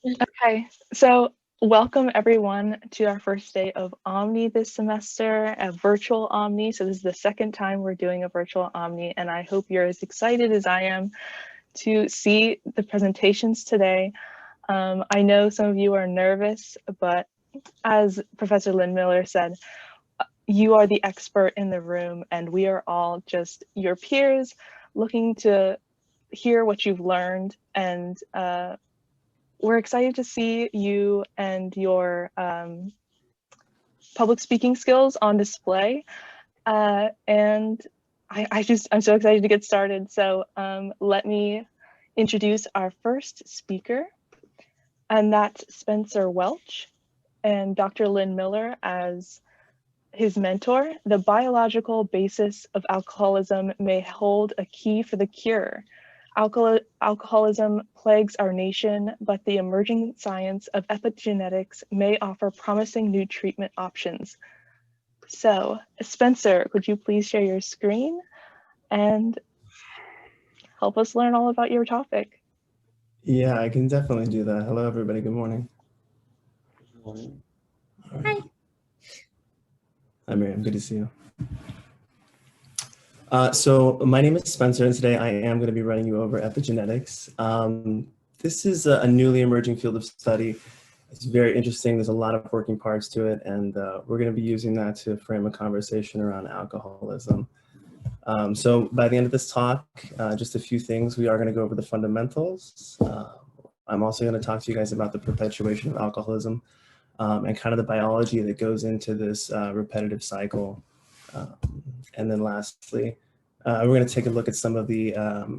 Okay, so welcome everyone to our first day of OMNI this semester, a virtual OMNI. So this is the second time we're doing a virtual OMNI, and I hope you're as excited as I am to see the presentations today. I know some of you are nervous, but as Professor Lynn Miller said, you are the expert in the room, and we are all just your peers looking to hear what you've learned, and we're excited to see you and your public speaking skills on display. And I'm so excited to get started. So let me introduce our first speaker, and that's Spencer Welch and Dr. Lynn Miller as his mentor. The biological basis of alcoholism may hold a key for the cure. Alcoholism plagues our nation, but the emerging science of epigenetics may offer promising new treatment options. So, Spencer, could you please share your screen and help us learn all about your topic? Yeah, I can definitely do that. Hello, everybody. Good morning. Good morning. Hi. Hi, Miriam. Good to see you. So my name is Spencer, and today I am going to be running you over epigenetics. This is a newly emerging field of study. It's very interesting. There's a lot of working parts to it, and we're going to be using that to frame a conversation around alcoholism. So by the end of this talk, just a few things. We are going to go over the fundamentals. I'm also going to talk to you guys about the perpetuation of alcoholism and kind of the biology that goes into this repetitive cycle. And then lastly, we're going to take a look at some of the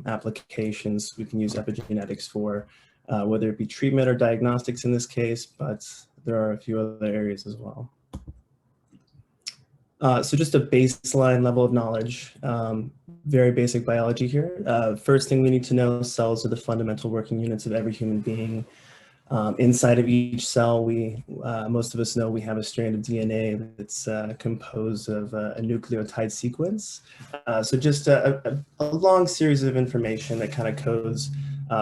applications we can use epigenetics for, whether it be treatment or diagnostics in this case, but there are a few other areas as well. So just a baseline level of knowledge, very basic biology here. First thing we need to know, cells are the fundamental working units of every human being. Inside of each cell, most of us know we have a strand of DNA that's composed of a nucleotide sequence. So just a long series of information that kind of codes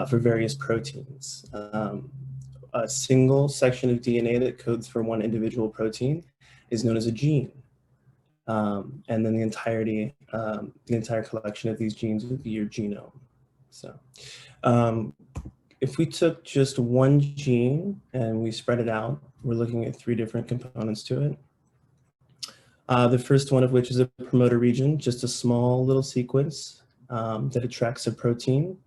for various proteins. A single section of DNA that codes for one individual protein is known as a gene. And then the entire collection of these genes would be your genome. So if we took just one gene and we spread it out, we're looking at three different components to it. The first one of which is a promoter region, just a small little sequence that attracts a protein.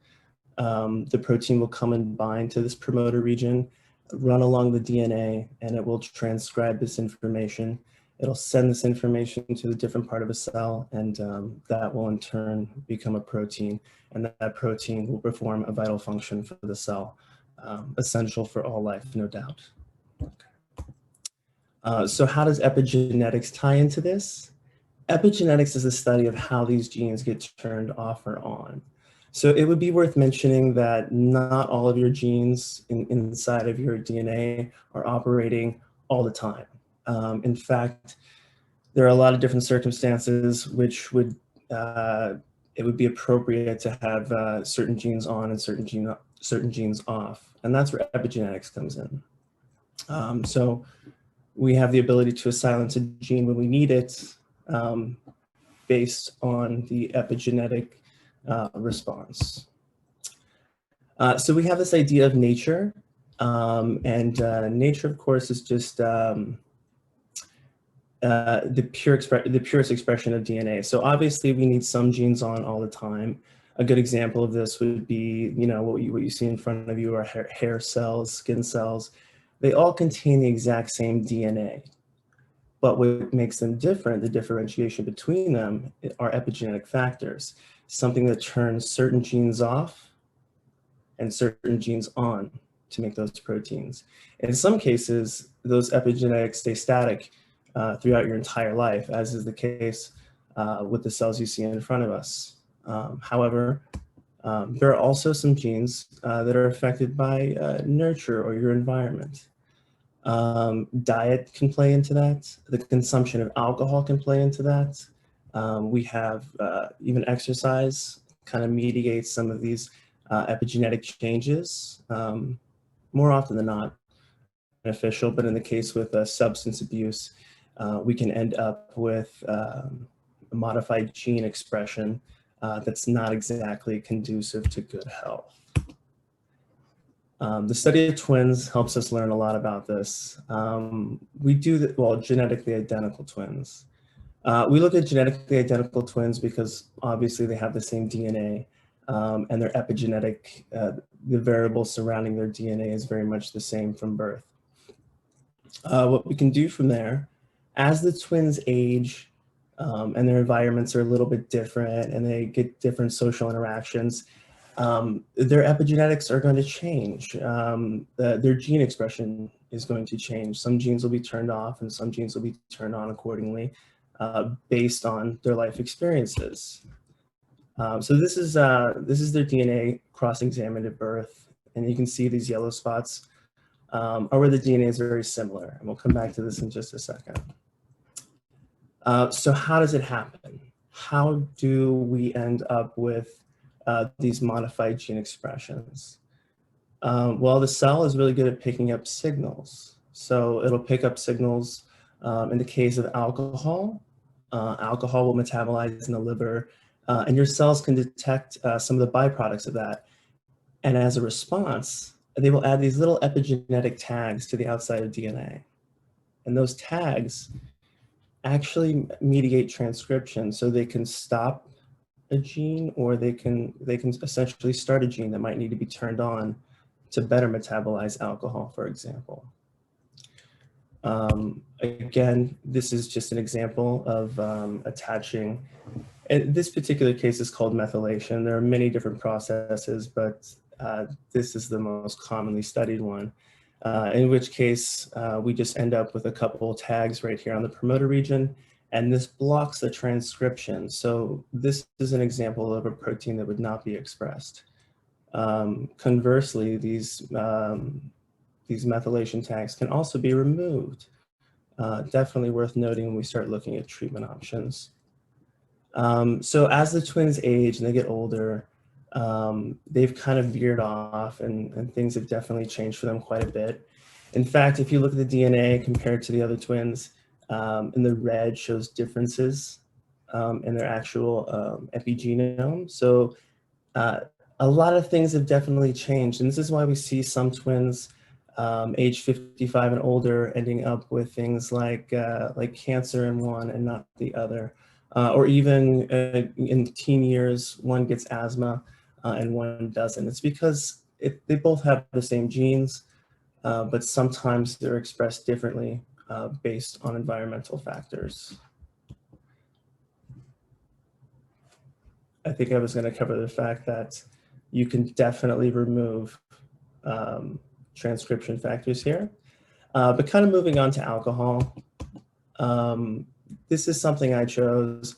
The protein will come and bind to this promoter region, run along the DNA, and it will transcribe this information. It'll send this information to the different part of a cell, and that will in turn become a protein, and that protein will perform a vital function for the cell, essential for all life, no doubt. So how does epigenetics tie into this? Epigenetics is the study of how these genes get turned off or on. So it would be worth mentioning that not all of your genes inside of your DNA are operating all the time. In fact, there are a lot of different circumstances which would it would be appropriate to have certain genes on and certain genes off, and that's where epigenetics comes in. So we have the ability to silence a gene when we need it, based on the epigenetic response. So we have this idea of nature, and nature, of course, is just the purest expression of DNA. So obviously we need some genes on all the time. A good example of this would be, what you see in front of you are hair cells, skin cells. They all contain the exact same DNA. But what makes them different, the differentiation between them, are epigenetic factors, something that turns certain genes off and certain genes on to make those proteins. In some cases, those epigenetics stay static throughout your entire life, as is the case with the cells you see in front of us. However, there are also some genes that are affected by nurture or your environment. Diet can play into that. The consumption of alcohol can play into that. We have even exercise kind of mediates some of these epigenetic changes. more often than not beneficial, but in the case with substance abuse, we can end up with a modified gene expression that's not exactly conducive to good health. The study of twins helps us learn a lot about this. We do, well, genetically identical twins. We look at genetically identical twins because obviously they have the same DNA, and their epigenetic, the variables surrounding their DNA is very much the same from birth. What we can do from there, as the twins age and their environments are a little bit different and they get different social interactions, their epigenetics are going to change. Their gene expression is going to change. Some genes will be turned off and some genes will be turned on accordingly based on their life experiences. So this is their DNA cross-examined at birth, and you can see these yellow spots are where the DNA is very similar, and we'll come back to this in just a second. So how does it happen? How do we end up with these modified gene expressions? Well, the cell is really good at picking up signals. So it'll pick up signals in the case of alcohol. Alcohol will metabolize in the liver, and your cells can detect some of the byproducts of that. And as a response, they will add these little epigenetic tags to the outside of DNA. And those tags actually mediate transcription, so they can stop a gene, or they can essentially start a gene that might need to be turned on to better metabolize alcohol, for example. Again, this is just an example of attaching. And this particular case is called methylation. There are many different processes, but this is the most commonly studied one, in which case we just end up with a couple tags right here on the promoter region, and this blocks the transcription. So this is an example of a protein that would not be expressed. Conversely, these methylation tags can also be removed. Definitely worth noting when we start looking at treatment options. So as the twins age and they get older, they've kind of veered off, and things have definitely changed for them quite a bit. In fact, if you look at the DNA compared to the other twins, in the red shows differences in their actual epigenome. So a lot of things have definitely changed, and this is why we see some twins age 55 and older ending up with things like cancer in one and not the other. Or even in teen years, one gets asthma and one doesn't. It's because they both have the same genes, but sometimes they're expressed differently based on environmental factors. I think I was going to cover the fact that you can definitely remove transcription factors here. But kind of moving on to alcohol. This is something I chose.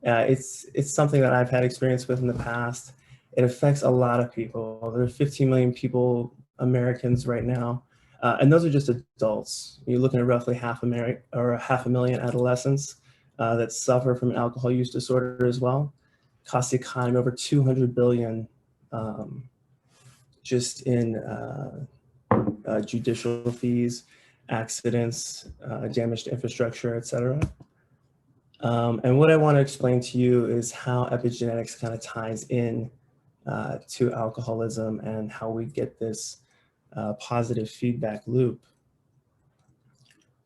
It's something that I've had experience with in the past. It affects a lot of people. There are 15 million people, Americans right now, and those are just adults. You're looking at roughly half a million adolescents that suffer from alcohol use disorder as well. Costs the economy over $200 billion just in judicial fees, accidents, damage to infrastructure, et cetera. And what I want to explain to you is how epigenetics kind of ties in to alcoholism and how we get this positive feedback loop.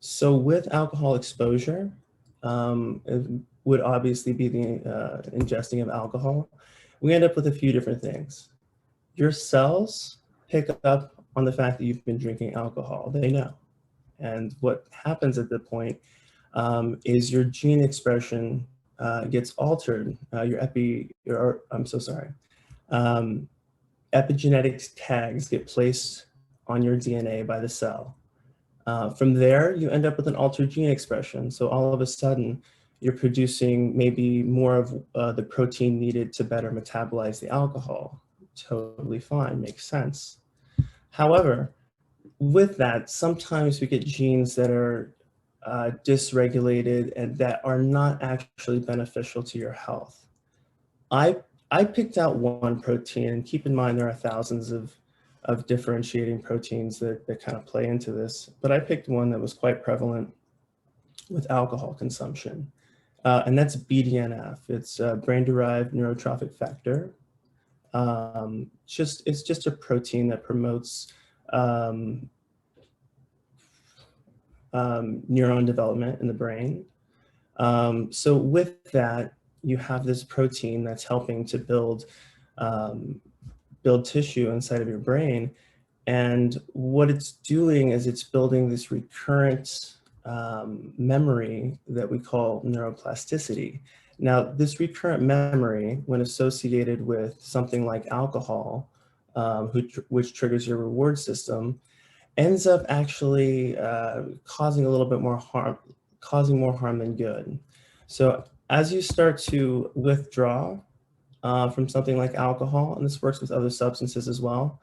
So with alcohol exposure, it would obviously be the ingesting of alcohol. We end up with a few different things. Your cells pick up on the fact that you've been drinking alcohol. They know. And what happens at that point is your gene expression gets altered. Epigenetic tags get placed on your DNA by the cell. From there, you end up with an altered gene expression. So all of a sudden, you're producing maybe more of the protein needed to better metabolize the alcohol. Totally fine, makes sense. However, with that, sometimes we get genes that are dysregulated and that are not actually beneficial to your health. I picked out one protein, and keep in mind there are thousands of of differentiating proteins that kind of play into this. But I picked one that was quite prevalent with alcohol consumption. And that's BDNF. It's brain-derived neurotrophic factor. It's just a protein that promotes neuron development in the brain. So with that, you have this protein that's helping to build tissue inside of your brain. And what it's doing is it's building this recurrent memory that we call neuroplasticity. Now, this recurrent memory, when associated with something like alcohol, which triggers your reward system, ends up actually causing a little bit more harm, causing more harm than good. So as you start to withdraw from something like alcohol, and this works with other substances as well,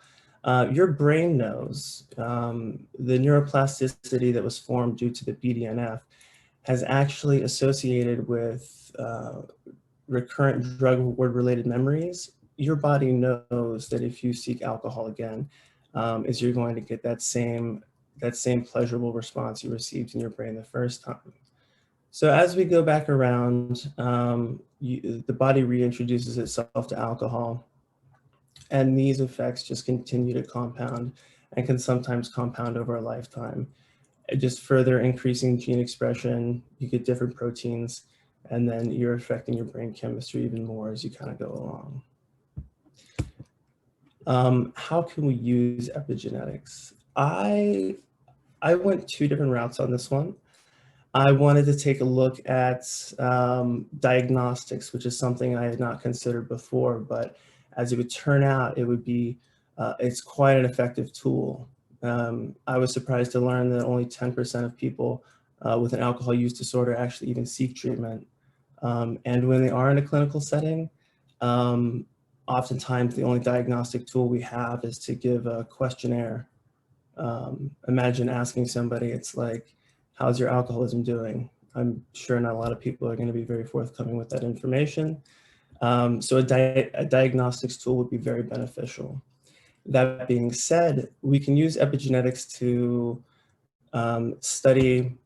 your brain knows the neuroplasticity that was formed due to the BDNF has actually associated with recurrent drug reward related memories. Your body knows that if you seek alcohol again, is you're going to get that same pleasurable response you received in your brain the first time. So as we go back around, the body reintroduces itself to alcohol, and these effects just continue to compound and can sometimes compound over a lifetime. Just further increasing gene expression, you get different proteins, and then you're affecting your brain chemistry even more as you kind of go along. How can we use epigenetics? I went two different routes on this one. I wanted to take a look at diagnostics, which is something I had not considered before, but as it would turn out, it would be, it's quite an effective tool. I was surprised to learn that only 10% of people with an alcohol use disorder actually even seek treatment. And when they are in a clinical setting, oftentimes the only diagnostic tool we have is to give a questionnaire. Imagine asking somebody, it's like, how's your alcoholism doing? I'm sure not a lot of people are going to be very forthcoming with that information. So a diagnostics tool would be very beneficial. That being said, we can use epigenetics to study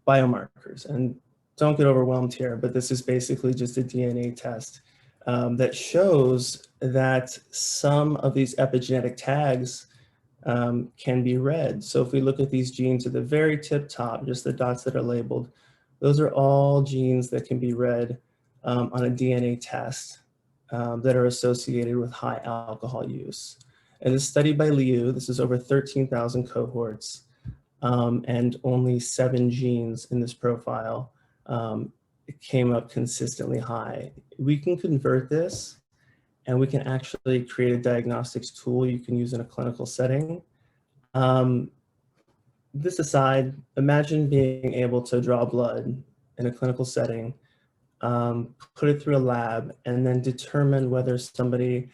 biomarkers. And don't get overwhelmed here, but this is basically just a DNA test that shows that some of these epigenetic tags can be read. So if we look at these genes at the very tip top, just the dots that are labeled, those are all genes that can be read on a DNA test that are associated with high alcohol use. And this study by Liu, this is over 13,000 cohorts, and only 7 genes in this profile came up consistently high. We can convert this and we can actually create a diagnostics tool you can use in a clinical setting. This aside, imagine being able to draw blood in a clinical setting, put it through a lab, and then determine whether somebody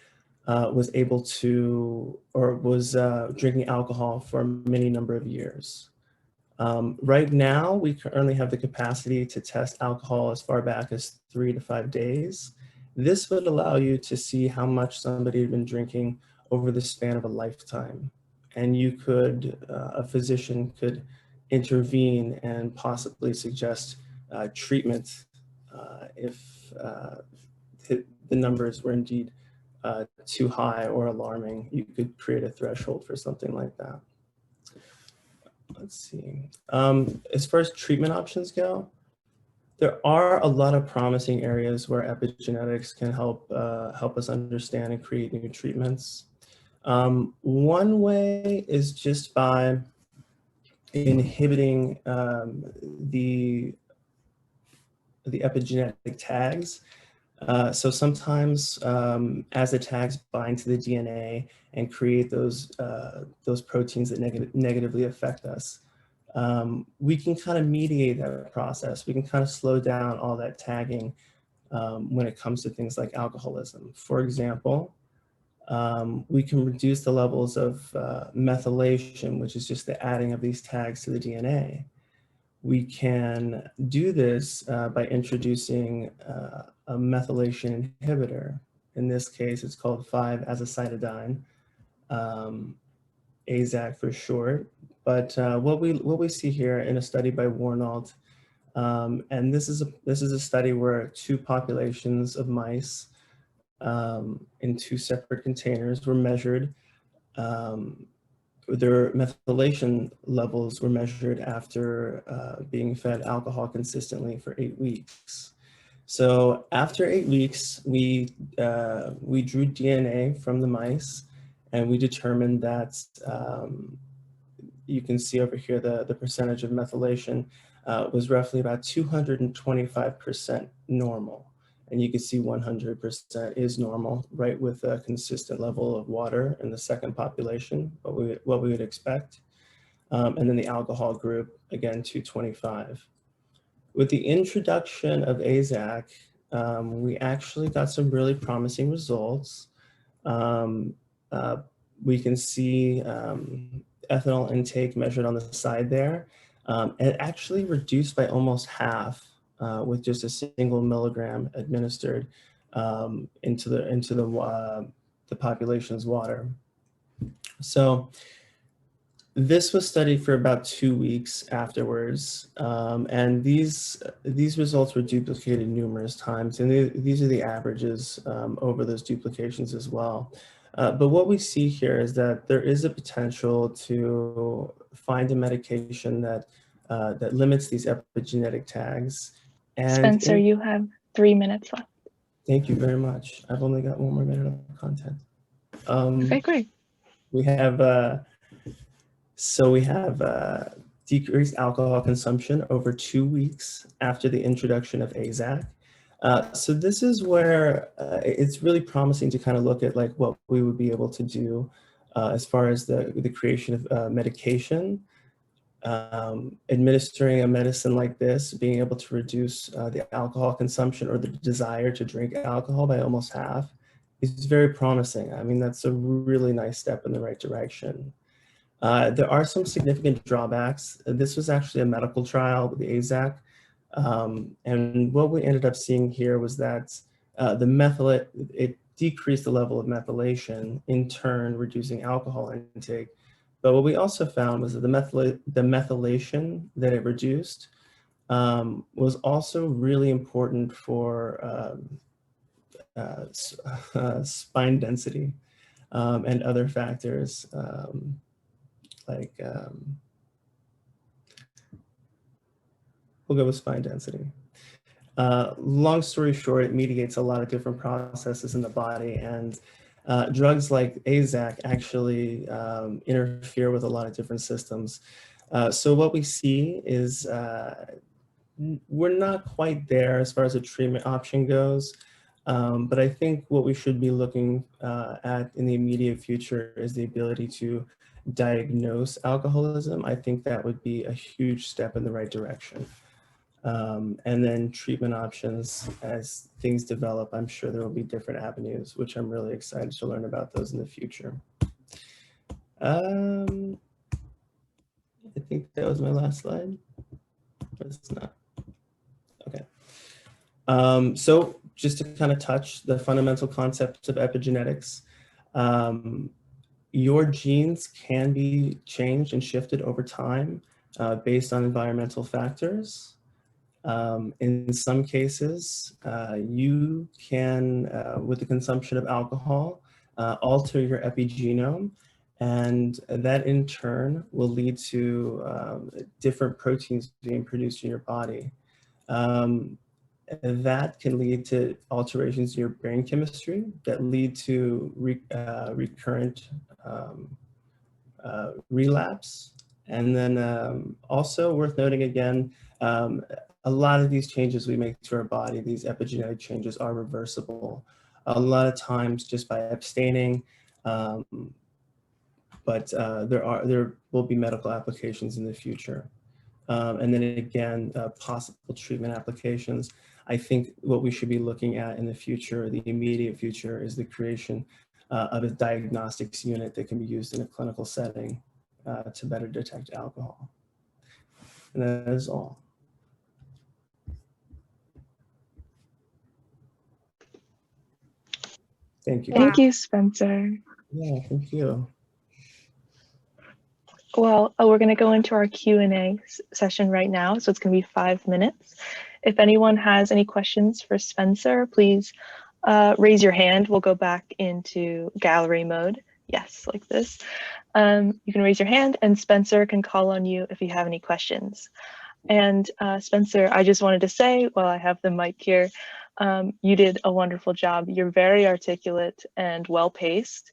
was able to, or was drinking alcohol for a many number of years. Right now, we currently have the capacity to test alcohol as far back as 3 to 5 days. This would allow you to see how much somebody had been drinking over the span of a lifetime. And you could, a physician could intervene and possibly suggest treatment if the numbers were indeed too high or alarming. You could create a threshold for something like that. Let's see. As far as treatment options go, there are a lot of promising areas where epigenetics can help us understand and create new treatments. One way is just by inhibiting the epigenetic tags. So sometimes as the tags bind to the DNA and create those proteins that negatively affect us, we can kind of mediate that process. We can kind of slow down all that tagging when it comes to things like alcoholism. For example, we can reduce the levels of methylation, which is just the adding of these tags to the DNA. We can do this by introducing a methylation inhibitor. In this case, it's called 5-azacitidine. AZAC for short. But what we see here in a study by Warnault, and this is a study where two populations of mice in two separate containers were measured. Their methylation levels were measured after being fed alcohol consistently for 8 weeks. So after 8 weeks, we drew DNA from the mice, and we determined that you can see over here the percentage of methylation was roughly about 225% normal. And you can see 100% is normal, right, with a consistent level of water in the second population, what we would expect. And then the alcohol group, again, 225. With the introduction of AZAC, we actually got some really promising results. We can see ethanol intake measured on the side there. It actually reduced by almost half with just a single milligram administered into the population's water. So this was studied for about 2 weeks afterwards, and these results were duplicated numerous times, and these are the averages over those duplications as well. But what we see here is that there is a potential to find a medication that limits these epigenetic tags. And Spencer, you have 3 minutes left. Thank you very much. I've only got 1 more minute of content. Okay, great. We have decreased alcohol consumption over 2 weeks after the introduction of AZAC. So this is where it's really promising to kind of look at like what we would be able to do as far as the creation of medication. Administering a medicine like this, being able to reduce the alcohol consumption or the desire to drink alcohol by almost half is very promising. I mean, that's a really nice step in the right direction. There are some significant drawbacks. This was actually a medical trial with the AZAC. And what we ended up seeing here was that it decreased the level of methylation, in turn reducing alcohol intake. But what we also found was that the methylation that it reduced was also really important for spine density and other factors like, we'll go with spine density. Long story short, it mediates a lot of different processes in the body, and drugs like AZAC actually interfere with a lot of different systems. So what we see is we're not quite there as far as a treatment option goes, but I think what we should be looking at in the immediate future is the ability to diagnose alcoholism. I think that would be a huge step in the right direction. And then treatment options as things develop. I'm sure there will be different avenues, which I'm really excited to learn about those in the future. I think that was my last slide. But it's not. Okay. So just to kind of touch the fundamental concepts of epigenetics, your genes can be changed and shifted over time based on environmental factors. In some cases, you can, with the consumption of alcohol, alter your epigenome, and that in turn will lead to different proteins being produced in your body. That can lead to alterations in your brain chemistry that lead to recurrent relapse. And then also worth noting again, a lot of these changes we make to our body, these epigenetic changes, are reversible. A lot of times just by abstaining, but there will be medical applications in the future. And then again, possible treatment applications. I think what we should be looking at in the future, the immediate future, is the creation of a diagnostics unit that can be used in a clinical setting to better detect alcohol. And that is all. Thank you. Thank you, Spencer. Yeah, thank you. Well, we're going to go into our Q&A session right now, so it's going to be 5 minutes. If anyone has any questions for Spencer, please raise your hand. We'll go back into gallery mode. Yes, like this. You can raise your hand and Spencer can call on you if you have any questions. And Spencer, I just wanted to say, while I have the mic here, you did a wonderful job. You're very articulate and well-paced.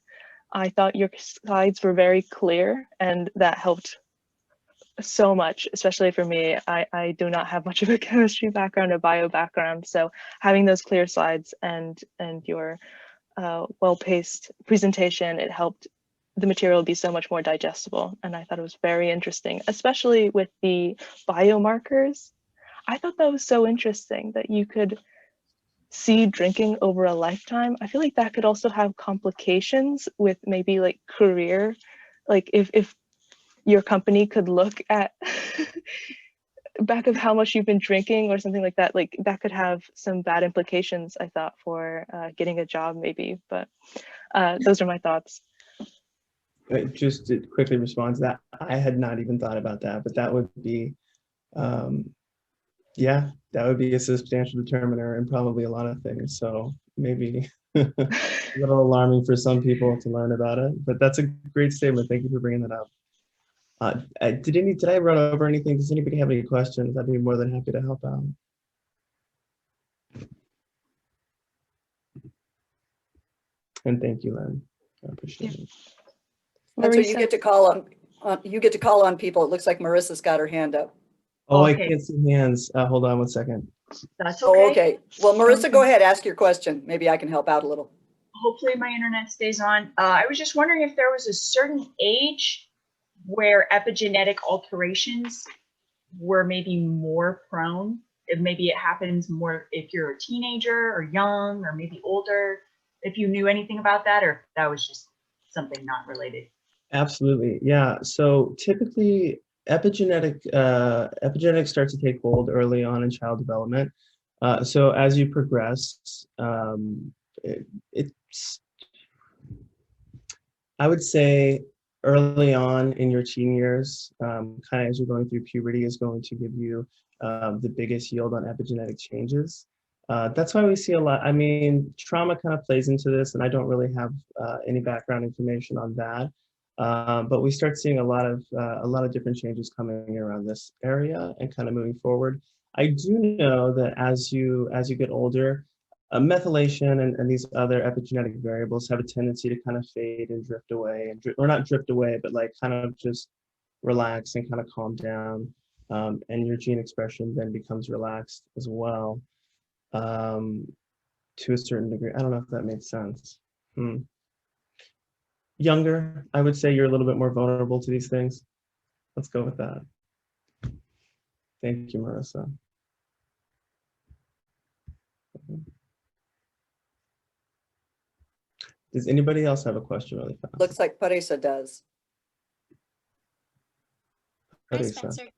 I thought your slides were very clear, and that helped so much, especially for me. I do not have much of a chemistry background or bio background, so having those clear slides and your well-paced presentation, it helped the material be so much more digestible. And I thought it was very interesting, especially with the biomarkers. I thought that was so interesting that you could see drinking over a lifetime. I feel like that could also have complications with maybe like career, like if your company could look at back of how much you've been drinking or something like that could have some bad implications, I thought, for getting a job maybe. But those are my thoughts. Just to quickly respond to that, I had not even thought about that, but that would be, yeah, that would be a substantial determiner in probably a lot of things. So maybe a little alarming for some people to learn about it, but that's a great statement. Thank you for bringing that up. Did I run over anything? Does anybody have any questions? I'd be more than happy to help out. And thank you, Len. I appreciate it. And so you get to call on people. It looks like Marissa's got her hand up. Oh, Okay. I can't see hands. Hold on one second. That's okay. Oh, okay. Well, Marissa, go ahead. Ask your question. Maybe I can help out a little. Hopefully my internet stays on. I was just wondering if there was a certain age where epigenetic alterations were maybe more prone. If maybe it happens more if you're a teenager or young or maybe older. If you knew anything about that, or if that was just something not related. Absolutely, yeah. So typically, epigenetics starts to take hold early on in child development. So as you progress, it's, I would say, early on in your teen years, kind of as you're going through puberty, is going to give you the biggest yield on epigenetic changes. That's why we see a lot. I mean, trauma kind of plays into this, and I don't really have any background information on that. But we start seeing a lot of different changes coming around this area and kind of moving forward. I do know that as you get older, methylation and these other epigenetic variables have a tendency to kind of fade and drift away, or not drift away, but like kind of just relax and kind of calm down. And your gene expression then becomes relaxed as well, to a certain degree. I don't know if that makes sense. Younger, I would say you're a little bit more vulnerable to these things. Let's go with that. Thank you, Marissa. Does anybody else have a question really fast? Looks like Parisa does. Hi, Parisa. Spencer.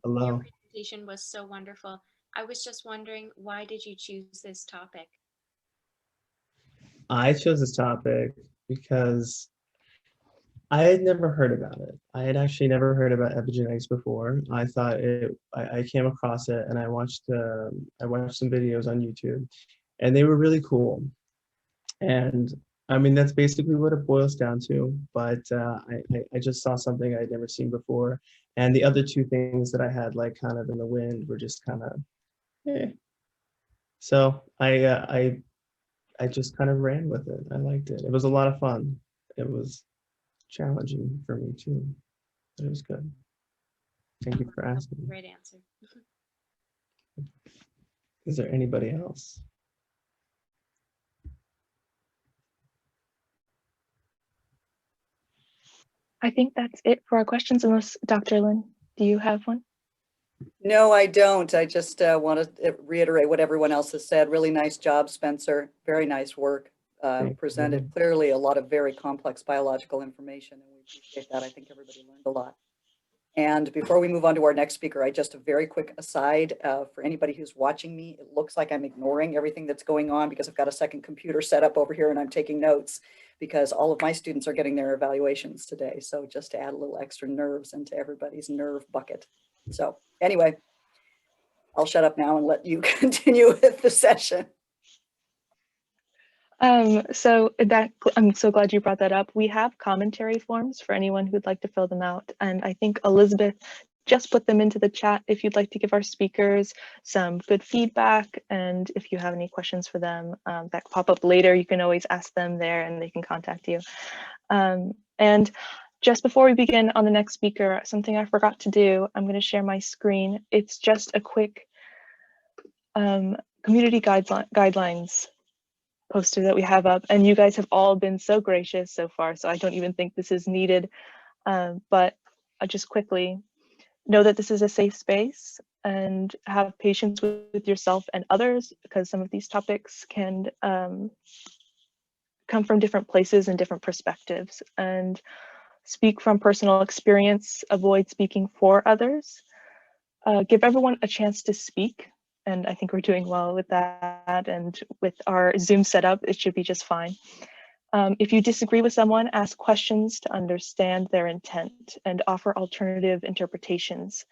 Hello. Your presentation was so wonderful. I was just wondering, why did you choose this topic? I chose this topic because I had never heard about it. I had actually never heard about epigenetics before. I thought I came across it and I watched some videos on YouTube, and they were really cool. And I mean, that's basically what it boils down to. But I just saw something I'd never seen before, and the other two things that I had like kind of in the wind were just kind of, eh. So I just kind of ran with it. I liked it. It was a lot of fun. It was challenging for me too, but it was good. Thank you for asking. Great answer. Is there anybody else? I think that's it for our questions, unless Dr. Lin, do you have one? No, I don't. I just want to reiterate what everyone else has said. Really nice job, Spencer. Very nice work. Presented clearly a lot of very complex biological information, and we appreciate that. I think everybody learned a lot. And before we move on to our next speaker, just a very quick aside for anybody who's watching me. It looks like I'm ignoring everything that's going on because I've got a second computer set up over here and I'm taking notes. because all of my students are getting their evaluations today. So just to add a little extra nerves into everybody's nerve bucket. So anyway, I'll shut up now and let you continue with the session. So that I'm so glad you brought that up. We have commentary forms for anyone who'd like to fill them out. And I think Elizabeth just put them into the chat if you'd like to give our speakers some good feedback. And if you have any questions for them that pop up later, you can always ask them there and they can contact you. And just before we begin on the next speaker, something I forgot to do, I'm going to share my screen. It's just a quick community guidelines poster that we have up, and you guys have all been so gracious so far, so I don't even think this is needed, but I just quickly know that this is a safe space and have patience with yourself and others, because some of these topics can come from different places and different perspectives, and speak from personal experience, avoid speaking for others, give everyone a chance to speak. And I think we're doing well with that. And with our Zoom setup, it should be just fine. If you disagree with someone, ask questions to understand their intent and offer alternative interpretations.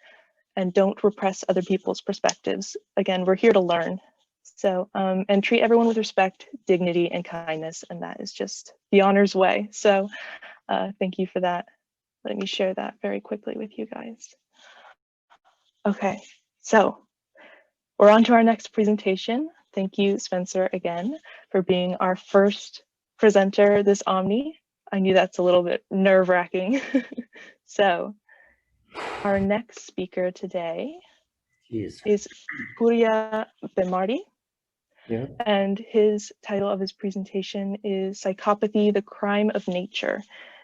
And don't repress other people's perspectives. Again, we're here to learn. So, and treat everyone with respect, dignity, and kindness. And that is just the honors way. So thank you for that. Let me share that very quickly with you guys. Okay, so we're on to our next presentation. Thank you, Spencer, again, for being our first presenter this OMNI. I knew that's a little bit nerve-wracking. So our next speaker today is Puriya Bemardi. Yeah. And his title of his presentation is Psychopathy, the Crime of Nature.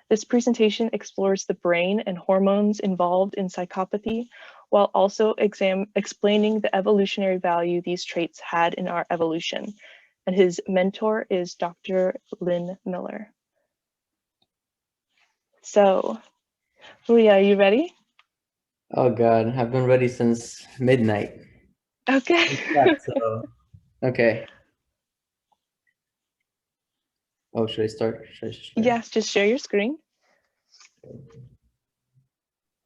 This presentation explores the brain and hormones involved in psychopathy, while also explaining the evolutionary value these traits had in our evolution. And his mentor is Dr. Lynn Miller. So, Puriya, are you ready? Oh God, I've been ready since midnight. Okay. So, okay. Oh, should I start? Should I start? Yes, just share your screen.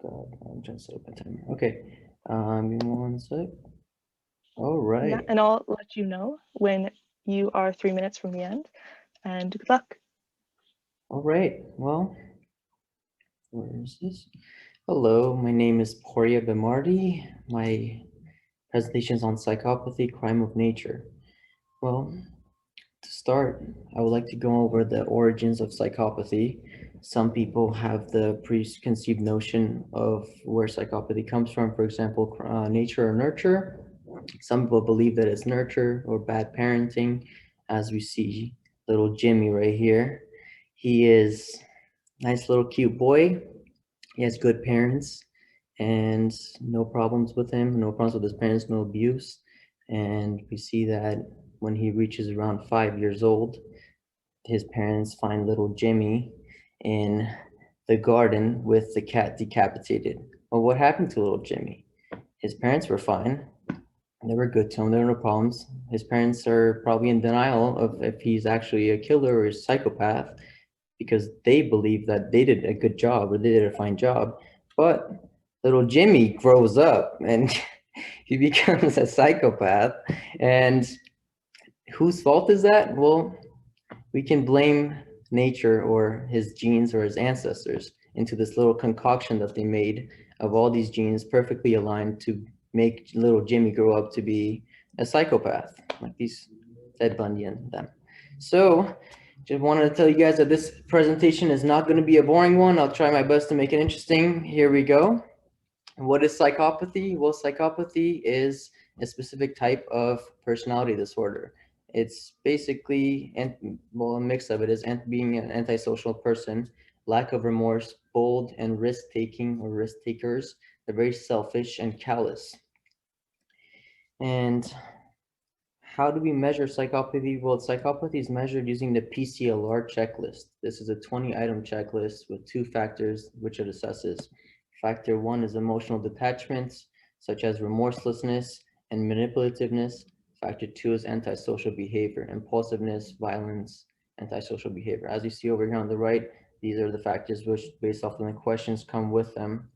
God, I'm trying to set up my timer. Okay. Give me 1 sec. All right. Yeah, and I'll let you know when you are 3 minutes from the end. And good luck. All right. Well, where is this? Hello, my name is Puriya Bemardi. My presentation is on psychopathy, crime of nature. Well, to start, I would like to go over the origins of psychopathy. Some people have the preconceived notion of where psychopathy comes from, for example, nature or nurture. Some people believe that it's nurture or bad parenting, as we see little Jimmy right here. He is a nice little cute boy. He has good parents and no problems with him, no problems with his parents, no abuse. And we see that when he reaches around 5 years old, his parents find little Jimmy in the garden with the cat decapitated. Well, what happened to little Jimmy? His parents were fine. They were good to him. There were no problems. His parents are probably in denial of if he's actually a killer or a psychopath, because they believe that they did a good job or they did a fine job. But little Jimmy grows up and he becomes a psychopath. And whose fault is that? Well, we can blame nature or his genes or his ancestors into this little concoction that they made of all these genes perfectly aligned to make little Jimmy grow up to be a psychopath, like these Ted Bundy and them. So just wanted to tell you guys that this presentation is not going to be a boring one. I'll try my best to make it interesting. Here we go. What is psychopathy? Well, psychopathy is a specific type of personality disorder. It's basically, well, a mix of it is being an antisocial person, lack of remorse, bold and risk-taking or risk-takers. They're very selfish and callous. And how do we measure psychopathy? Well, psychopathy is measured using the PCLR checklist. This is a 20-item checklist with 2 factors which it assesses. Factor 1 is emotional detachment, such as remorselessness and manipulativeness. Factor 2 is antisocial behavior, impulsiveness, violence, antisocial behavior. As you see over here on the right, these are the factors which, based off of the questions, come with them.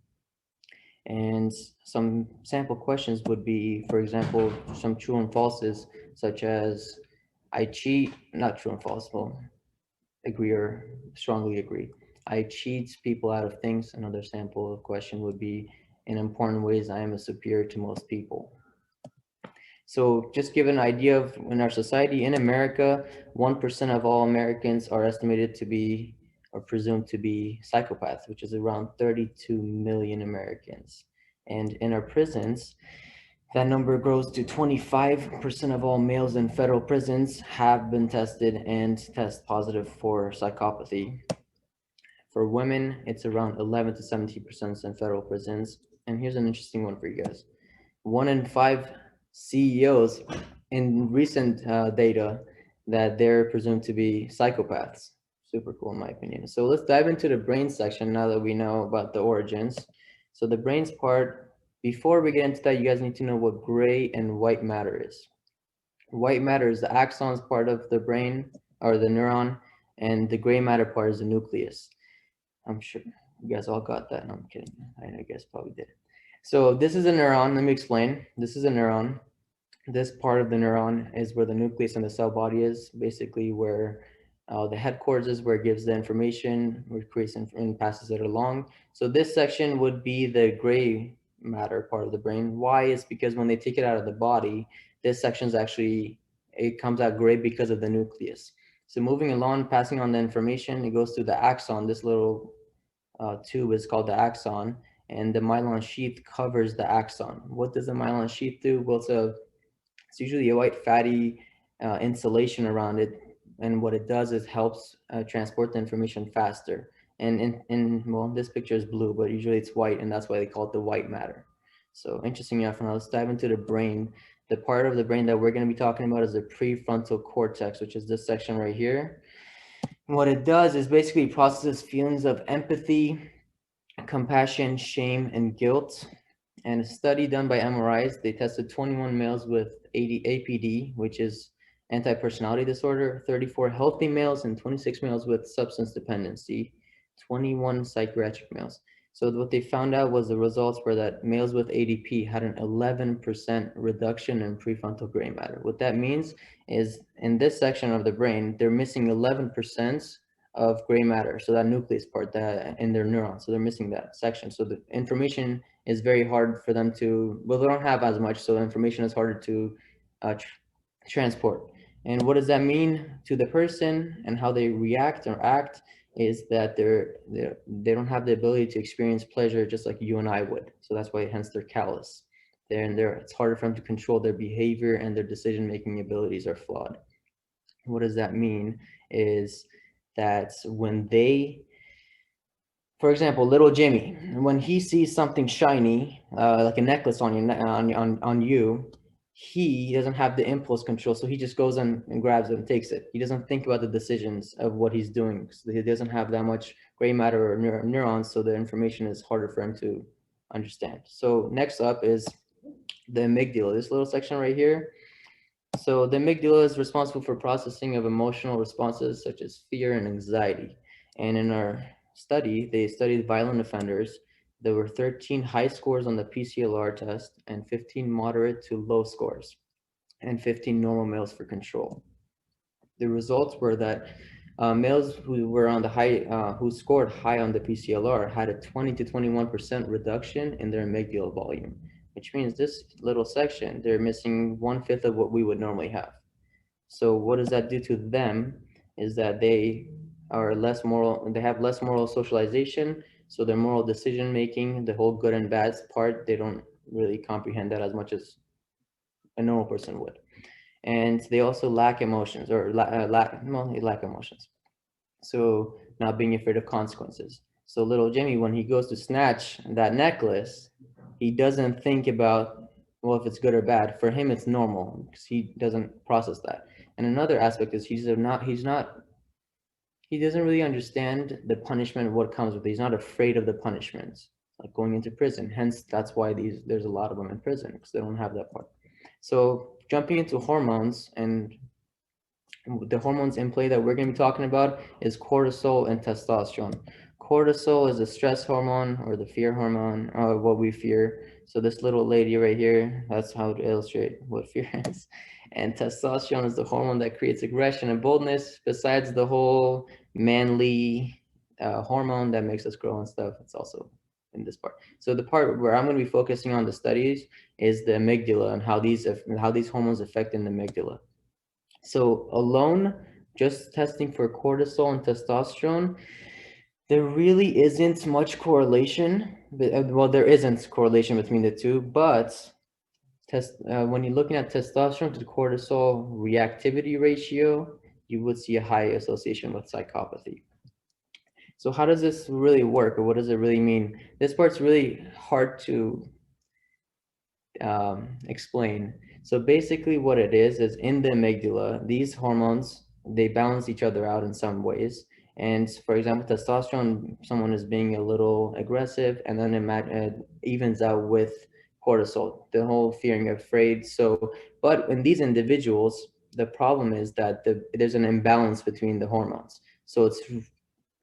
And some sample questions would be, for example, some true and falses, such as I cheat, not true and false, well, agree or strongly agree. I cheat people out of things. Another sample of question would be, in important ways, I am a superior to most people. So just give an idea of in our society, in America, 1% of all Americans are estimated to be or presumed to be psychopaths, which is around 32 million Americans. And in our prisons, that number grows to 25% of all males in federal prisons have been tested and test positive for psychopathy. For women, it's around 11 to 17% in federal prisons. And here's an interesting one for you guys. 1 in 5 CEOs in recent data that they're presumed to be psychopaths. Super cool in my opinion. So let's dive into the brain section now that we know about the origins. So the brains part, before we get into that, you guys need to know what gray and white matter is. White matter is the axons part of the brain or the neuron, and the gray matter part is the nucleus. I'm sure you guys all got that. No, I'm kidding. I guess probably did. So this is a neuron. Let me explain. This is a neuron. This part of the neuron is where the nucleus in the cell body is, basically where the headquarters is, where it gives the information, where it creates and passes it along. So this section would be the gray matter part of the brain. Why? Is because when they take it out of the body, this section is actually, it comes out gray because of the nucleus. So moving along, passing on the information, it goes through the axon. This little tube is called the axon, and the myelin sheath covers the axon. What does the myelin sheath do? Well, it's usually a white fatty insulation around it, and what it does is helps transport the information faster. And well, this picture is blue, but usually it's white, and that's why they call it the white matter. So interesting enough. Now let's dive into the brain. The part of the brain that we're going to be talking about is the prefrontal cortex, which is this section right here. And what it does is basically processes feelings of empathy, compassion, shame, and guilt. And a study done by MRIs, they tested 21 males with APD, which is anti-personality disorder, 34 healthy males, and 26 males with substance dependency, 21 psychiatric males. So what they found out was the results were that males with ADP had an 11% reduction in prefrontal gray matter. What that means is in this section of the brain, they're missing 11% of gray matter, so that nucleus part that in their neurons, so they're missing that section. So the information is very hard for them to, well, they don't have as much, so the information is harder to transport. And what does that mean to the person and how they react or act is that they don't have the ability to experience pleasure just like you and I would. So that's why hence they're callous. It's harder for them to control their behavior, and their decision-making abilities are flawed. What does that mean is that when they, for example, little Jimmy, when he sees something shiny, like a necklace on you, he doesn't have the impulse control, so he just goes and grabs it and takes it. He doesn't think about the decisions of what he's doing. So he doesn't have that much gray matter or neurons, so the information is harder for him to understand. So next up is the amygdala, this little section right here. So the amygdala is responsible for processing of emotional responses such as fear and anxiety. And in our study, they studied violent offenders. There were 13 high scores on the PCLR test and 15 moderate to low scores and 15 normal males for control. The results were that males who were on the high, who scored high on the PCLR had a 20 to 21% reduction in their amygdala volume, which means this little section, they're missing 1/5 of what we would normally have. So what does that do to them is that they are less moral, they have less moral socialization, so their moral decision making, the whole good and bad part, they don't really comprehend that as much as a normal person would. And they also lack emotions, or lack emotions. So not being afraid of consequences. So little Jimmy, when he goes to snatch that necklace, he doesn't think about, well, if it's good or bad. For him, it's normal because he doesn't process that. And another aspect is he doesn't really understand the punishment of what comes with it. He's not afraid of the punishments, like going into prison. Hence, that's why there's a lot of them in prison, because they don't have that part. So jumping into hormones and The hormones in play that we're going to be talking about is cortisol and testosterone. Cortisol is the stress hormone or the fear hormone, what we fear. So this little lady right here, that's how to illustrate what fear is. And testosterone is the hormone that creates aggression and boldness. Besides the whole manly hormone that makes us grow and stuff, it's also in this part. So the part where I'm going to be focusing on the studies is the amygdala and how these hormones affect in the amygdala. So alone, just testing for cortisol and testosterone, there really isn't much correlation. Well, there isn't correlation between the two, but when you're looking at testosterone to cortisol reactivity ratio, you would see a high association with psychopathy. So how does this really work, or what does it really mean? This part's really hard to explain. So basically what it is in the amygdala, these hormones, they balance each other out in some ways. And for example, testosterone, someone is being a little aggressive, and then it evens out with cortisol, the whole fearing, afraid. So, but in these individuals, the problem is that there's an imbalance between the hormones. So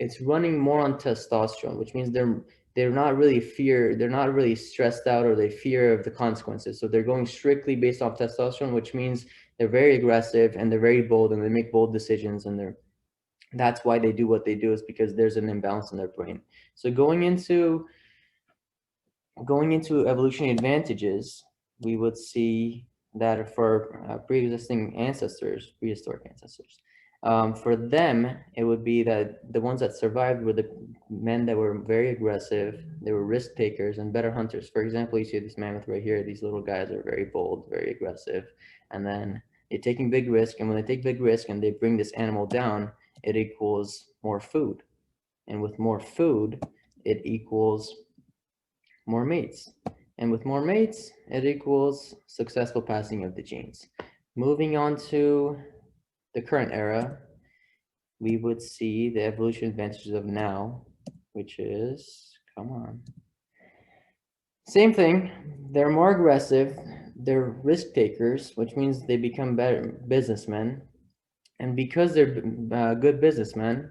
it's running more on testosterone, which means they're not really stressed out, or they fear of the consequences. So they're going strictly based off testosterone, which means they're very aggressive and they're very bold and they make bold decisions, and that's why they do what they do, is because there's an imbalance in their brain. So going into evolutionary advantages, we would see that for prehistoric ancestors, for them, it would be that the ones that survived were the men that were very aggressive, they were risk takers and better hunters. For example, you see this mammoth right here, these little guys are very bold, very aggressive, and then they're taking big risk, and when they take big risk and they bring this animal down, it equals more food. And with more food, it equals more mates. And with more mates, it equals successful passing of the genes. Moving on to the current era, we would see the evolutionary advantages of now, which is, come on. Same thing, they're more aggressive, they're risk takers, which means they become better businessmen. And because they're good businessmen,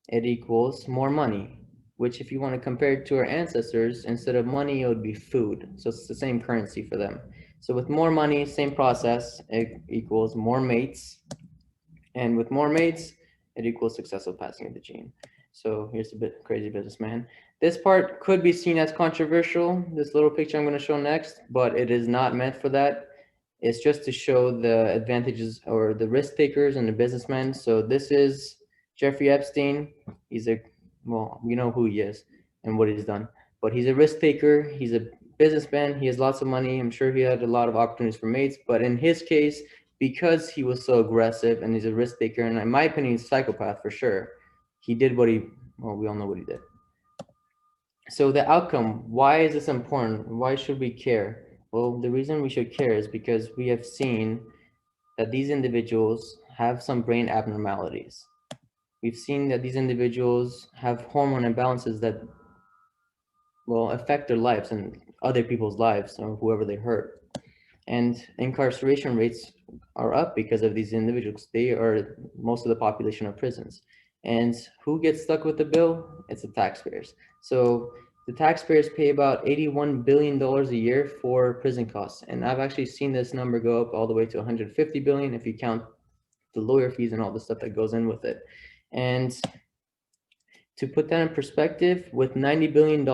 it equals more money, which if you want to compare it to our ancestors, instead of money, it would be food. So it's the same currency for them. So with more money, same process, it equals more mates. And with more mates, it equals successful passing of the gene. So here's a bit crazy businessman. This part could be seen as controversial, this little picture I'm going to show next, but it is not meant for that. It's just to show the advantages or the risk takers and the businessmen. So this is Jeffrey Epstein. He's well, we know who he is and what he's done, but he's a risk taker. He's a businessman. He has lots of money. I'm sure he had a lot of opportunities for mates, but in his case, because he was so aggressive and he's a risk taker, and in my opinion, he's a psychopath for sure, he did what well, we all know what he did. So the outcome, why is this important? Why should we care? Well, the reason we should care is because we have seen that these individuals have some brain abnormalities. We've seen that these individuals have hormone imbalances that will affect their lives and other people's lives, or whoever they hurt. And incarceration rates are up because of these individuals. They are most of the population of prisons. And who gets stuck with the bill? It's the taxpayers. So the taxpayers pay about $81 billion a year for prison costs. And I've actually seen this number go up all the way to 150 billion if you count the lawyer fees and all the stuff that goes in with it. And to put that in perspective, with $90 billion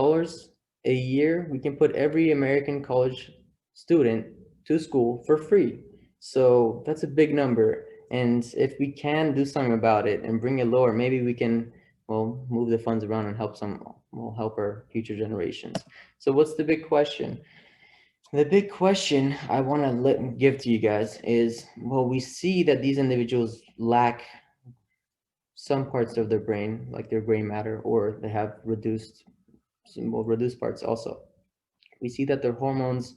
a year, we can put every American college student to school for free. So that's a big number. And if we can do something about it and bring it lower, maybe we can, well, move the funds around and help our future generations. So what's the big question? The big question I want to give to you guys is, well, we see that these individuals lack some parts of their brain, like their gray matter, or they have reduced parts also. We see that their hormones.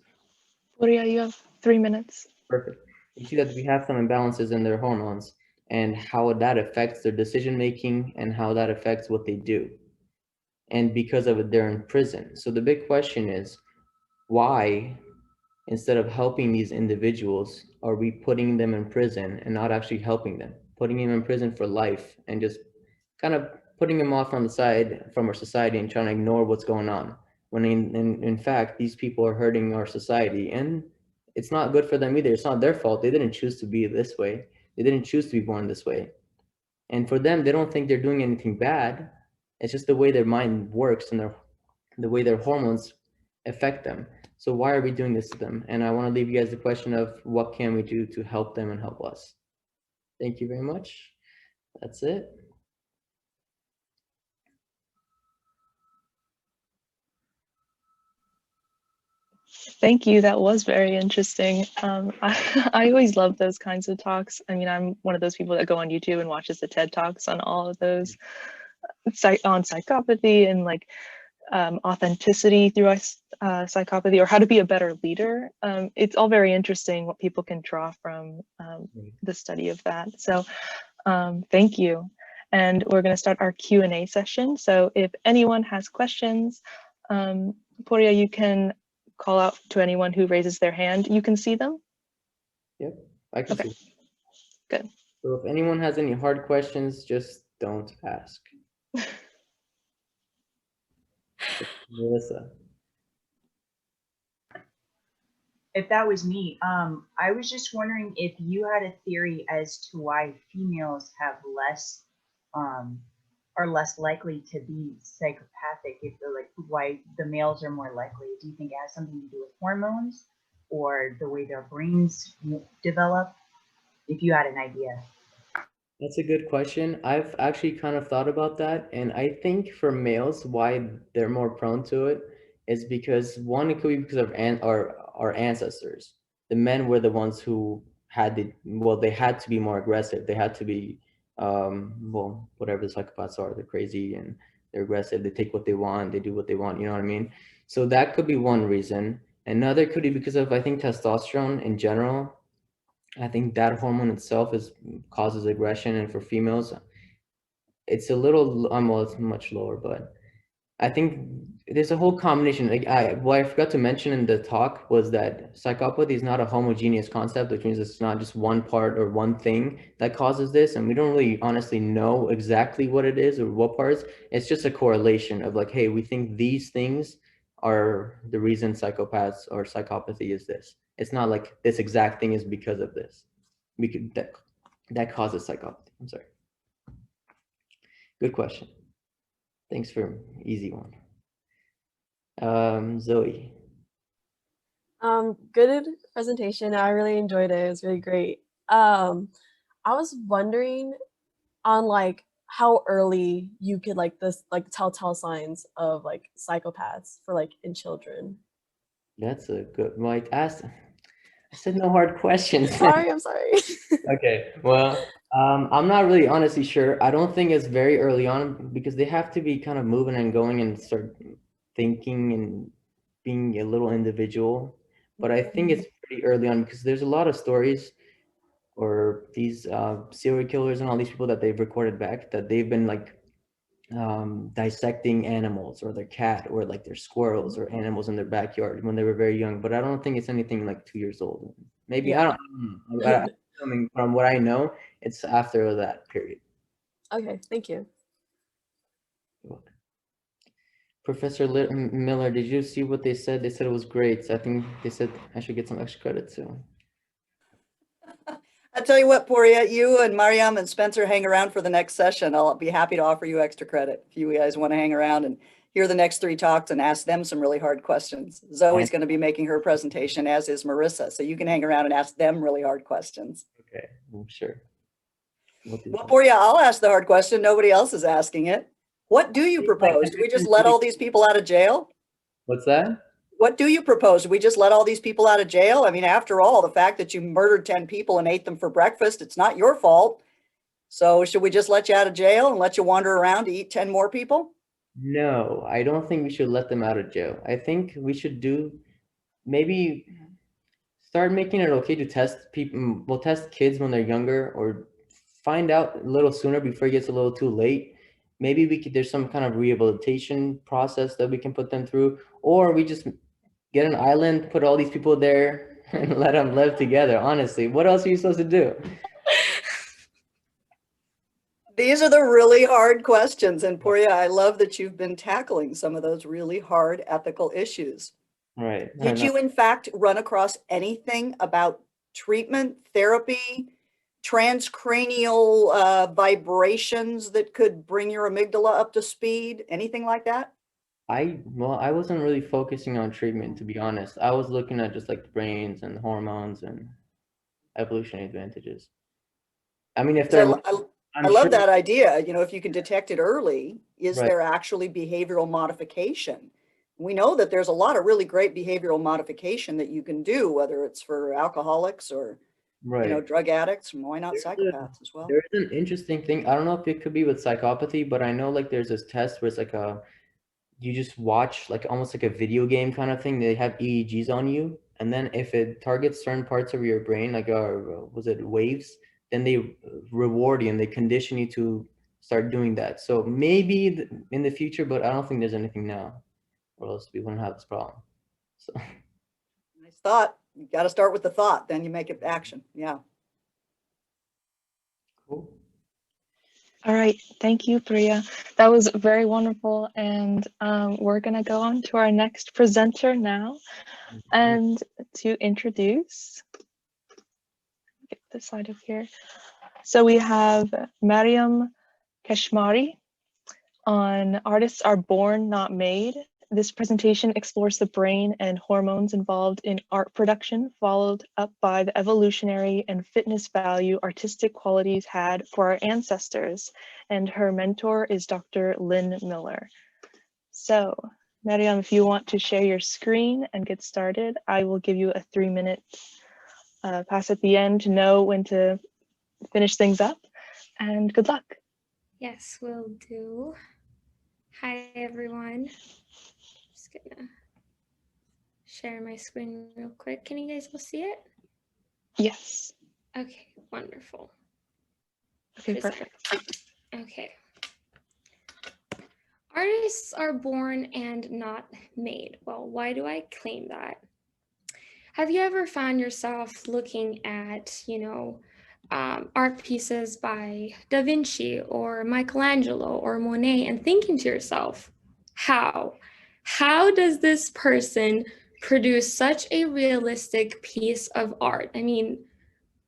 Gloria, you have 3 minutes. Perfect. You see that we have some imbalances in their hormones and how that affects their decision making and how that affects what they do. And because of it, they're in prison. So the big question is, why, instead of helping these individuals, are we putting them in prison and not actually helping them, putting him in prison for life and just kind of putting him off on the side from our society and trying to ignore what's going on. When in fact, these people are hurting our society, and it's not good for them either. It's not their fault. They didn't choose to be this way. They didn't choose to be born this way. And for them, they don't think they're doing anything bad. It's just the way their mind works and the way their hormones affect them. So why are we doing this to them? And I want to leave you guys the question of what can we do to help them and help us? Thank you very much. That's it. Thank you. That was very interesting. I always love those kinds of talks. I mean, I'm one of those people that go on YouTube and watches the TED Talks on all of those on psychopathy and like authenticity through psychopathy, or how to be a better leader. It's all very interesting what people can draw from the study of that. So thank you. And we're going to start our Q&A session. So if anyone has questions, Poria, you can call out to anyone who raises their hand. You can see them? Yep, I can Okay. see. Good. So if anyone has any hard questions, just don't ask. Melissa. If that was me, I was just wondering if you had a theory as to why females have less, are less likely to be psychopathic. If they're like, why the males are more likely. Do you think it has something to do with hormones or the way their brains develop? If you had an idea. That's a good question. I've actually kind of thought about that, and I think for males, why they're more prone to it is because one, it could be because of our ancestors. The men were the ones who had they had to be more aggressive. They had to be, well, whatever the psychopaths are, they're crazy and they're aggressive. They take what they want, they do what they want. You know what I mean? So that could be one reason. Another could be because of, I think, testosterone in general. I think that hormone itself causes aggression, and for females, it's a little, well, it's much lower, but I think there's a whole combination. Like what I forgot to mention in the talk was that psychopathy is not a homogeneous concept, which means it's not just one part or one thing that causes this, and we don't really honestly know exactly what it is or what parts. It's just a correlation of like, hey, we think these things are the reason psychopaths or psychopathy is this. It's not like this exact thing is because of this. Because that causes psychopathy. I'm sorry. Good question. Thanks for easy one. Zoe. Good presentation. I really enjoyed it. It was really great. I was wondering on like how early you could like telltale signs of like psychopaths for like in children. That's a good one. I said no hard questions. Sorry, I'm sorry. Okay, well, I'm not really honestly sure. I don't think it's very early on because they have to be kind of moving and going and start thinking and being a little individual. But I think it's pretty early on because there's a lot of stories or these serial killers and all these people that they've recorded back that they've been like dissecting animals or their cat or like their squirrels or animals in their backyard when they were very young. But I don't think it's anything like 2 years old. Maybe, yeah. I don't know. I'm assuming from what I know, it's after that period. Okay, thank you. You're welcome. Professor Miller, did you see what they said? They said it was great. So I think they said I should get some extra credit too. I'll tell you what, Poria, you and Mariam and Spencer hang around for the next session. I'll be happy to offer you extra credit if you guys want to hang around and hear the next 3 talks and ask them some really hard questions. Zoe's going to be making her presentation, as is Marissa. So you can hang around and ask them really hard questions. Okay, I'm sure. Well, Poria, I'll ask the hard question. Nobody else is asking it. What do you propose? Do we just let all these people out of jail? What's that? What do you propose? Do we just let all these people out of jail? I mean, after all, the fact that you murdered 10 people and ate them for breakfast, it's not your fault. So should we just let you out of jail and let you wander around to eat 10 more people? No, I don't think we should let them out of jail. I think we should maybe start making it okay to test people. We'll test kids when they're younger or find out a little sooner before it gets a little too late. Maybe there's some kind of rehabilitation process that we can put them through, or we just get an island, put all these people there and let them live together. Honestly, what else are you supposed to do? These are the really hard questions. And Poria, I love that you've been tackling some of those really hard ethical issues. Right. I Did know. you, in fact, run across anything about treatment, therapy, transcranial vibrations that could bring your amygdala up to speed? Anything like that? Well, I wasn't really focusing on treatment, to be honest. I was looking at just like the brains and hormones and evolutionary advantages. I mean, if there was, I love that idea. You know, if you can detect it early, is Right. there actually behavioral modification? We know that there's a lot of really great behavioral modification that you can do, whether it's for alcoholics or, Right. you know, drug addicts, and why not There's a- psychopaths as well? There's an interesting thing. I don't know if it could be with psychopathy, but I know like there's this test where it's like you just watch like almost like a video game kind of thing. They have EEGs on you, and then if it targets certain parts of your brain, like was it waves, then they reward you and they condition you to start doing that. So maybe in the future, but I don't think there's anything now, or else we wouldn't have this problem. So Nice thought. You got to start with the thought, then you make it action. Yeah. cool. All right, thank you, Priya. That was very wonderful, and we're gonna go on to our next presenter now. And to introduce, get this side of here. So we have Mariam Keshmari on Artists Are Born, Not Made. This presentation explores the brain and hormones involved in art production, followed up by the evolutionary and fitness value artistic qualities had for our ancestors. And her mentor is Dr. Lynn Miller. So, Mariam, if you want to share your screen and get started, I will give you a 3-minute pass at the end to know when to finish things up. And good luck. Yes, will do. Hi, everyone. Just gonna share my screen real quick. Can you guys all see it? Yes. Okay, wonderful. Okay, perfect. Okay. Artists are born and not made. Well, why do I claim that? Have you ever found yourself looking at, art pieces by Da Vinci or Michelangelo or Monet and thinking to yourself, how does this person produce such a realistic piece of art? I mean,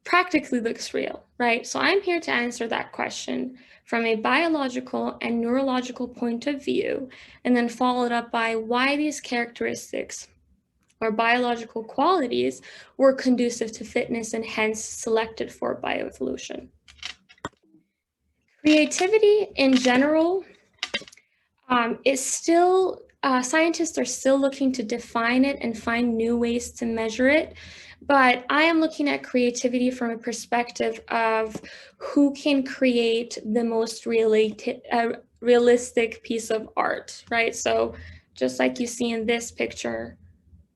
practically looks real, right? So I'm here to answer that question from a biological and neurological point of view, and then followed up by why these characteristics or biological qualities were conducive to fitness and hence selected for bioevolution. Creativity in general is still, scientists are still looking to define it and find new ways to measure it. But I am looking at creativity from a perspective of who can create the most realistic piece of art, right? So just like you see in this picture,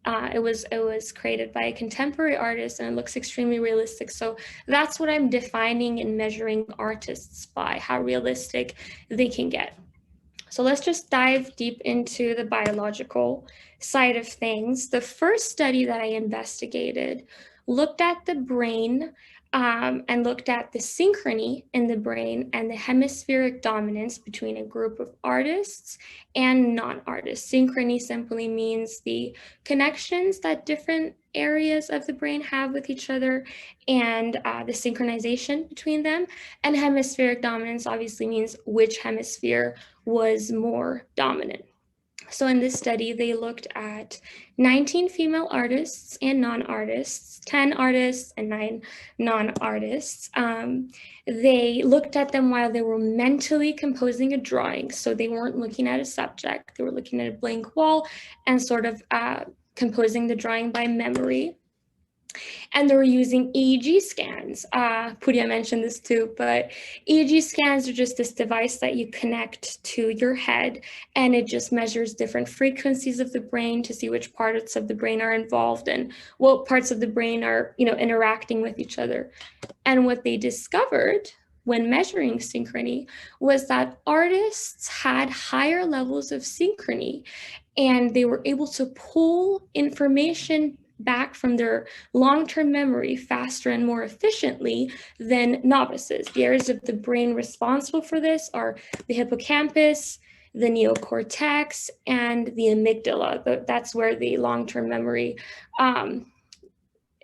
it was created by a contemporary artist and it looks extremely realistic. So that's what I'm defining and measuring artists by, how realistic they can get. So let's just dive deep into the biological side of things. The first study that I investigated looked at the brain and looked at the synchrony in the brain and the hemispheric dominance between a group of artists and non-artists. Synchrony simply means the connections that different areas of the brain have with each other and the synchronization between them. And hemispheric dominance obviously means which hemisphere was more dominant. So in this study, they looked at 19 female artists and non-artists, 10 artists and 9 non-artists. They looked at them while they were mentally composing a drawing. So they weren't looking at a subject, they were looking at a blank wall and sort of composing the drawing by memory. And they were using EEG scans. Pooja mentioned this too, but EEG scans are just this device that you connect to your head, and it just measures different frequencies of the brain to see which parts of the brain are involved and what parts of the brain are, interacting with each other. And what they discovered when measuring synchrony was that artists had higher levels of synchrony, and they were able to pull information back from their long-term memory faster and more efficiently than novices. The areas of the brain responsible for this are the hippocampus, the neocortex, and the amygdala. That's where the long-term memory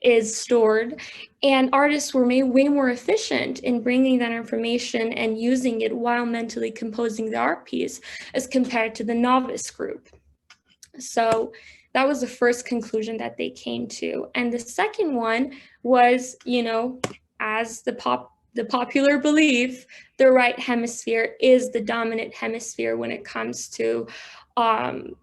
is stored. And artists were way more efficient in bringing that information and using it while mentally composing the art piece as compared to the novice group. So that was the first conclusion that they came to. And the second one was, you know, as the popular belief, the right hemisphere is the dominant hemisphere when it comes to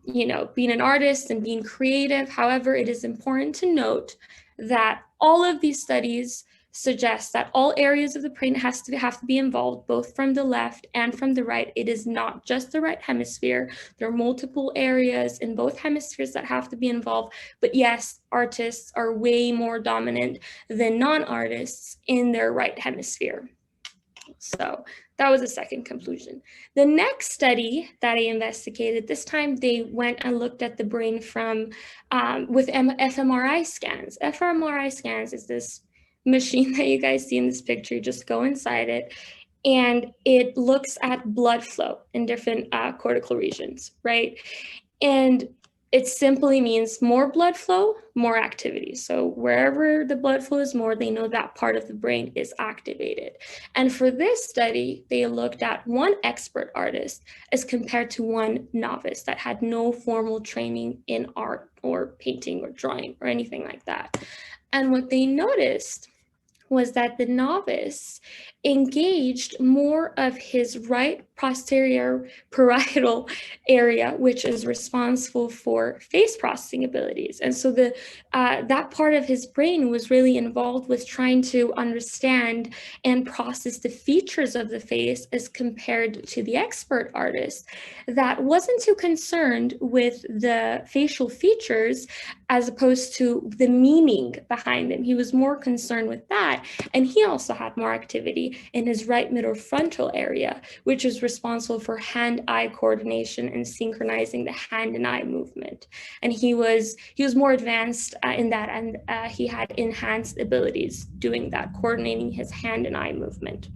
you know, being an artist and being creative. However, it is important to note that all of these studies suggest that all areas of the brain have to be involved, both from the left and from the right. It is not just the right hemisphere. There are multiple areas in both hemispheres that have to be involved. But yes, artists are way more dominant than non-artists in their right hemisphere. So that was the second conclusion. The next study that I investigated, this time they went and looked at the brain from with FMRI scans. FMRI scans is this machine that you guys see in this picture. You just go inside it, and it looks at blood flow in different cortical regions, right? And it simply means more blood flow, more activity. So wherever the blood flow is more, they know that part of the brain is activated. And for this study, they looked at one expert artist as compared to one novice that had no formal training in art or painting or drawing or anything like that. And what they noticed was that the novice engaged more of his right posterior parietal area, which is responsible for face processing abilities. And so that part of his brain was really involved with trying to understand and process the features of the face, as compared to the expert artist that wasn't too concerned with the facial features as opposed to the meaning behind them. He was more concerned with that. And he also had more activity in his right middle frontal area, which is responsible for hand-eye coordination and synchronizing the hand and eye movement. And he was more advanced in that, and he had enhanced abilities doing that, coordinating his hand and eye movement.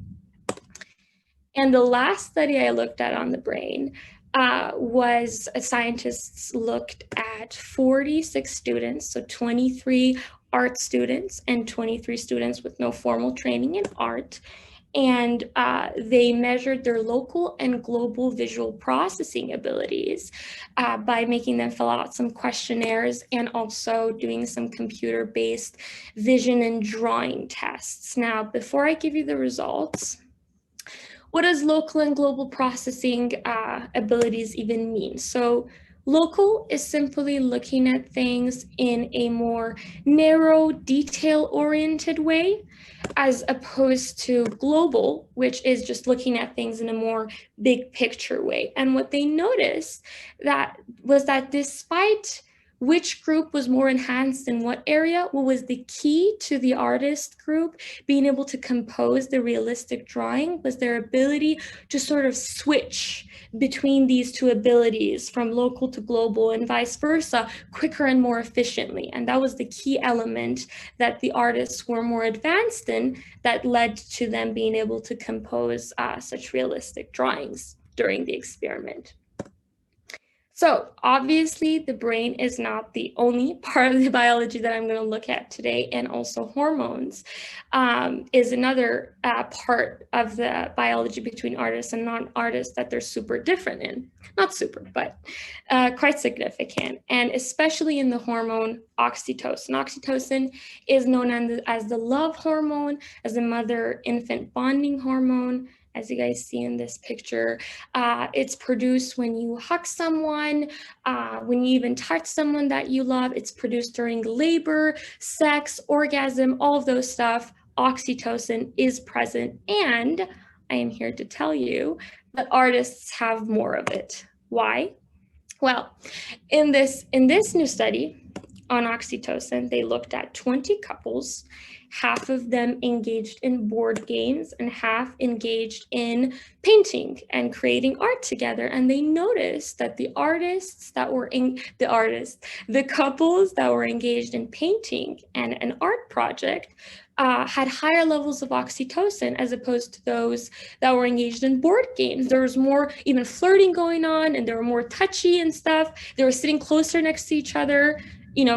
And the last study I looked at on the brain was scientists looked at 46 students, so 23 art students and 23 students with no formal training in art. And they measured their local and global visual processing abilities by making them fill out some questionnaires and also doing some computer-based vision and drawing tests. Now, before I give you the results, what does local and global processing abilities even mean? So local is simply looking at things in a more narrow, detail-oriented way, as opposed to global, which is just looking at things in a more big picture way. And what they noticed was that despite which group was more enhanced in what area, what was the key to the artist group being able to compose the realistic drawing was their ability to sort of switch between these two abilities from local to global and vice versa quicker and more efficiently. And that was the key element that the artists were more advanced in that led to them being able to compose such realistic drawings during the experiment. So obviously the brain is not the only part of the biology that I'm going to look at today, and also hormones is another part of the biology between artists and non-artists that they're super different in. Not super, but quite significant, and especially in the hormone oxytocin. Oxytocin is known as the love hormone, as the mother-infant bonding hormone. As you guys see in this picture, it's produced when you hug someone, when you even touch someone that you love. It's produced during labor, sex, orgasm, all of those stuff. Oxytocin is present, and I am here to tell you that artists have more of it. Why? Well, in this new study on oxytocin, they looked at 20 couples, half of them engaged in board games and half engaged in painting and creating art together. And they noticed that the couples that were engaged in painting and an art project had higher levels of oxytocin as opposed to those that were engaged in board games. There was more even flirting going on, and they were more touchy and stuff. They were sitting closer next to each other,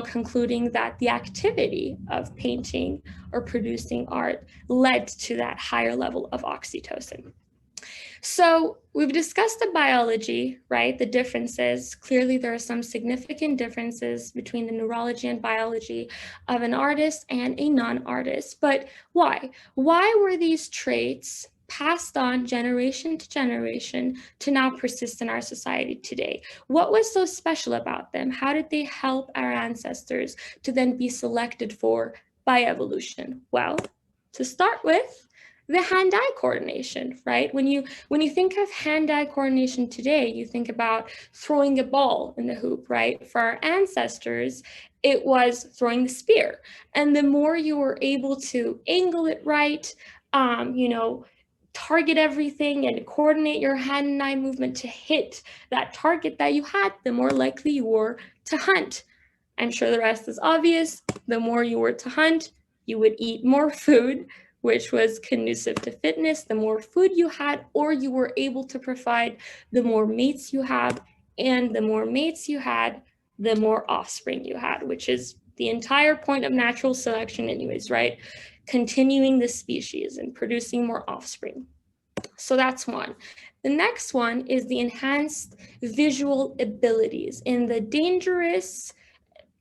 concluding that the activity of painting or producing art led to that higher level of oxytocin. So we've discussed the biology, right? The differences. Clearly, there are some significant differences between the neurology and biology of an artist and a non-artist. But why? Why were these traits passed on generation to generation to now persist in our society today? What was so special about them? How did they help our ancestors to then be selected for by evolution? Well, to start with, the hand-eye coordination, right? When you think of hand-eye coordination today, you think about throwing a ball in the hoop, right? For our ancestors, it was throwing the spear. And the more you were able to angle it right, target everything and coordinate your hand and eye movement to hit that target that you had, the more likely you were to hunt. I'm sure the rest is obvious. The more you were to hunt, you would eat more food, which was conducive to fitness. The more food you had, or you were able to provide, the more mates you have, and the more mates you had, the more offspring you had, which is the entire point of natural selection anyways, right? Continuing the species and producing more offspring. So that's one. The next one is the enhanced visual abilities. In the dangerous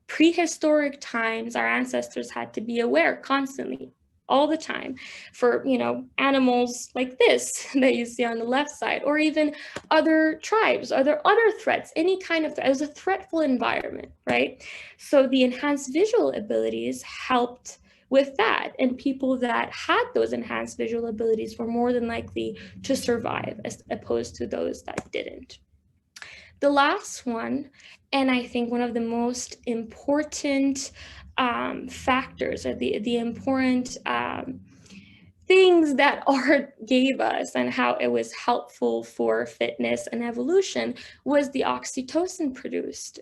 prehistoric times, our ancestors had to be aware constantly, all the time, for animals like this that you see on the left side, or even other tribes, other threats, any kind of threat. It was a threatful environment, right? So the enhanced visual abilities helped with that, and people that had those enhanced visual abilities were more than likely to survive as opposed to those that didn't. The last one, and I think one of the most important factors, or the important things that art gave us and how it was helpful for fitness and evolution, was the oxytocin produced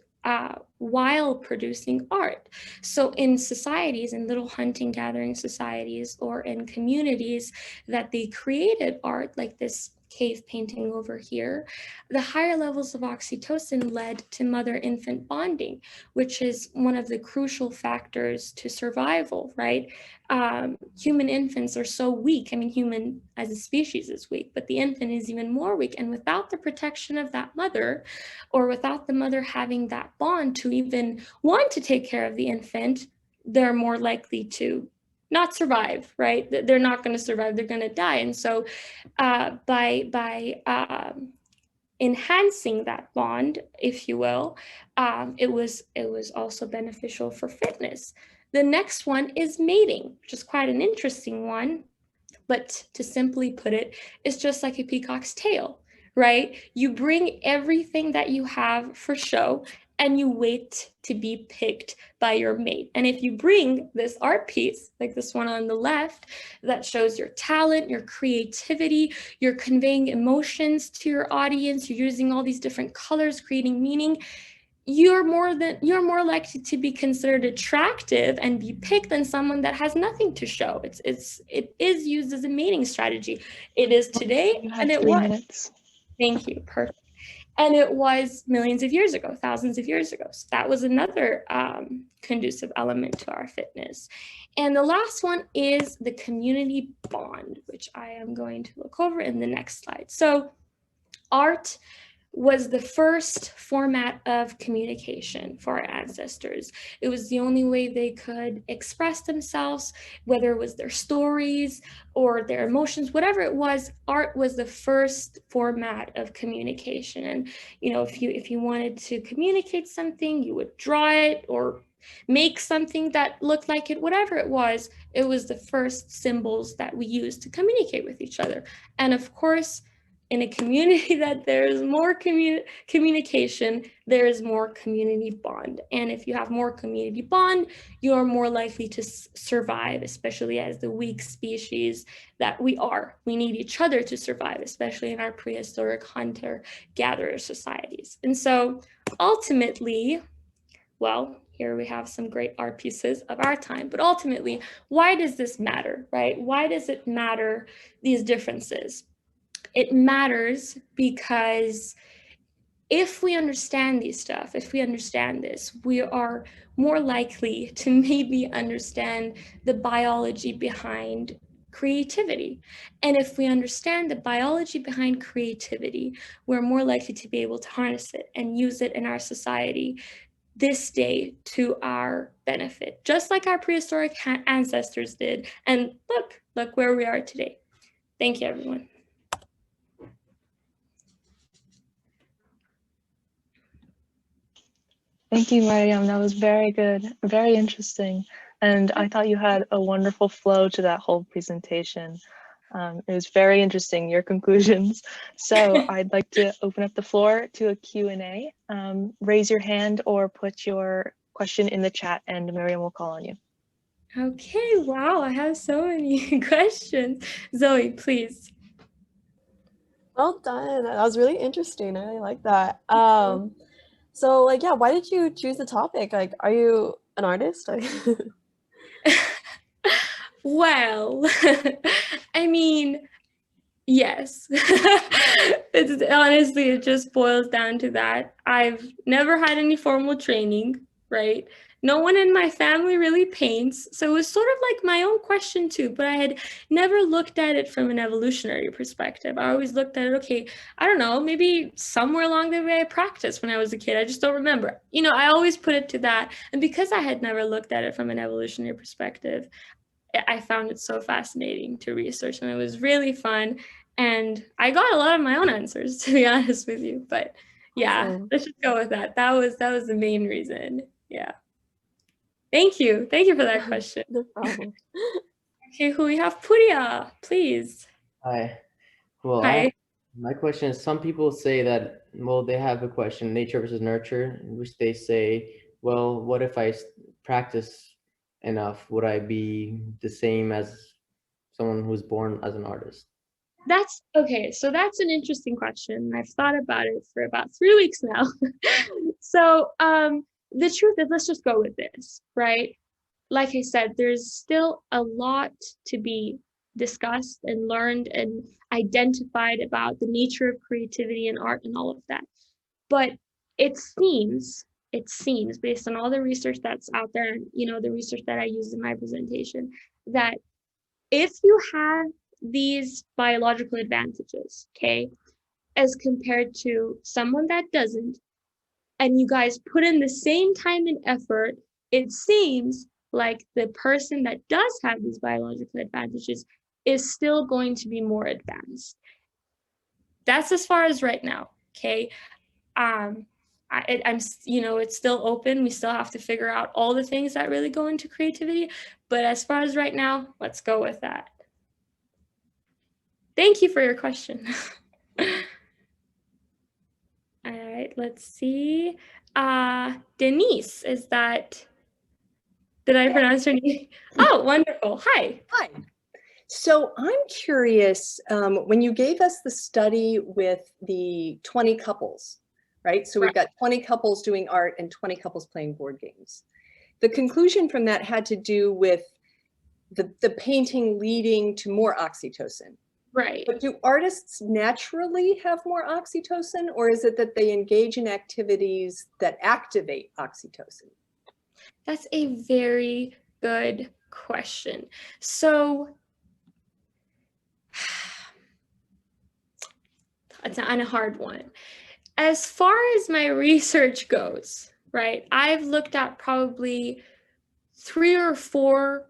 while producing art. So in societies, in little hunting gathering societies, or in communities that they created art, like this cave painting over here, the higher levels of oxytocin led to mother-infant bonding, which is one of the crucial factors to survival, right? Human infants are so weak. I mean, human as a species is weak, but the infant is even more weak. And without the protection of that mother, or without the mother having that bond to even want to take care of the infant, they're more likely to not survive, right? They're not going to survive, they're going to die. And so by enhancing that bond, if you will, it was also beneficial for fitness. The next one is mating, which is quite an interesting one, but to simply put it, it's just like a peacock's tail, right? You bring everything that you have for show, and you wait to be picked by your mate. And if you bring this art piece, like this one on the left, that shows your talent, your creativity, you're conveying emotions to your audience, you're using all these different colors, creating meaning, you're more likely to be considered attractive and be picked than someone that has nothing to show. It is used as a mating strategy. It is today, and it 3 was. minutes. Thank you. Perfect. And it was millions of years ago, thousands of years ago. So that was another conducive element to our fitness. And the last one is the community bond, which I am going to look over in the next slide. So art was the first format of communication for our ancestors. It was the only way they could express themselves, whether it was their stories or their emotions, whatever it was. Art was the first format of communication. And if you wanted to communicate something, you would draw it or make something that looked like it, whatever it was the first symbols that we used to communicate with each other. And of course, in a community that there is more communication, there is more community bond. And if you have more community bond, you are more likely to survive, especially as the weak species that we are. We need each other to survive, especially in our prehistoric hunter-gatherer societies. And so ultimately, well, here we have some great art pieces of our time, but ultimately, why does this matter, right? Why does it matter, these differences? It matters because if we understand these stuff, if we understand this, we are more likely to maybe understand the biology behind creativity. And if we understand the biology behind creativity, we're more likely to be able to harness it and use it in our society this day to our benefit, just like our prehistoric ancestors did. And look where we are today. Thank you, everyone. Thank you, Mariam. That was very good, very interesting. And I thought you had a wonderful flow to that whole presentation. It was very interesting, your conclusions. So I'd like to open up the floor to a Q&A. Raise your hand or put your question in the chat and Mariam will call on you. Okay, wow, I have so many questions. Zoe, please. Well done. That was really interesting. I really like that. So like, yeah, why did you choose the topic? Like, are you an artist? Well, I mean, yes. Honestly, it just boils down to that. I've never had any formal training, right? No one in my family really paints, so it was sort of like my own question too, but I had never looked at it from an evolutionary perspective. I always looked at it, okay, I don't know, maybe somewhere along the way I practiced when I was a kid, I just don't remember. You know, I always put it to that, and because I had never looked at it from an evolutionary perspective, I found it so fascinating to research, and it was really fun, and I got a lot of my own answers, to be honest with you, but yeah, Awesome. let's just go with that. That was the main reason. Yeah. Thank you for that question. No problem. Okay, who we have? Puriya, please. Hi. Well, Hi. my question is, some people say that, well, they have a question, nature versus nurture, in which they say, well, what if I practice enough? Would I be the same as someone who's born as an artist? That's okay. So that's an interesting question. I've thought about it for about 3 weeks now. So the truth is, let's just go with this, right? Like I said, there's still a lot to be discussed and learned and identified about the nature of creativity and art and all of that. But it seems based on all the research that's out there and, you know, the research that I used in my presentation, that if you have these biological advantages, okay, as compared to someone that doesn't, and you guys put in the same time and effort, it seems like the person that does have these biological advantages is still going to be more advanced. That's as far as right now, okay? I'm, you know, it's still open. We still have to figure out all the things that really go into creativity. But as far as right now, let's go with that. Thank you for your question. All right, let's see. Denise, is that, did I pronounce your name? Oh, wonderful. Hi. Hi. So I'm curious, when you gave us the study with the 20 couples, right? So we've got 20 couples doing art and 20 couples playing board games. The conclusion from that had to do with the painting leading to more oxytocin. Right. But do artists naturally have more oxytocin, or is it that they engage in activities that activate oxytocin? That's a very good question. So it's a hard one. As far as my research goes, right, I've looked at probably 3 or 4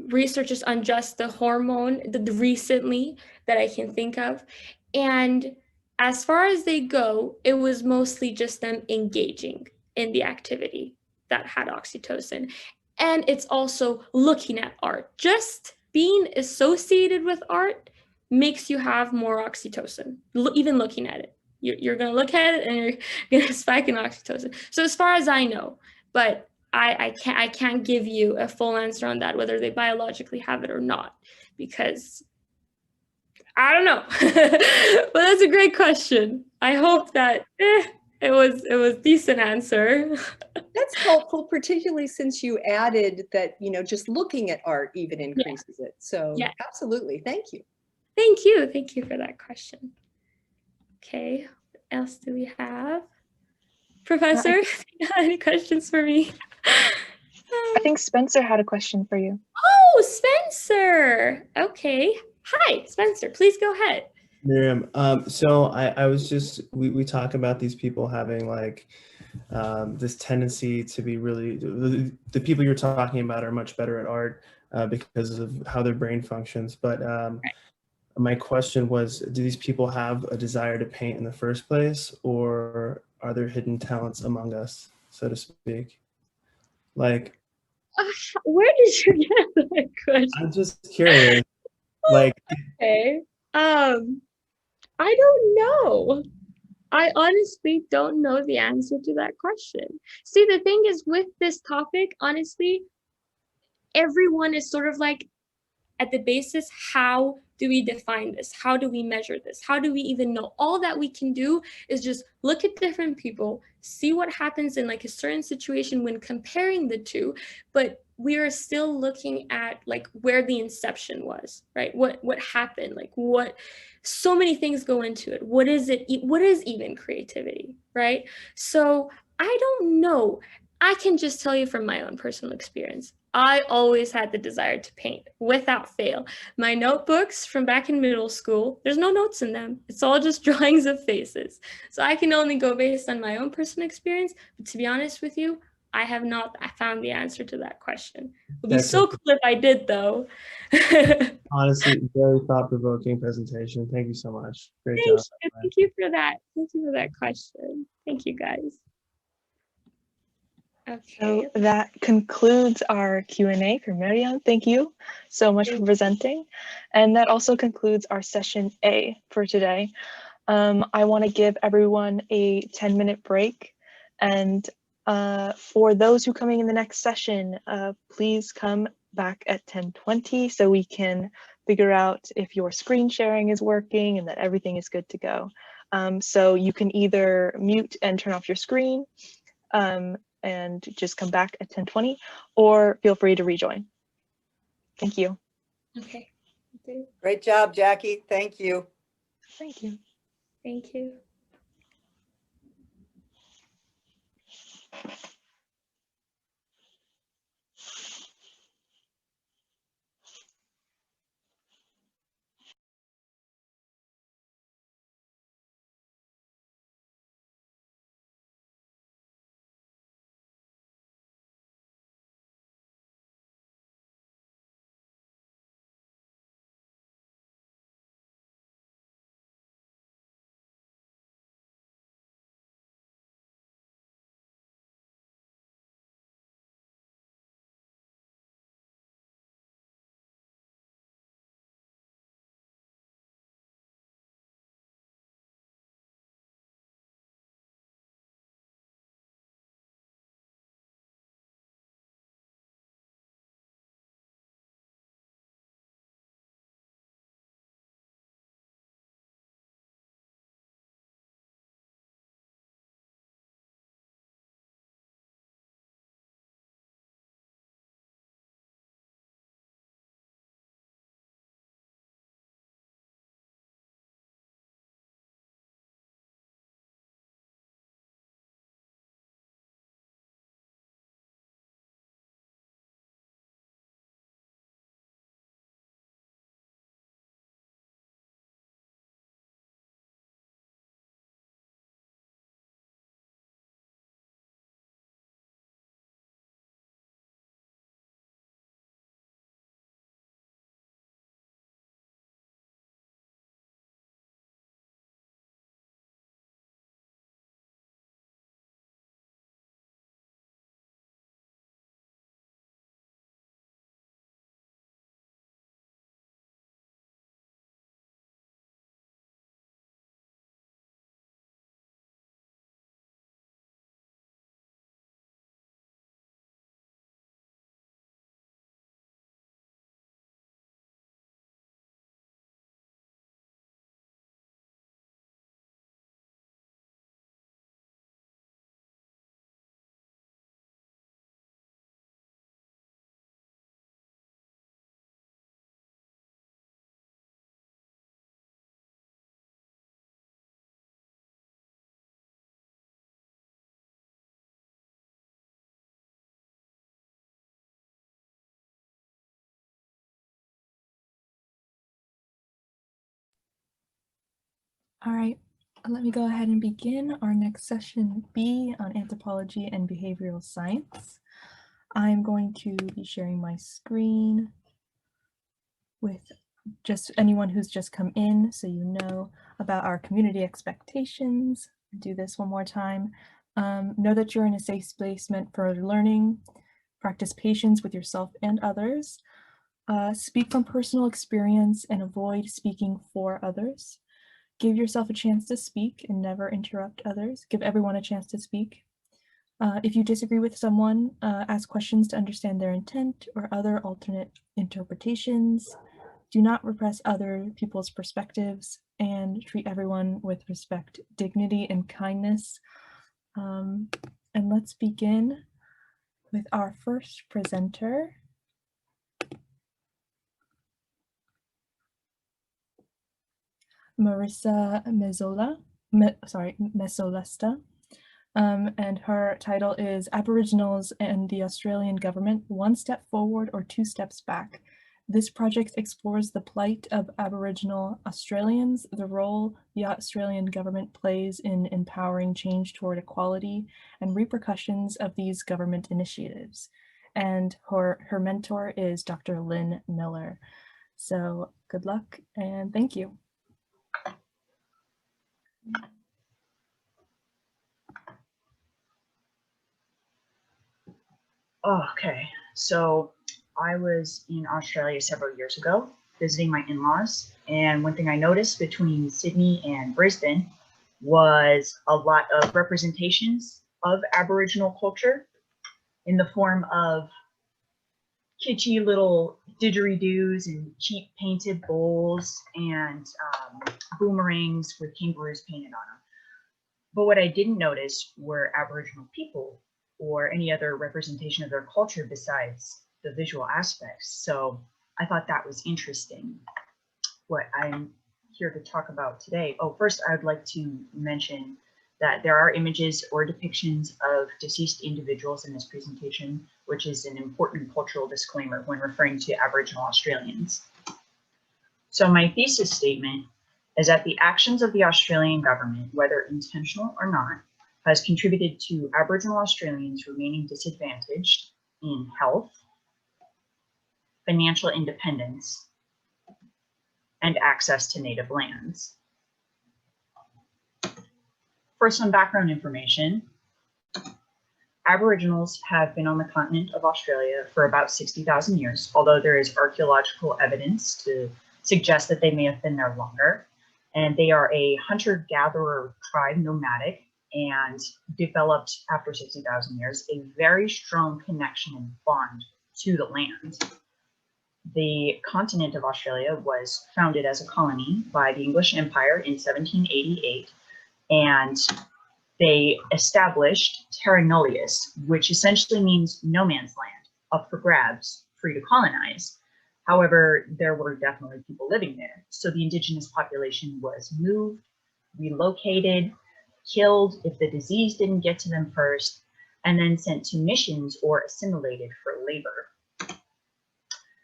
researches on just the hormone recently that I can think of. And as far as they go, it was mostly just them engaging in the activity that had oxytocin. And it's also looking at art. Just being associated with art makes you have more oxytocin, even looking at it. You're going to look at it and you're going to spike in oxytocin. So as far as I know, but I can't give you a full answer on that, whether they biologically have it or not, because I don't know. But that's a great question. I hope that it was decent answer. That's helpful, particularly since you added that, just looking at art even increases it. So Yeah. absolutely. Thank you. Thank you. Thank you for that question. Okay, what else do we have? Professor, any questions for me? I think Spencer had a question for you. Oh, Spencer. Okay. Hi, Spencer. Please go ahead. Miriam, so I was just, we talk about these people having like this tendency to be really, the people you're talking about are much better at art because of how their brain functions. But my question was, do these people have a desire to paint in the first place, or are there hidden talents among us, so to speak? Like, where did you get that question? I'm just curious. Like, okay. I don't know. I honestly don't know the answer to that question. See, the thing is with this topic, honestly, everyone is sort of like at the basis, how do we define this? How do we measure this? How do we even know? All that we can do is just look at different people, see what happens in like a certain situation when comparing the two, but we are still looking at like where the inception was, right? What happened? Like what, so many things go into it. What is it? What is even creativity, right? So I don't know. I can just tell you from my own personal experience. I always had the desire to paint without fail. My notebooks from back in middle school, there's no notes in them. It's all just drawings of faces. So I can only go based on my own personal experience. But to be honest with you, I have not found the answer to that question. It would be so cool if I did, though. Honestly, very thought-provoking presentation. Thank you so much. Great job. Thank you for that. Thank you for that question. Thank you, guys. Okay. So that concludes our Q&A for Miriam. Thank you so much for presenting. And that also concludes our session A for today. I want to give everyone a 10-minute break. And for those who are coming in the next session, please come back at 10:20 so we can figure out if your screen sharing is working and that everything is good to go. So you can either mute and turn off your screen and just come back at 10:20, or feel free to rejoin. Thank you. Okay. Great job, Jackie. Thank you. Thank you. Thank you. All right, let me go ahead and begin our next session B on anthropology and behavioral science. I'm going to be sharing my screen with just anyone who's just come in so you know about our community expectations. Do this one more time. Know that you're in a safe space meant for learning. Practice patience with yourself and others. Speak from personal experience and avoid speaking for others. Give yourself a chance to speak and never interrupt others. Give everyone a chance to speak. If you disagree with someone, ask questions to understand their intent or other alternate interpretations. Do not repress other people's perspectives and treat everyone with respect, dignity, and kindness. And let's begin with our first presenter. Marissa Mesolesta, and her title is Aboriginals and the Australian Government, One Step Forward or Two Steps Back. This project explores the plight of Aboriginal Australians, the role the Australian government plays in empowering change toward equality, and repercussions of these government initiatives. And her mentor is Dr. Lynn Miller. So good luck and thank you. Okay, so I was in Australia several years ago visiting my in-laws, and one thing I noticed between Sydney and Brisbane was a lot of representations of Aboriginal culture in the form of kitschy little didgeridoos and cheap painted bowls and boomerangs with kangaroos painted on them. But what I didn't notice were Aboriginal people or any other representation of their culture besides the visual aspects. So I thought that was interesting. What I'm here to talk about today. Oh, first I would like to mention that there are images or depictions of deceased individuals in this presentation, which is an important cultural disclaimer when referring to Aboriginal Australians. So my thesis statement is that the actions of the Australian government, whether intentional or not, has contributed to Aboriginal Australians remaining disadvantaged in health, financial independence, and access to native lands. For some background information, Aboriginals have been on the continent of Australia for about 60,000 years, although there is archaeological evidence to suggest that they may have been there longer. And they are a hunter-gatherer tribe, nomadic, and developed after 60,000 years a very strong connection and bond to the land. The continent of Australia was founded as a colony by the English Empire in 1788, and they established terra nullius, which essentially means no man's land, up for grabs, free to colonize. However, there were definitely people living there. So the indigenous population was moved, relocated, killed if the disease didn't get to them first, and then sent to missions or assimilated for labor.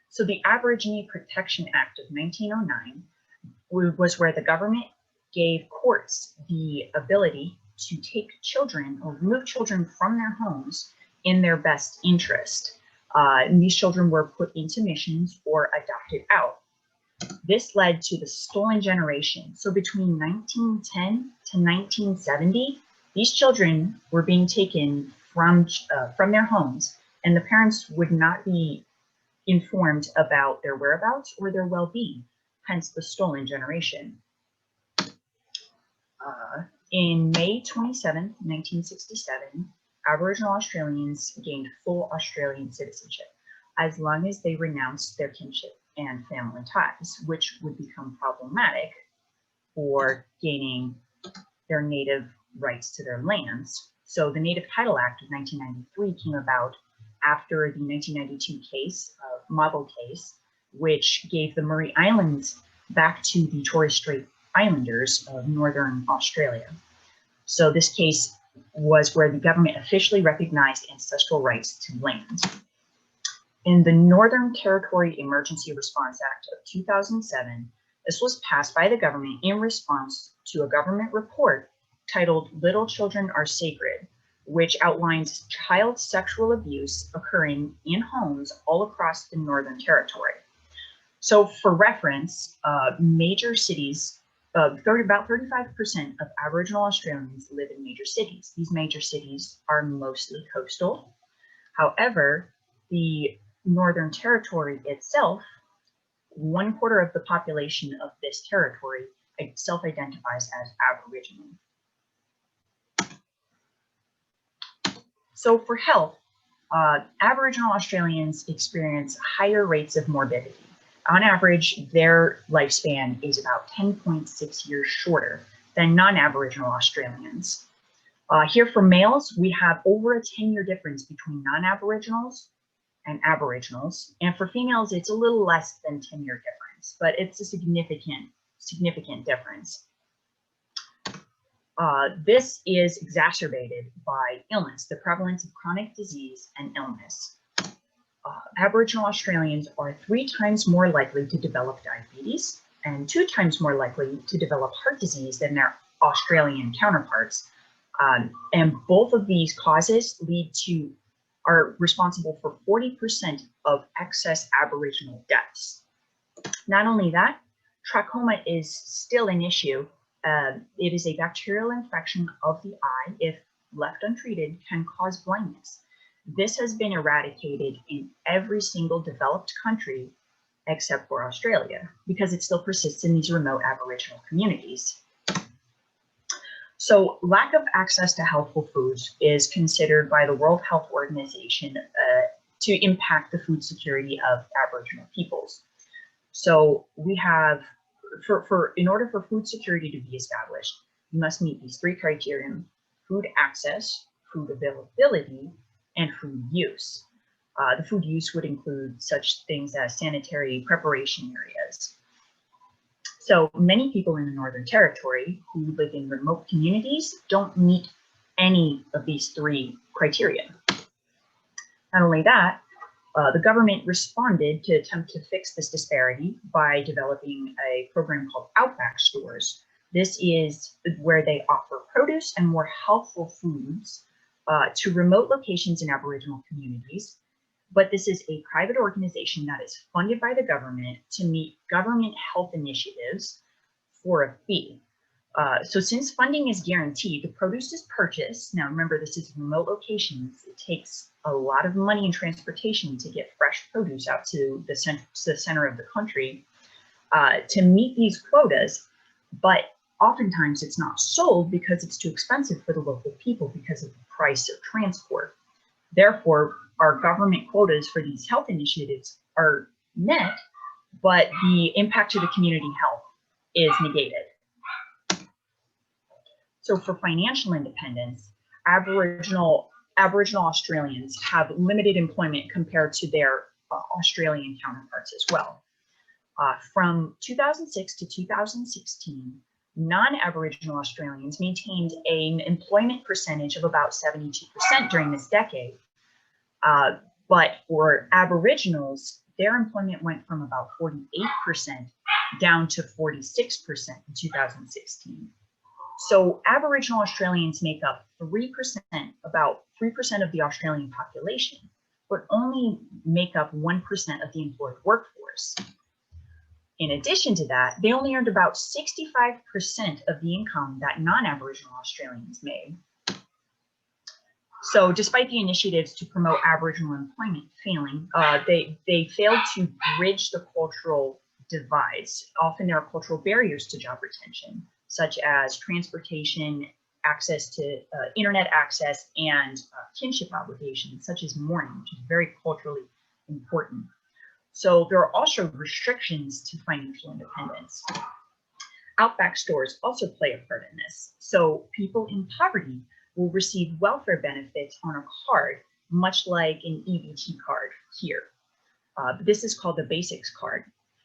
So the Aborigine Protection Act of 1909 was where the government gave courts the ability to take children or remove children from their homes in their best interest. And these children were put into missions or adopted out. This led to the stolen generation. So between 1910 to 1970, these children were being taken from their homes, and the parents would not be informed about their whereabouts or their well-being, hence the stolen generation. In May 27, 1967, Aboriginal Australians gained full Australian citizenship, as long as they renounced their kinship and family ties, which would become problematic for gaining their native rights to their lands. So the Native Title Act of 1993 came about after the 1992 case, model case, which gave the Murray Islands back to the Torres Strait Islanders of Northern Australia. So this case was where the government officially recognized ancestral rights to land. In the Northern Territory Emergency Response Act of 2007, This was passed by the government in response to a government report titled Little Children Are Sacred, which outlines child sexual abuse occurring in homes all across the Northern Territory. So for reference, major cities, about 35% of Aboriginal Australians live in major cities. These major cities are mostly coastal. However, the Northern Territory itself, 1/4 of the population of this territory self-identifies as Aboriginal. So for health, Aboriginal Australians experience higher rates of morbidity. On average, their lifespan is about 10.6 years shorter than non-Aboriginal Australians. Here for males, we have over a 10-year difference between non-Aboriginals and Aboriginals. And for females, it's a little less than 10-year difference, but it's a significant difference. This is exacerbated by illness, the prevalence of chronic disease and illness. Aboriginal Australians are 3 times more likely to develop diabetes and 2 times more likely to develop heart disease than their Australian counterparts. And both of these causes are responsible for 40% of excess Aboriginal deaths. Not only that, trachoma is still an issue. It is a bacterial infection of the eye, if left untreated, can cause blindness. This has been eradicated in every single developed country except for Australia, because it still persists in these remote Aboriginal communities. So lack of access to healthful foods is considered by the World Health Organization to impact the food security of Aboriginal peoples. So we have, in order for food security to be established, you must meet these 3 criteria: food access, food availability, and food use. The food use would include such things as sanitary preparation areas. So many people in the Northern Territory who live in remote communities don't meet any of these 3 criteria. Not only that, the government responded to attempt to fix this disparity by developing a program called Outback Stores. This is where they offer produce and more healthful foods to remote locations in Aboriginal communities. But this is a private organization that is funded by the government to meet government health initiatives for a fee. So since funding is guaranteed, the produce is purchased. Now remember, this is remote locations. It takes a lot of money and transportation to get fresh produce out to the center of the country to meet these quotas, but oftentimes it's not sold because it's too expensive for the local people because of the price of transport. Therefore, our government quotas for these health initiatives are met, but the impact to the community health is negated. So for financial independence, Aboriginal Australians have limited employment compared to their Australian counterparts as well. From 2006 to 2016, non-Aboriginal Australians maintained an employment percentage of about 72% during this decade. But for Aboriginals, their employment went from about 48% down to 46% in 2016. So Aboriginal Australians make up about 3% of the Australian population, but only make up 1% of the employed workforce. In addition to that, they only earned about 65% of the income that non-Aboriginal Australians made. So despite the initiatives to promote Aboriginal employment failing, they failed to bridge the cultural divides. Often there are cultural barriers to job retention, such as transportation, access to internet access, and kinship obligations, such as mourning, which is very culturally important. So there are also restrictions to financial independence. Outback stores also play a part in this. So people in poverty will receive welfare benefits on a card, much like an EBT card here. This is called the Basics card,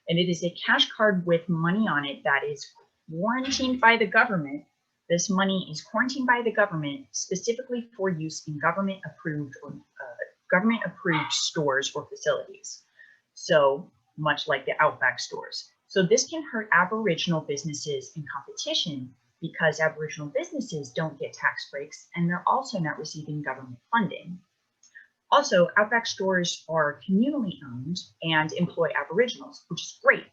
and it is a cash card with money on it that is quarantined by the government. This money is quarantined by the government specifically for use in government-approved stores or facilities. So much like the Outback stores. So this can hurt Aboriginal businesses and competition because Aboriginal businesses don't get tax breaks and they're also not receiving government funding. Also, Outback stores are communally owned and employ Aboriginals, which is great,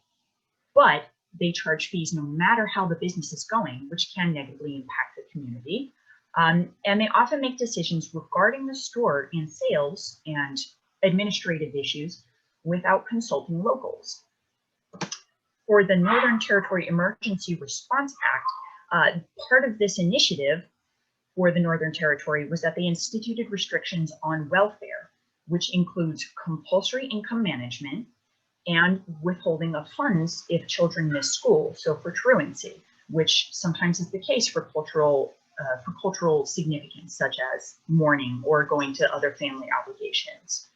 but they charge fees no matter how the business is going, which can negatively impact the community. And they often make decisions regarding the store and sales and administrative issues without consulting locals. For the Northern Territory Emergency Response Act, part of this initiative for the Northern Territory was that they instituted restrictions on welfare, which includes compulsory income management and withholding of funds if children miss school, so for truancy, which sometimes is the case for cultural significance, such as mourning or going to other family obligations.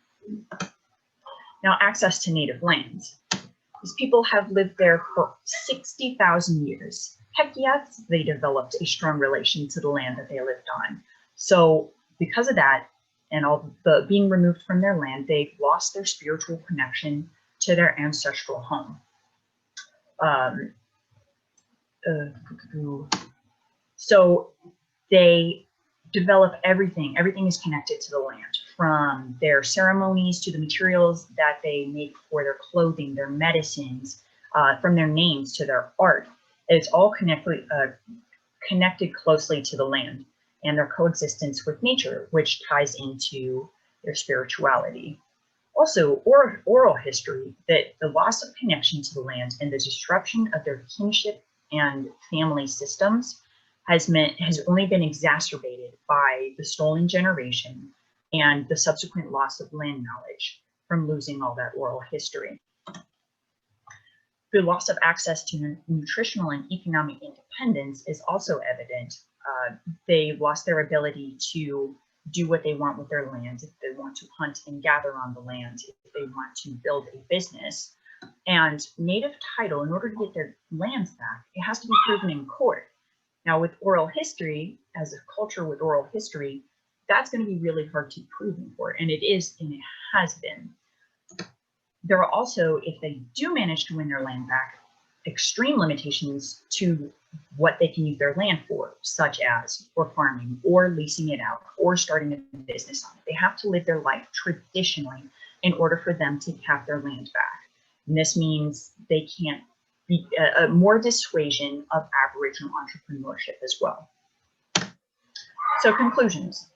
Now, access to native lands. These people have lived there for 60,000 years. Heck yes, they developed a strong relation to the land that they lived on. So because of that, and all the being removed from their land, they've lost their spiritual connection to their ancestral home. So they develop everything. Everything is connected to the land, from their ceremonies to the materials that they make for their clothing, their medicines, from their names to their art. It's all connected closely to the land and their coexistence with nature, which ties into their spirituality. Also, oral history, that the loss of connection to the land and the disruption of their kinship and family systems has only been exacerbated by the stolen generation and the subsequent loss of land knowledge from losing all that oral history. The loss of access to nutritional and economic independence is also evident. They've lost their ability to do what they want with their land, if they want to hunt and gather on the land, if they want to build a business. And native title, in order to get their lands back, it has to be proven in court. Now, with oral history, as a culture with oral history, that's going to be really hard to prove in court, and it is, and it has been. There are also, if they do manage to win their land back, extreme limitations to what they can use their land for, such as for farming or leasing it out or starting a business on it. They have to live their life traditionally in order for them to have their land back. And this means they can't be more dissuasion of Aboriginal entrepreneurship as well. So conclusions.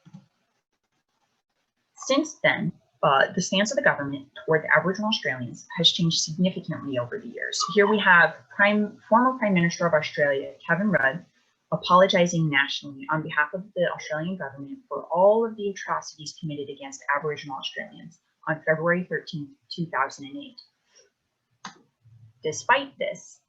Since then, the stance of the government toward the Aboriginal Australians has changed significantly over the years. Here we have former Prime Minister of Australia, Kevin Rudd, apologizing nationally on behalf of the Australian government for all of the atrocities committed against Aboriginal Australians on February 13, 2008. Despite this,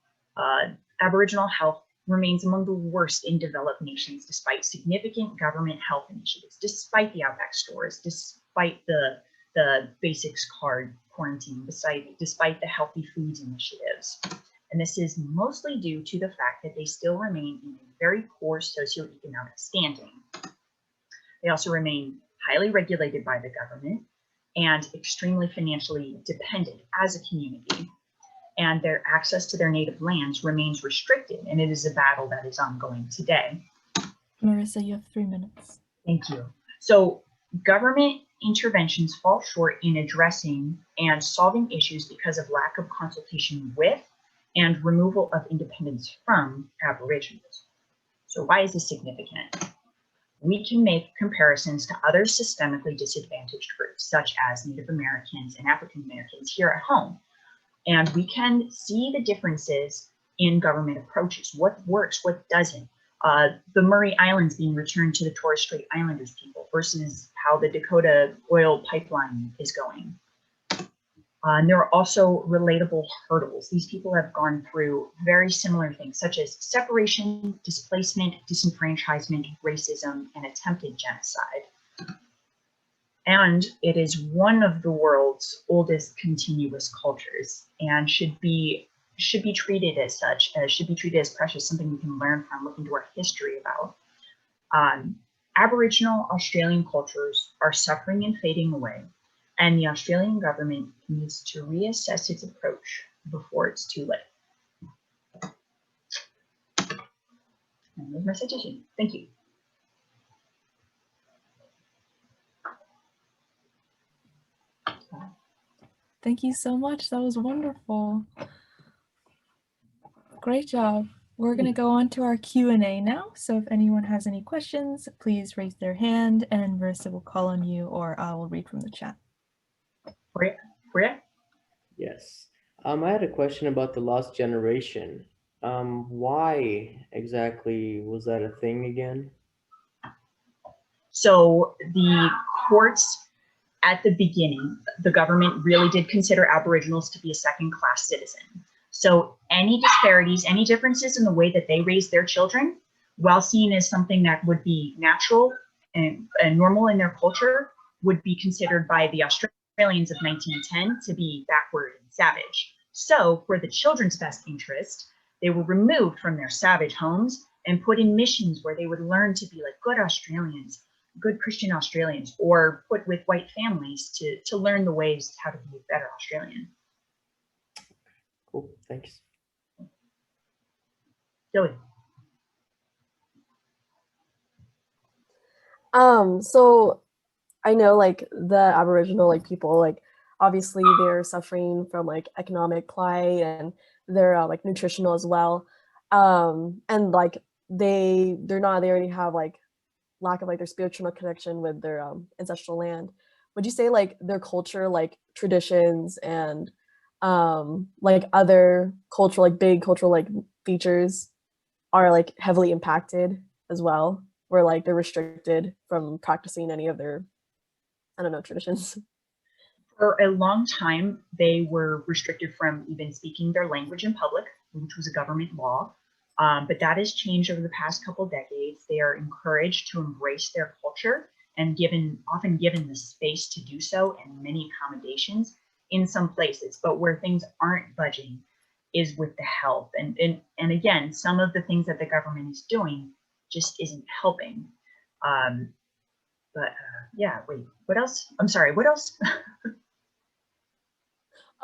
Aboriginal health remains among the worst in developed nations, despite significant government health initiatives, despite the Outback stores, despite the basics card quarantine, despite the healthy foods initiatives. And this is mostly due to the fact that they still remain in a very poor socioeconomic standing. They also remain highly regulated by the government and extremely financially dependent as a community. And their access to their native lands remains restricted, and it is a battle that is ongoing today. Marissa, you have 3 minutes. Thank you. So government interventions fall short in addressing and solving issues because of lack of consultation with and removal of independence from Aboriginals. So why is this significant? We can make comparisons to other systemically disadvantaged groups, such as Native Americans and African Americans here at home. And we can see the differences in government approaches, what works, what doesn't. The Murray Islands being returned to the Torres Strait Islanders people versus how the Dakota oil pipeline is going. And there are also relatable hurdles. These people have gone through very similar things, such as separation, displacement, disenfranchisement, racism, and attempted genocide. And it is one of the world's oldest continuous cultures and should be treated as such, should be treated as precious, something we can learn from, look into our history about. Aboriginal Australian cultures are suffering and fading away, and the Australian government needs to reassess its approach before it's too late. There's my citation. Thank you. Thank you so much. That was wonderful. Great job. We're going to go on to our Q&A now. So if anyone has any questions, please raise their hand and Marissa will call on you, or I will read from the chat. Priya? Yes. I had a question about the lost generation. Why exactly was that a thing again? So the courts at the beginning, the government really did consider Aboriginals to be a second-class citizen. So any disparities, any differences in the way that they raise their children, while seen as something that would be natural and normal in their culture, would be considered by the Australians of 1910 to be backward and savage. So for the children's best interest, they were removed from their savage homes and put in missions where they would learn to be like good Australians, good Christian Australians, or put with white families to learn the ways how to be a better Australian. Cool, thanks. Joey. So I know like the Aboriginal like people, like obviously they're suffering from like economic plight and they're like nutritional as well. And like they already have like lack of like their spiritual connection with their ancestral land. Would you say like their culture, like traditions and like other cultural, like big cultural like features are like heavily impacted as well, where like they're restricted from practicing any of their, I don't know, traditions? For a long time, they were restricted from even speaking their language in public, which was a government law. But that has changed over the past couple decades. They are encouraged to embrace their culture and often given the space to do so and many accommodations in some places. But where things aren't budging is with the health. And again, some of the things that the government is doing just isn't helping. Yeah, wait, what else? I'm sorry, what else?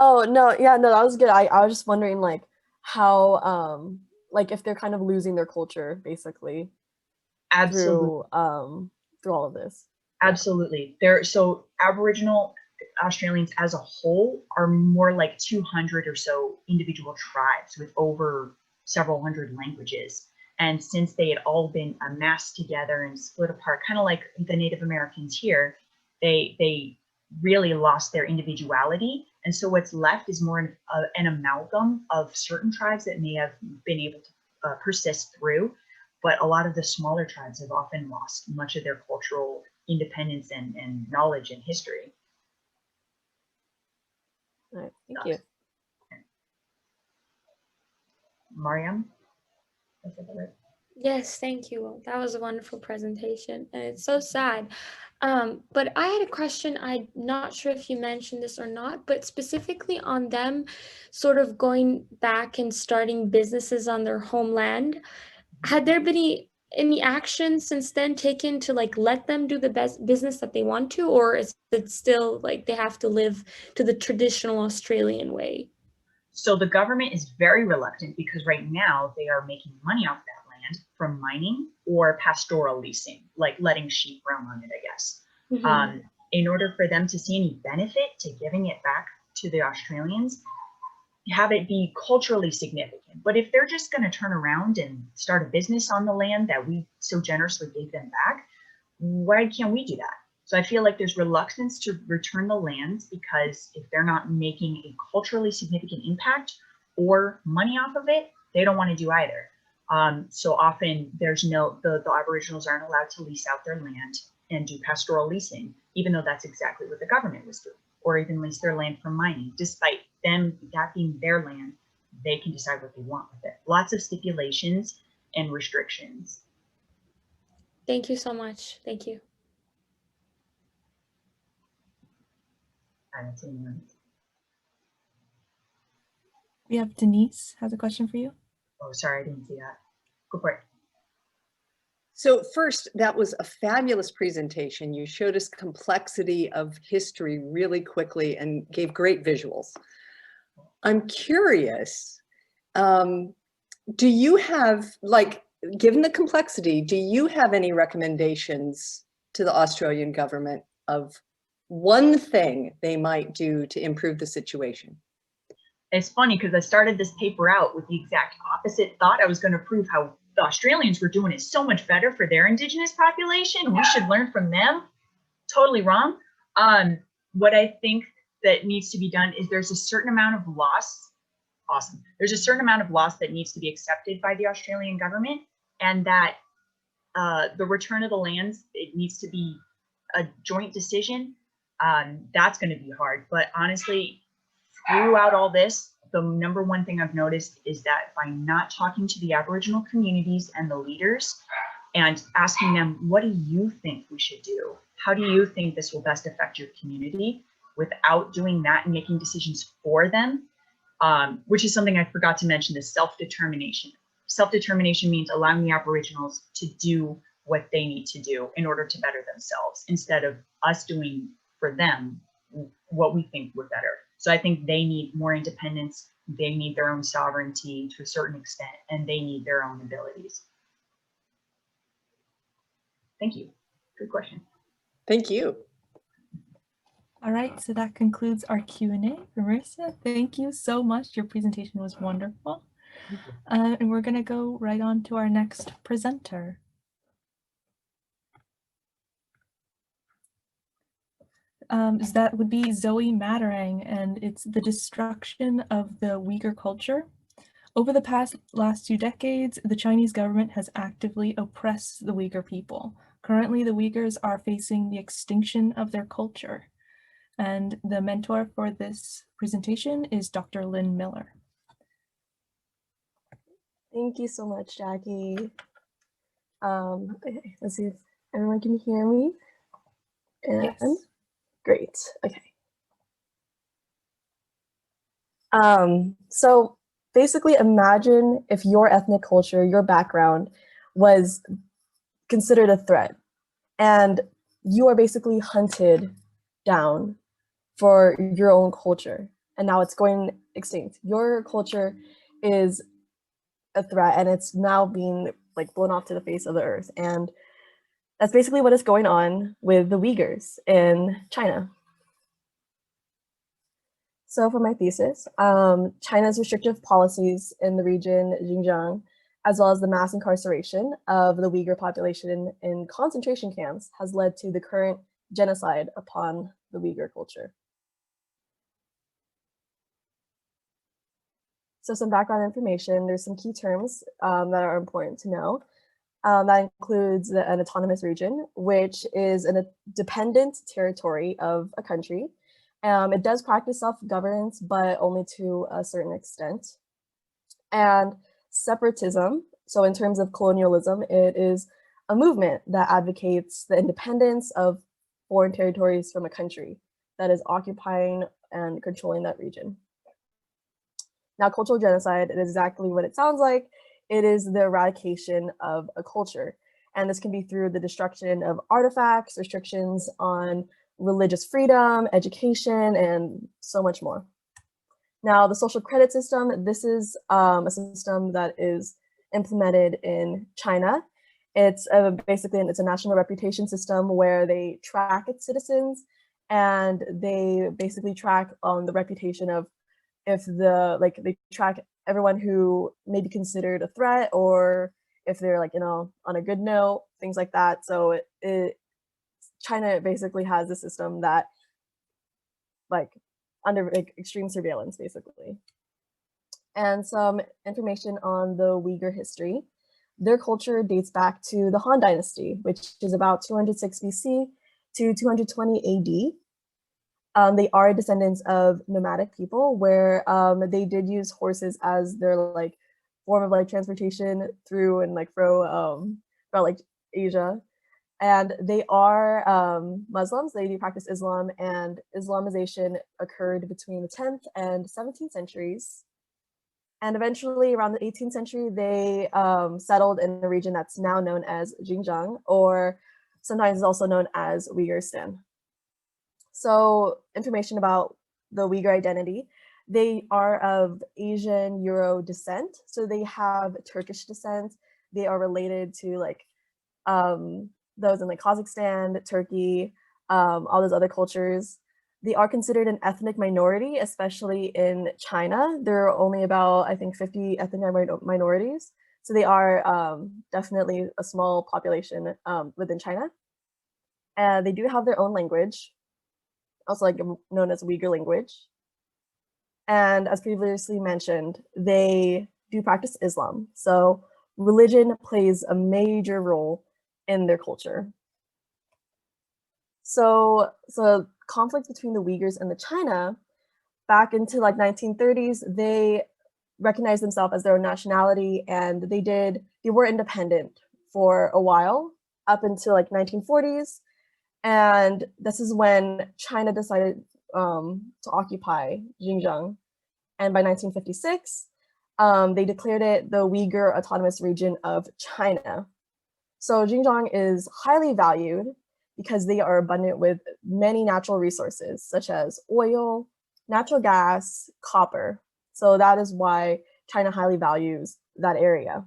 Oh, no, yeah, no, that was good. I was just wondering like how, like if they're kind of losing their culture basically. Absolutely. Through all of this. Absolutely. So Aboriginal Australians as a whole are more like 200 or so individual tribes with over several hundred languages. And since they had all been amassed together and split apart, kind of like the Native Americans here, they really lost their individuality. And so what's left is more an amalgam of certain tribes that may have been able to persist through. But a lot of the smaller tribes have often lost much of their cultural independence and knowledge and history. All right, thank you. Mariam? Is that right? Yes, thank you. That was a wonderful presentation, and it's so sad. But I had a question. I'm not sure if you mentioned this or not, but specifically on them sort of going back and starting businesses on their homeland. Had there been any action since then taken to like let them do the best business that they want to, or is it still like they have to live to the traditional Australian way? So the government is very reluctant because right now they are making money off that land from mining or pastoral leasing, like letting sheep roam on it, I guess. Mm-hmm. In order for them to see any benefit to giving it back to the Australians, have it be culturally significant. But if they're just going to turn around and start a business on the land that we so generously gave them back, why can't we do that? So I feel like there's reluctance to return the lands because if they're not making a culturally significant impact or money off of it, they don't want to do either. So often there's the Aboriginals aren't allowed to lease out their land and do pastoral leasing, even though that's exactly what the government was doing, or even lease their land from mining. Despite them, that being their land, they can decide what they want with it. Lots of stipulations and restrictions. Thank you so much. Thank you. We have Denise has a question for you. Oh, sorry, I didn't see that. Go for it. So first, that was a fabulous presentation. You showed us complexity of history really quickly and gave great visuals. I'm curious, do you have, like, given the complexity, do you have any recommendations to the Australian government of one thing they might do to improve the situation? It's funny because I started this paper out with the exact opposite thought. I was going to prove how the Australians were doing it so much better for their Indigenous population. We should learn from them. Totally wrong. What I think that needs to be done is there's a certain amount of loss. Awesome. There's a certain amount of loss that needs to be accepted by the Australian government, and that the return of the lands, it needs to be a joint decision. That's going to be hard. But honestly, throughout all this, the number one thing I've noticed is that by not talking to the Aboriginal communities and the leaders and asking them, what do you think we should do? How do you think this will best affect your community? Without doing that and making decisions for them, which is something I forgot to mention, is self-determination. Self-determination means allowing the Aboriginals to do what they need to do in order to better themselves, instead of us doing for them what we think would better. So I think they need more independence, they need their own sovereignty to a certain extent, and they need their own abilities. Thank you. Good question. Thank you. All right, so that concludes our Q&A. Marissa, thank you so much. Your presentation was wonderful. And we're going to go right on to our next presenter. That would be Zoe Matarang, and it's the destruction of the Uyghur culture. Over the last 2 decades, the Chinese government has actively oppressed the Uyghur people. Currently, the Uyghurs are facing the extinction of their culture. And the mentor for this presentation is Dr. Lynn Miller. Thank you so much, Jackie. Okay, let's see if everyone can hear me. And Yes. Great, okay. So basically imagine if your ethnic culture, your background was considered a threat, and you are basically hunted down for your own culture, and now it's going extinct. Your culture is a threat, and it's now being like blown off to the face of the earth. And that's basically what is going on with the Uyghurs in China. So for my thesis, China's restrictive policies in the region Xinjiang, as well as the mass incarceration of the Uyghur population in concentration camps, has led to the current genocide upon the Uyghur culture. So some background information, there's some key terms that are important to know. That includes an autonomous region, which is a dependent territory of a country. It does practice self-governance, but only to a certain extent. And separatism, so in terms of colonialism, it is a movement that advocates the independence of foreign territories from a country that is occupying and controlling that region. Now, cultural genocide is exactly what it sounds like. It is the eradication of a culture. And this can be through the destruction of artifacts, restrictions on religious freedom, education, and so much more. Now, the social credit system, this is a system that is implemented in China. It's basically it's a national reputation system where they track its citizens, and they basically track on the reputation of if they track everyone who may be considered a threat, or if they're on a good note, things like that. So China basically has a system that under extreme surveillance, basically. And some information on the Uyghur history. Their culture dates back to the Han Dynasty, which is about 206 BC to 220 AD. They are descendants of nomadic people, where they did use horses as their form of transportation through and throughout Asia. And they are Muslims. They do practice Islam, and Islamization occurred between the 10th and 17th centuries. And eventually, around the 18th century, they settled in the region that's now known as Xinjiang, or sometimes is also known as Uyghurstan. So information about the Uyghur identity. They are of Asian Euro descent. So they have Turkish descent, they are related to like those in like Kazakhstan, Turkey, all those other cultures. They are considered an ethnic minority, especially in China. There are only about, I think, 50 ethnic minorities. So they are definitely a small population within China. And they do have their own language, also like known as Uyghur language. And as previously mentioned, they do practice Islam. So religion plays a major role in their culture. So conflict between the Uyghurs and the China, back into like 1930s, they recognized themselves as their own nationality, and they were independent for a while up until like 1940s. And this is when China decided to occupy Xinjiang. And by 1956, they declared it the Uyghur Autonomous Region of China. So Xinjiang is highly valued because they are abundant with many natural resources, such as oil, natural gas, copper. So that is why China highly values that area.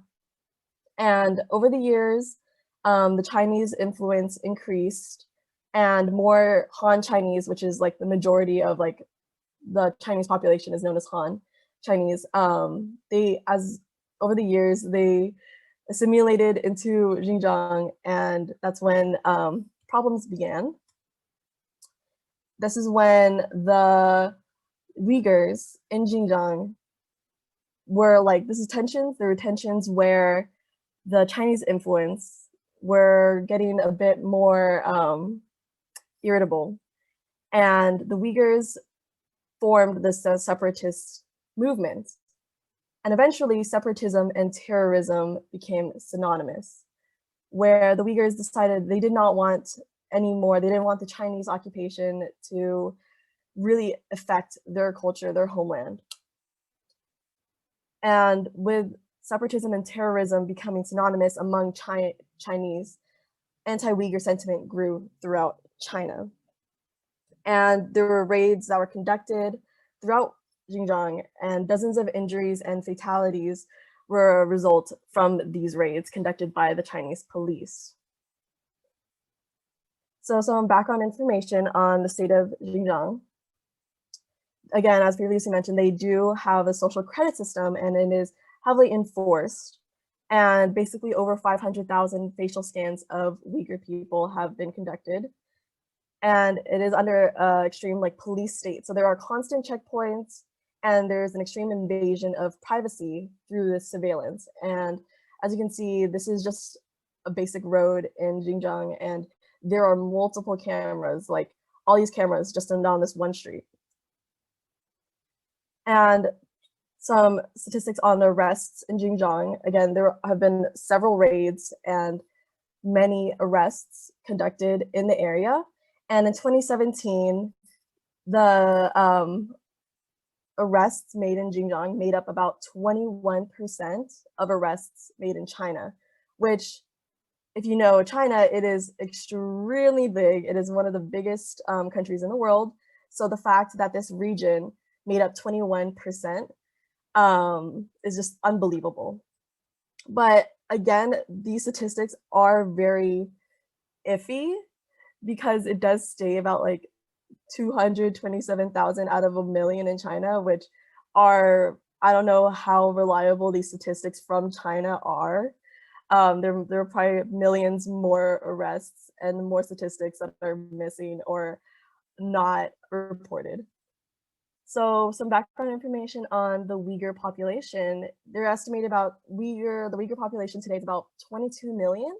And over the years, the Chinese influence increased, and more Han Chinese, which is like the majority of like the Chinese population is known as Han Chinese. Over the years, they assimilated into Xinjiang, and that's when problems began. This is when the Uyghurs in Xinjiang were like, there were tensions where the Chinese influence were getting a bit more irritable. And the Uyghurs formed this separatist movement. And eventually separatism and terrorism became synonymous, where the Uyghurs decided they did not want anymore, they didn't want the Chinese occupation to really affect their culture, their homeland. And with separatism and terrorism becoming synonymous among Chinese, anti-Uyghur sentiment grew throughout China. And there were raids that were conducted throughout Xinjiang, and dozens of injuries and fatalities were a result from these raids conducted by the Chinese police. So some background information on the state of Xinjiang. Again, as previously mentioned, they do have a social credit system, and it is heavily enforced. And basically over 500,000 facial scans of Uyghur people have been conducted. And it is under extreme like police state. So there are constant checkpoints, and there's an extreme invasion of privacy through this surveillance. And as you can see, this is just a basic road in Xinjiang, and there are multiple cameras, like all these cameras just down this one street. And some statistics on the arrests in Xinjiang. Again, there have been several raids and many arrests conducted in the area. And in 2017, the arrests made in Xinjiang made up about 21% of arrests made in China, which, if you know China, it is extremely big. It is one of the biggest countries in the world. So the fact that this region made up 21% is just unbelievable. But again, these statistics are very iffy, because it does stay about like 227,000 out of a million in China, which are, I don't know how reliable these statistics from China are. There are probably millions more arrests and more statistics that are missing or not reported. So some background information on the Uyghur population. They're estimated the Uyghur population today is about 22 million.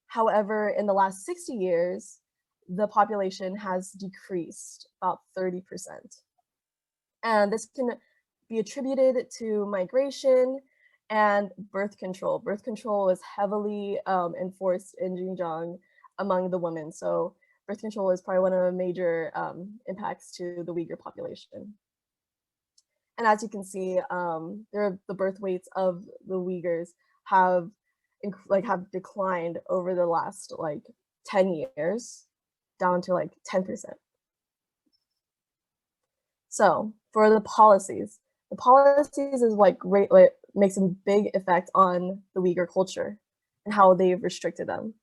However, in the last 60 years, the population has decreased about 30%. And this can be attributed to migration and birth control. Birth control is heavily enforced in Xinjiang among the women. So birth control is probably one of the major impacts to the Uyghur population. And as you can see, the birth weights of the Uyghurs have declined over the last 10 years, down to 10%. So for the policies is great, makes a big effect on the Uyghur culture. and how they've restricted them.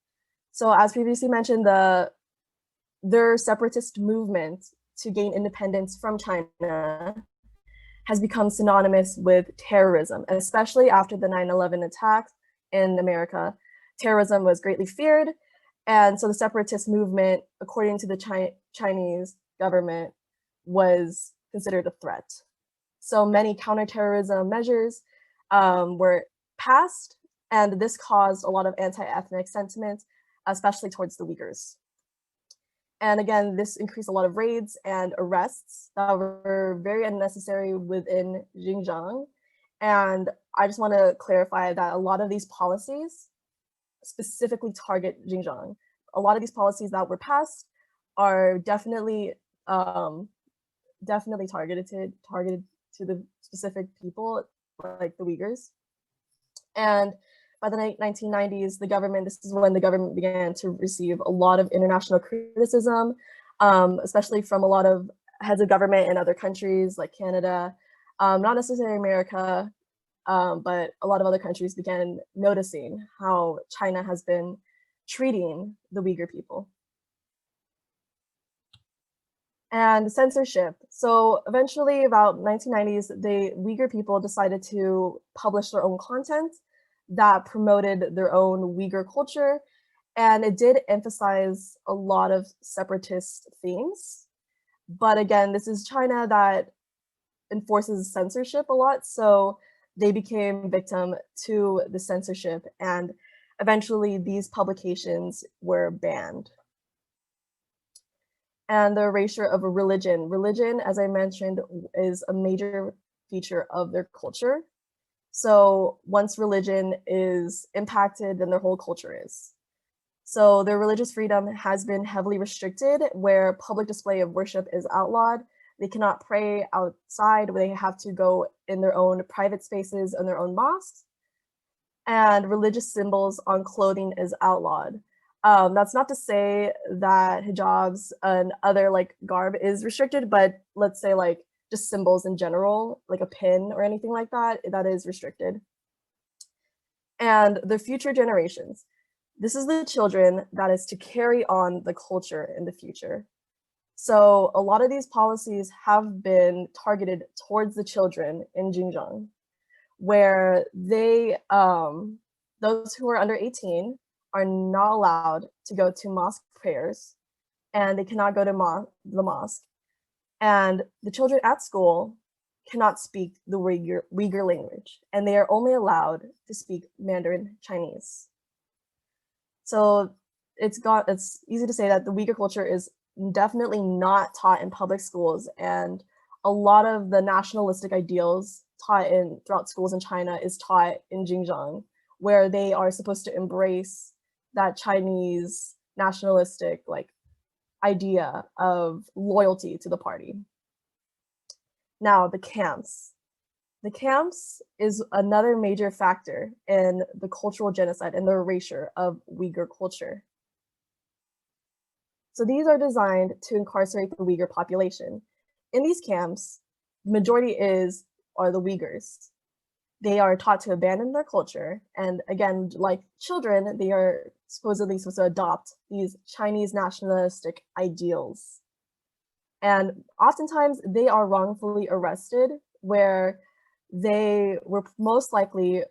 So as previously mentioned, their separatist movement to gain independence from China has become synonymous with terrorism, especially after the 9/11 attacks in America. Terrorism was greatly feared, and so the separatist movement, according to the Chinese government, was considered a threat. So many counterterrorism measures were passed, and this caused a lot of anti-ethnic sentiment, especially towards the Uyghurs. And again, this increased a lot of raids and arrests that were very unnecessary within Xinjiang. And I just want to clarify that a lot of these policies specifically target Xinjiang. A lot of these policies that were passed are definitely targeted to the specific people, like the Uyghurs. And by the 1990s, this is when the government began to receive a lot of international criticism, especially from a lot of heads of government in other countries like Canada, not necessarily America, but a lot of other countries began noticing how China has been treating the Uyghur people. And censorship. So eventually, about 1990s, the Uyghur people decided to publish their own content that promoted their own Uyghur culture. And it did emphasize a lot of separatist themes. But again, this is China that enforces censorship a lot. So they became victim to the censorship. And eventually these publications were banned. And the erasure of a religion. Religion, as I mentioned, is a major feature of their culture. So once religion is impacted, then their whole culture is. So their religious freedom has been heavily restricted, where public display of worship is outlawed. They cannot pray outside, where they have to go in their own private spaces and their own mosques. And religious symbols on clothing is outlawed. That's not to say that hijabs and other like garb is restricted, but let's say like just symbols in general, like a pin or anything like that, that is restricted. And the future generations. This is the children that is to carry on the culture in the future. So a lot of these policies have been targeted towards the children in Xinjiang, where they, those who are under 18 are not allowed to go to mosque prayers, and they cannot go to the mosque. And the children at school cannot speak the Uyghur language, and they are only allowed to speak Mandarin Chinese. So it's easy to say that the Uyghur culture is definitely not taught in public schools, and a lot of the nationalistic ideals taught throughout schools in China is taught in Xinjiang, where they are supposed to embrace that Chinese nationalistic like idea of loyalty to the party. Now, the camps. The camps is another major factor in the cultural genocide and the erasure of Uyghur culture. So these are designed to incarcerate the Uyghur population. In these camps, the majority are the Uyghurs. They are taught to abandon their culture, and again, like children, they are supposedly supposed to adopt these Chinese nationalistic ideals. And oftentimes they are wrongfully arrested, where they were most likely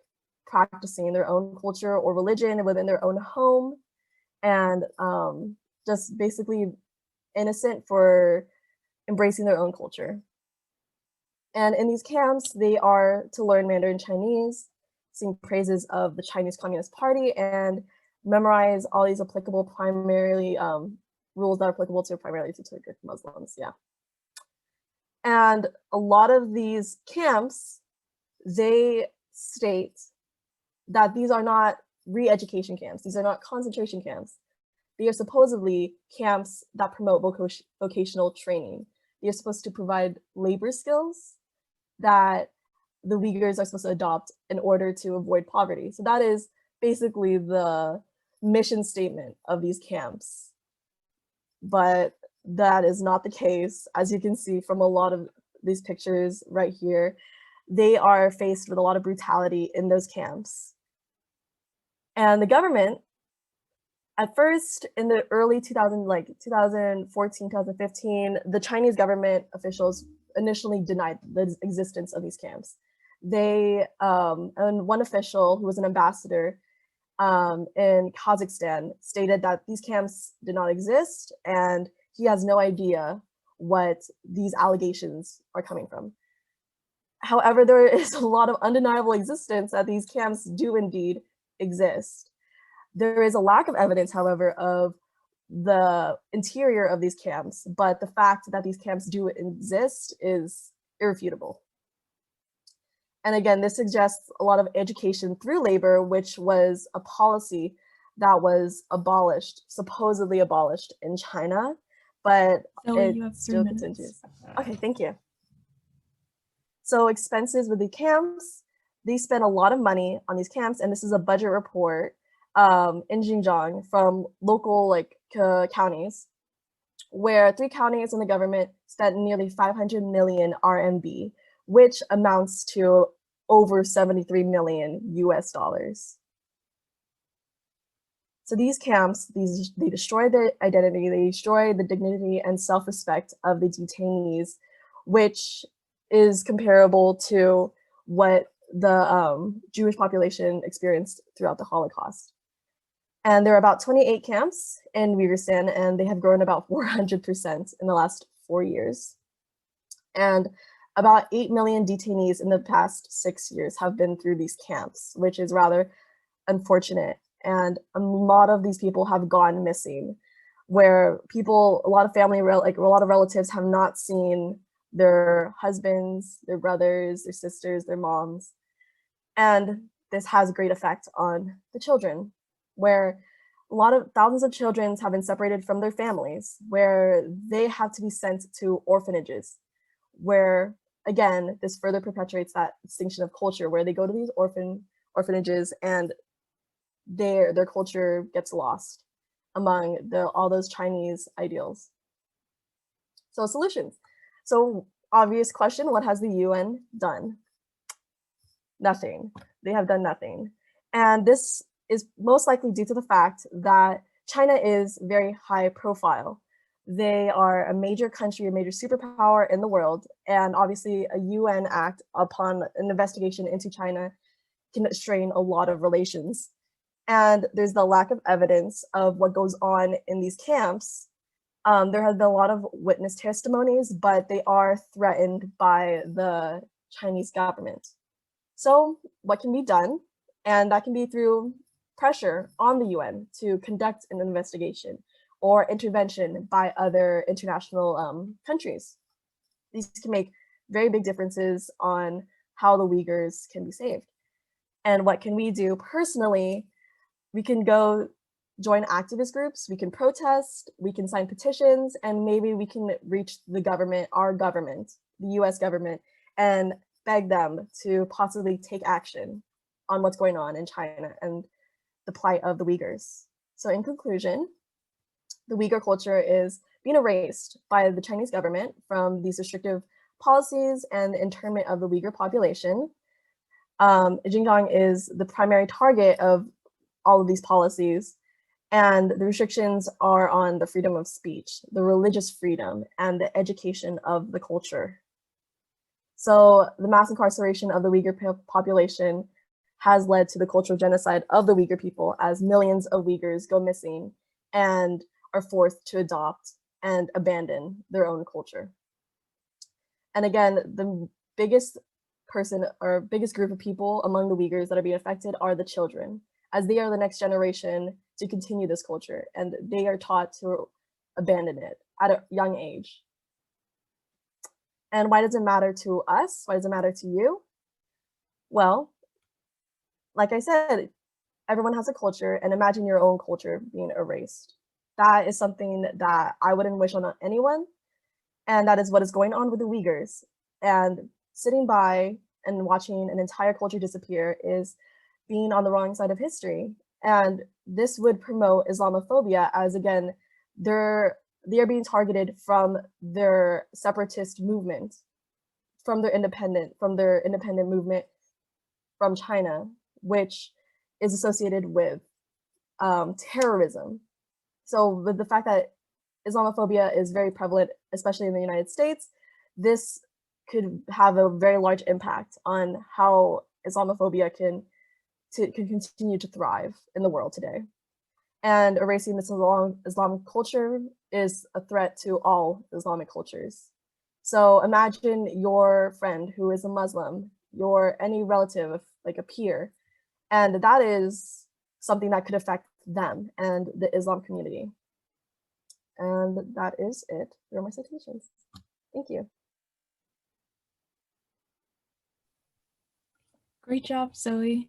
practicing their own culture or religion within their own home, and just basically innocent for embracing their own culture. And in these camps, they are to learn Mandarin Chinese, sing praises of the Chinese Communist Party, and memorize all these applicable primarily rules that are applicable to primarily to Turkic Muslims, yeah. And a lot of these camps, they state that these are not re-education camps. These are not concentration camps. They are supposedly camps that promote vocational training. They are supposed to provide labor skills that the Uyghurs are supposed to adopt in order to avoid poverty. So that is basically the mission statement of these camps. But that is not the case. As you can see from a lot of these pictures right here, they are faced with a lot of brutality in those camps. And the government, at first, in the early 2014, 2015, the Chinese government officials initially denied the existence of these camps. They, and one official who was an ambassador in Kazakhstan stated that these camps did not exist and he has no idea what these allegations are coming from. However, there is a lot of undeniable existence that these camps do indeed exist. There is a lack of evidence, however, of the interior of these camps, but the fact that these camps do exist is irrefutable. And again, this suggests a lot of education through labor, which was a policy that was abolished, supposedly abolished in China, but Zoe, it you have 3 still minutes. continues. Okay, thank you. So expenses with the camps, they spend a lot of money on these camps, and this is a budget report in Xinjiang from local counties, where 3 counties and the government spent nearly 500 million RMB, which amounts to over 73 million US dollars. So these camps, they destroy the identity, they destroy the dignity and self-respect of the detainees, which is comparable to what the Jewish population experienced throughout the Holocaust. And there are about 28 camps in Uyghur, and they have grown about 400% in the last 4 years. And about 8 million detainees in the past 6 years have been through these camps, which is rather unfortunate. And a lot of these people have gone missing, where a lot of family, a lot of relatives have not seen their husbands, their brothers, their sisters, their moms. And this has a great effect on the children, where thousands of children have been separated from their families, where they have to be sent to orphanages, where, again, this further perpetuates that extinction of culture, where they go to these orphanages and their culture gets lost among all those Chinese ideals. So solutions. So obvious question, what has the UN done? Nothing. They have done nothing. And this is most likely due to the fact that China is very high profile. They are a major country, a major superpower in the world, and obviously a UN act upon an investigation into China can strain a lot of relations. And there's the lack of evidence of what goes on in these camps. There have been a lot of witness testimonies, but they are threatened by the Chinese government. So what can be done? And that can be through pressure on the UN to conduct an investigation or intervention by other international countries. These can make very big differences on how the Uyghurs can be saved. And what can we do personally? We can go join activist groups, we can protest, we can sign petitions, and maybe we can reach the government, our government, the US government, and beg them to possibly take action on what's going on in China and the plight of the Uyghurs. So in conclusion, the Uyghur culture is being erased by the Chinese government from these restrictive policies and the internment of the Uyghur population. Xinjiang is the primary target of all of these policies, and the restrictions are on the freedom of speech, the religious freedom, and the education of the culture. So the mass incarceration of the Uyghur population has led to the cultural genocide of the Uyghur people, as millions of Uyghurs go missing and are forced to adopt and abandon their own culture. And again, the biggest group of people among the Uyghurs that are being affected are the children, as they are the next generation to continue this culture, and they are taught to abandon it at a young age. And why does it matter to us? Why does it matter to you? Well, like I said, everyone has a culture, and imagine your own culture being erased. That is something that I wouldn't wish on anyone, and that is what is going on with the Uyghurs. And sitting by and watching an entire culture disappear is being on the wrong side of history. And this would promote Islamophobia, as again, they are being targeted from their separatist movement, from their independent movement from China, which is associated with terrorism. So with the fact that Islamophobia is very prevalent, especially in the United States, this could have a very large impact on how Islamophobia can continue to thrive in the world today. And erasing this Islamic culture is a threat to all Islamic cultures. So imagine your friend who is a Muslim, any relative, like a peer, and that is something that could affect them and the Islam community. And that is it for my citations. Thank you. Great job, Zoe.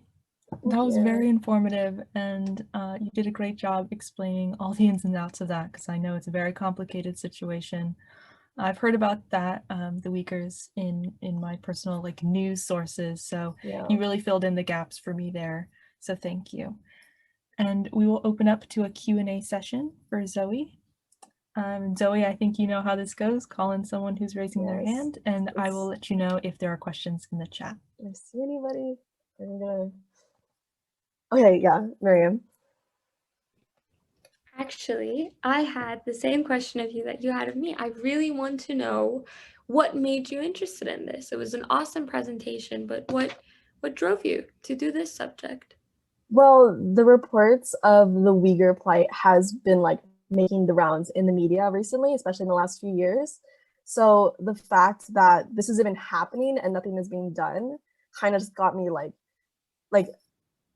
Thank That was you. very informative, and you did a great job explaining all the ins and outs of that, because I know it's a very complicated situation. I've heard about that, the Uyghurs, in my personal news sources, so Yeah. you really filled in the gaps for me there, so thank you. And we will open up to a Q&A session for Zoe. Zoe, I think you know how this goes. Call in someone who's raising their hand, and I will let you know if there are questions in the chat. Do I see anybody? Okay, yeah, Miriam. Actually, I had the same question of you that you had of me. I really want to know what made you interested in this. It was an awesome presentation, but what drove you to do this subject? Well, the reports of the Uyghur plight has been making the rounds in the media recently, especially in the last few years. So the fact that this is even happening and nothing is being done kind of just got me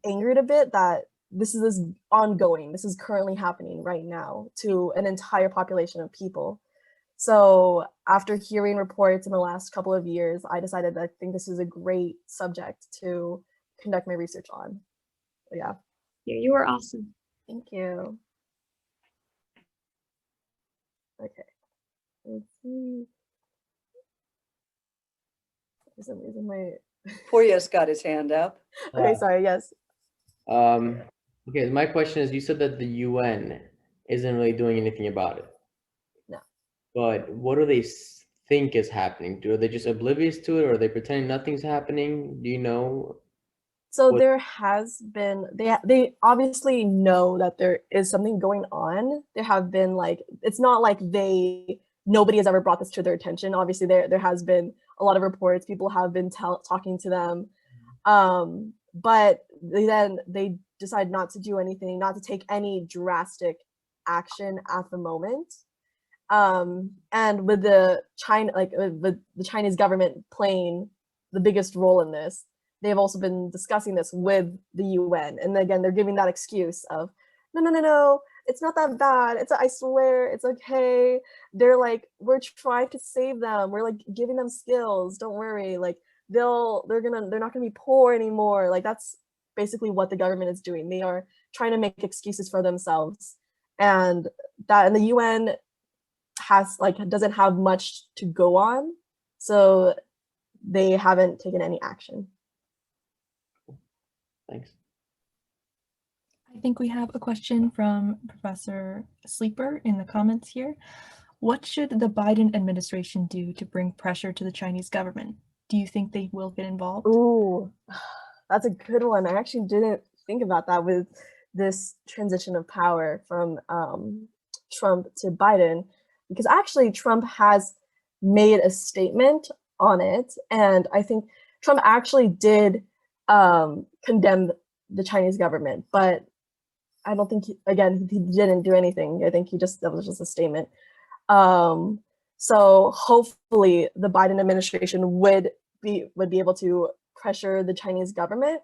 angered a bit that this is ongoing. This is currently happening right now to an entire population of people. So after hearing reports in the last couple of years, I decided that I think this is a great subject to conduct my research on. Yeah. You were awesome. Thank you. Okay. Let's see. For some reason, my Porya's got his hand up. Okay, sorry. Yes. Okay, my question is, you said that the UN isn't really doing anything about it. No. But what do they think is happening? Are they just oblivious to it, or are they pretending nothing's happening? Do you know? So there has been, they obviously know that there is something going on. There have been it's not like nobody has ever brought this to their attention. Obviously there has been a lot of reports, people have been talking to them. But they decide not to do anything, not to take any drastic action at the moment. And with the the Chinese government playing the biggest role in this, they've also been discussing this with the UN. And again, they're giving that excuse of, no, it's not that bad. I swear, it's okay. They're we're trying to save them. We're giving them skills. Don't worry. They're not gonna be poor anymore. That's basically what the government is doing. They are trying to make excuses for themselves. And the UN doesn't have much to go on. So they haven't taken any action. Thanks. I think we have a question from Professor Sleeper in the comments here. What should the Biden administration do to bring pressure to the Chinese government? Do you think they will get involved? Ooh, that's a good one. I actually didn't think about that with this transition of power from Trump to Biden, because actually Trump has made a statement on it. And I think Trump actually did condemn the Chinese government, but I don't think, he didn't do anything. I think that was just a statement. So hopefully the Biden administration would be able to pressure the Chinese government.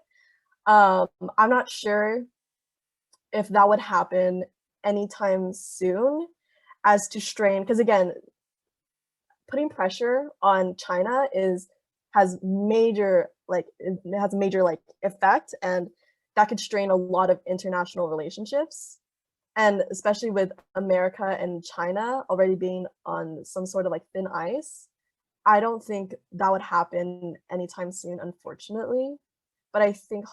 I'm not sure if that would happen anytime soon, as to strain, because again, putting pressure on China has a major effect, and that could strain a lot of international relationships. And especially with America and China already being on some sort of thin ice, I don't think that would happen anytime soon, unfortunately. But I think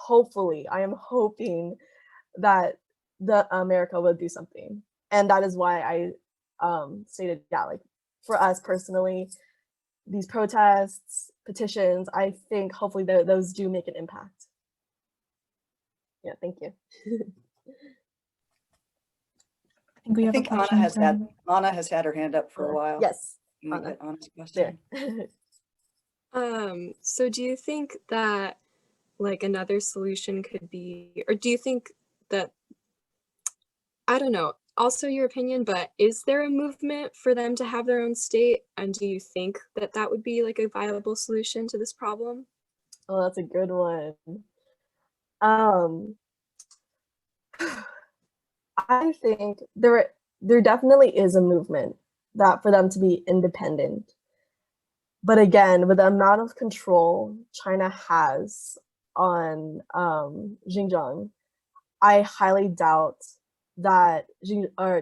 I am hoping that America will do something. And that is why I stated, for us personally, these protests, petitions, I think hopefully those do make an impact. Yeah, thank you. I think we have a question from... Anna has had her hand up for a while. Yes. Can we Anna. get Anna's question? There. So do you think that like another solution could be, or do you think that, I don't know, also your opinion, but is there a movement for them to have their own state? And do you think that that would be like a viable solution to this problem? Oh, that's a good one. I think there definitely is a movement that for them to be independent. But again, with the amount of control China has on Xinjiang, I highly doubt that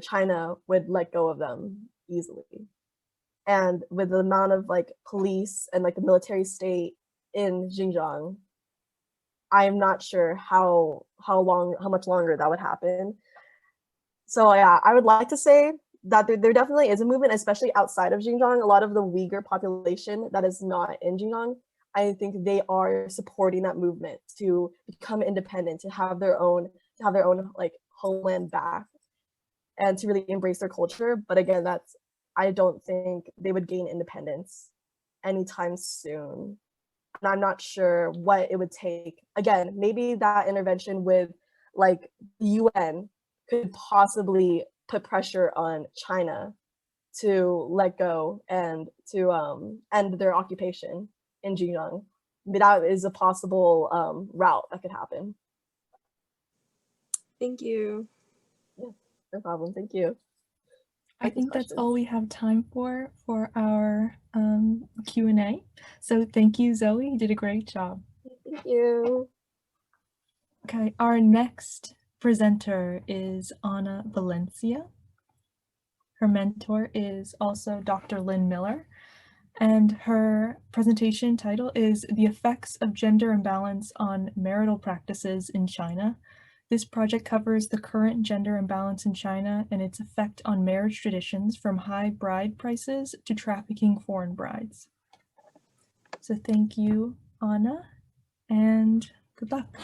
China would let go of them easily. And with the amount of like police and like the military state in Xinjiang, I'm not sure how much longer that would happen. So yeah, I would like to say that there definitely is a movement, especially outside of Xinjiang. A lot of the Uyghur population that is not in Xinjiang, I think they are supporting that movement to become independent, to have their own like homeland back, and to really embrace their culture. But again, I don't think they would gain independence anytime soon. And I'm not sure what it would take. Again, maybe that intervention with like the UN could possibly put pressure on China to let go and to end their occupation in Xinjiang. That is a possible route that could happen. Thank you. Yeah, no problem. Thank you. I think that's all we have time for our Q&A. So thank you, Zoe. You did a great job. Thank you. Okay, our next presenter is Ana Valencia. Her mentor is also Dr. Lynn Miller, and her presentation title is The Effects of Gender Imbalance on Marital Practices in China. This project covers the current gender imbalance in China and its effect on marriage traditions, from high bride prices to trafficking foreign brides. So thank you, Anna, and good luck.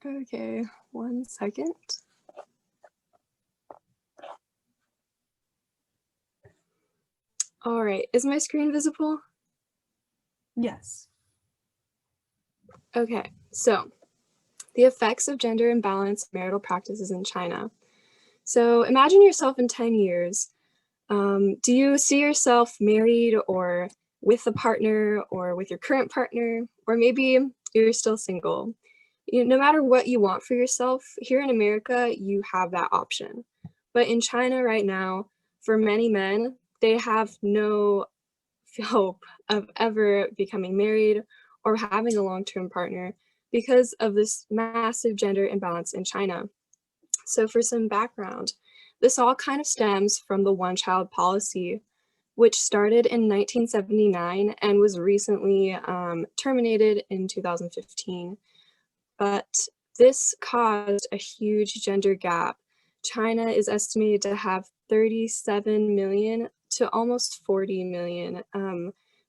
Okay, 1 second. All right, is my screen visible? Yes. Okay, so the effects of gender imbalance marital practices in China. So imagine yourself in 10 years. Do you see yourself married or with a partner or with your current partner, or maybe you're still single? No matter what you want for yourself, here in America, you have that option. But in China right now, for many men, they have no hope of ever becoming married or having a long-term partner because of this massive gender imbalance in China. So for some background, this all kind of stems from the one-child policy, which started in 1979 and was recently terminated in 2015. But this caused a huge gender gap. China is estimated to have 37 million to almost 40 million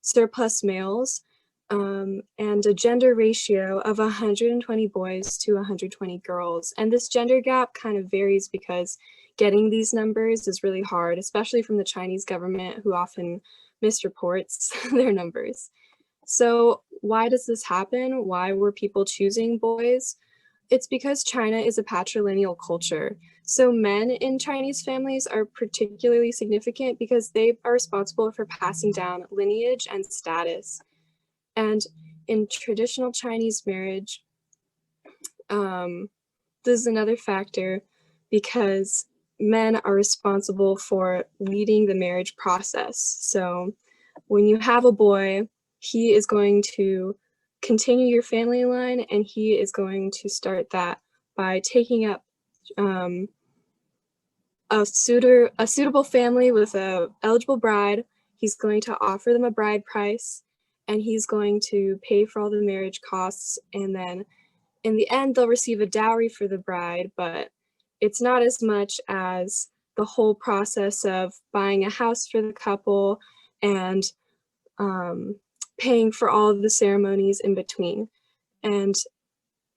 surplus males, and a gender ratio of 120 boys to 120 girls. And this gender gap kind of varies because getting these numbers is really hard, especially from the Chinese government, who often misreports their numbers. So why does this happen? Why were people choosing boys? It's because China is a patrilineal culture. So men in Chinese families are particularly significant because they are responsible for passing down lineage and status. And in traditional Chinese marriage, this is another factor because men are responsible for leading the marriage process. So when you have a boy, he is going to continue your family line, and he is going to start that by taking up a suitable family with a eligible bride. He's going to offer them a bride price, and he's going to pay for all the marriage costs, and then in the end they'll receive a dowry for the bride, but it's not as much as the whole process of buying a house for the couple and paying for all of the ceremonies in between. And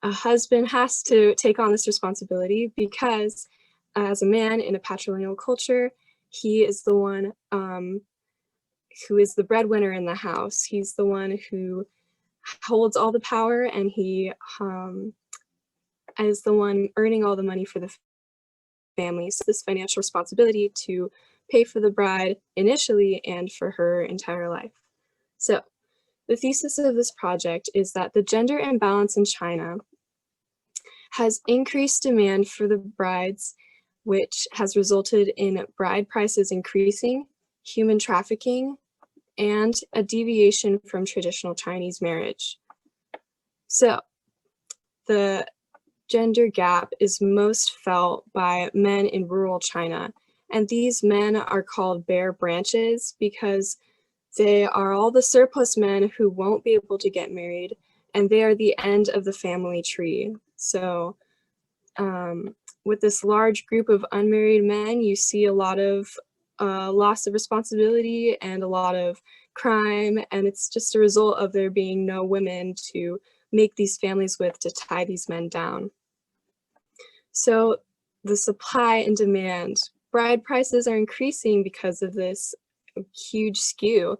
a husband has to take on this responsibility because as a man in a patrilineal culture, he is the one who is the breadwinner in the house. He's the one who holds all the power, and he is the one earning all the money for the family. So this financial responsibility to pay for the bride initially and for her entire life. So the thesis of this project is that the gender imbalance in China has increased demand for the brides, which has resulted in bride prices increasing, human trafficking, and a deviation from traditional Chinese marriage. So the gender gap is most felt by men in rural China, and these men are called bare branches because they are all the surplus men who won't be able to get married, and they are the end of the family tree. So with this large group of unmarried men, you see a lot of loss of responsibility and a lot of crime, and it's just a result of there being no women to make these families with to tie these men down. So the supply and demand, bride prices are increasing because of this huge skew.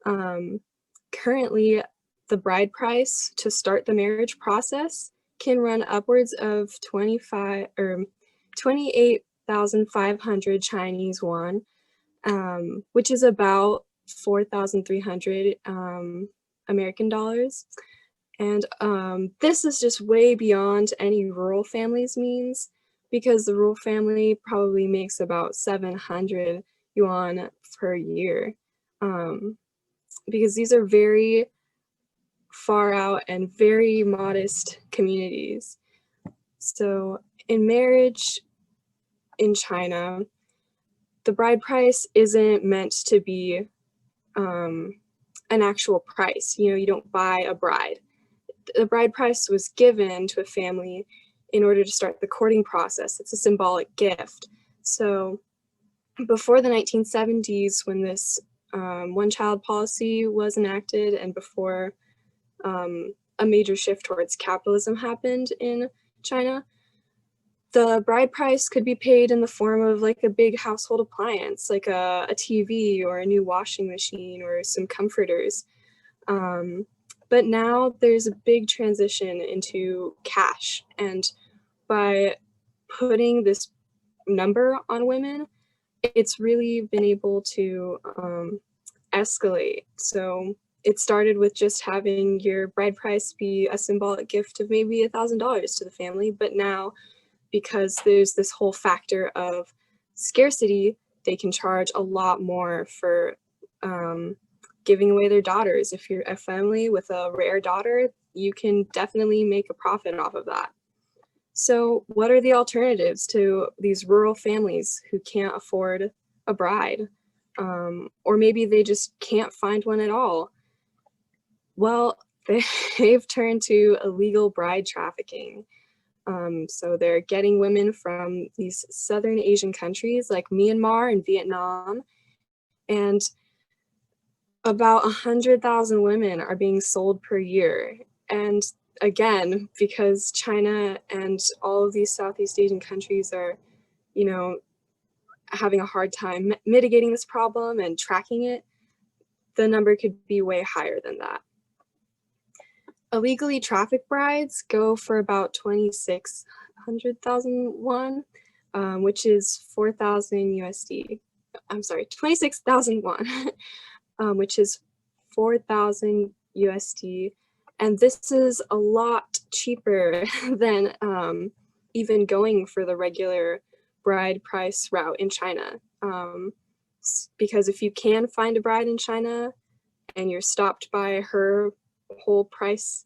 Currently, the bride price to start the marriage process can run upwards of 28,500 Chinese yuan, which is about 4,300 American dollars. And this is just way beyond any rural family's means, because the rural family probably makes about 700 yuan per year, because these are very far out and very modest communities. So in marriage in China, the bride price isn't meant to be an actual price. You know, you don't buy a bride. The bride price was given to a family in order to start the courting process. It's a symbolic gift. So before the 1970s, when this one-child policy was enacted, and before a major shift towards capitalism happened in China, the bride price could be paid in the form of like a big household appliance, like a TV or a new washing machine or some comforters. But now there's a big transition into cash, and by putting this number on women, it's really been able to escalate. So it started with just having your bride price be a symbolic gift of maybe $1,000 to the family, but now, because there's this whole factor of scarcity, they can charge a lot more for giving away their daughters. If you're a family with a rare daughter, you can definitely make a profit off of that. So what are the alternatives to these rural families who can't afford a bride? Or maybe they just can't find one at all? Well, they've turned to illegal bride trafficking. So they're getting women from these Southern Asian countries like Myanmar and Vietnam, and about 100,000 women are being sold per year. And again, because China and all of these Southeast Asian countries are, you know, having a hard time mitigating this problem and tracking it, the number could be way higher than that. Illegally trafficked brides go for about 26,000 won, which is 4,000 USD. I'm sorry, 26,000 won, which is 4,000 USD. And this is a lot cheaper than even going for the regular bride price route in China. Because if you can find a bride in China and you're stopped by her whole price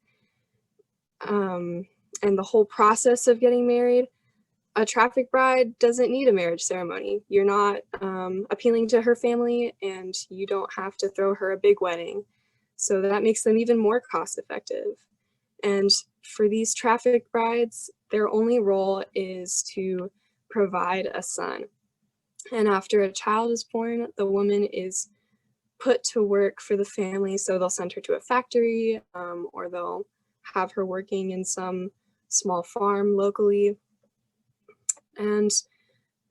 and the whole process of getting married, a trafficked bride doesn't need a marriage ceremony. You're not appealing to her family, and you don't have to throw her a big wedding. So that makes them even more cost effective. And for these trafficked brides, their only role is to provide a son. And after a child is born, the woman is put to work for the family. So they'll send her to a factory, or they'll have her working in some small farm locally. And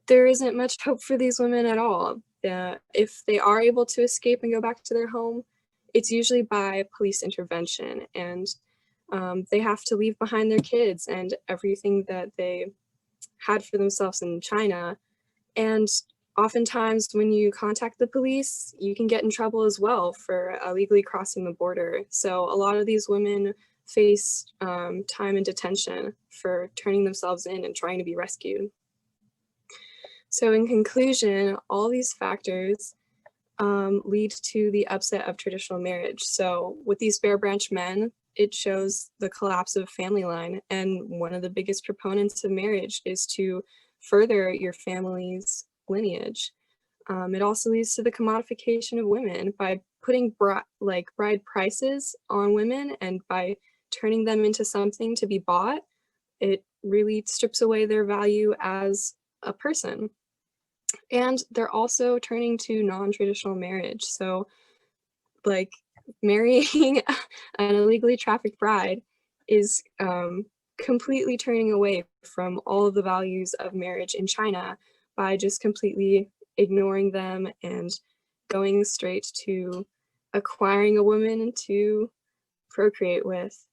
there isn't much hope for these women at all. If they are able to escape and go back to their home, it's usually by police intervention, and they have to leave behind their kids and everything that they had for themselves in China. And oftentimes when you contact the police, you can get in trouble as well for illegally crossing the border. So a lot of these women face time in detention for turning themselves in and trying to be rescued. So in conclusion, all these factors lead to the upset of traditional marriage. So with these Bear Branch men, it shows the collapse of family line. And one of the biggest proponents of marriage is to further your family's lineage. It also leads to the commodification of women by putting bride prices on women, and by turning them into something to be bought. It really strips away their value as a person. And they're also turning to non-traditional marriage. So like marrying an illegally trafficked bride is completely turning away from all of the values of marriage in China by just completely ignoring them and going straight to acquiring a woman to procreate with.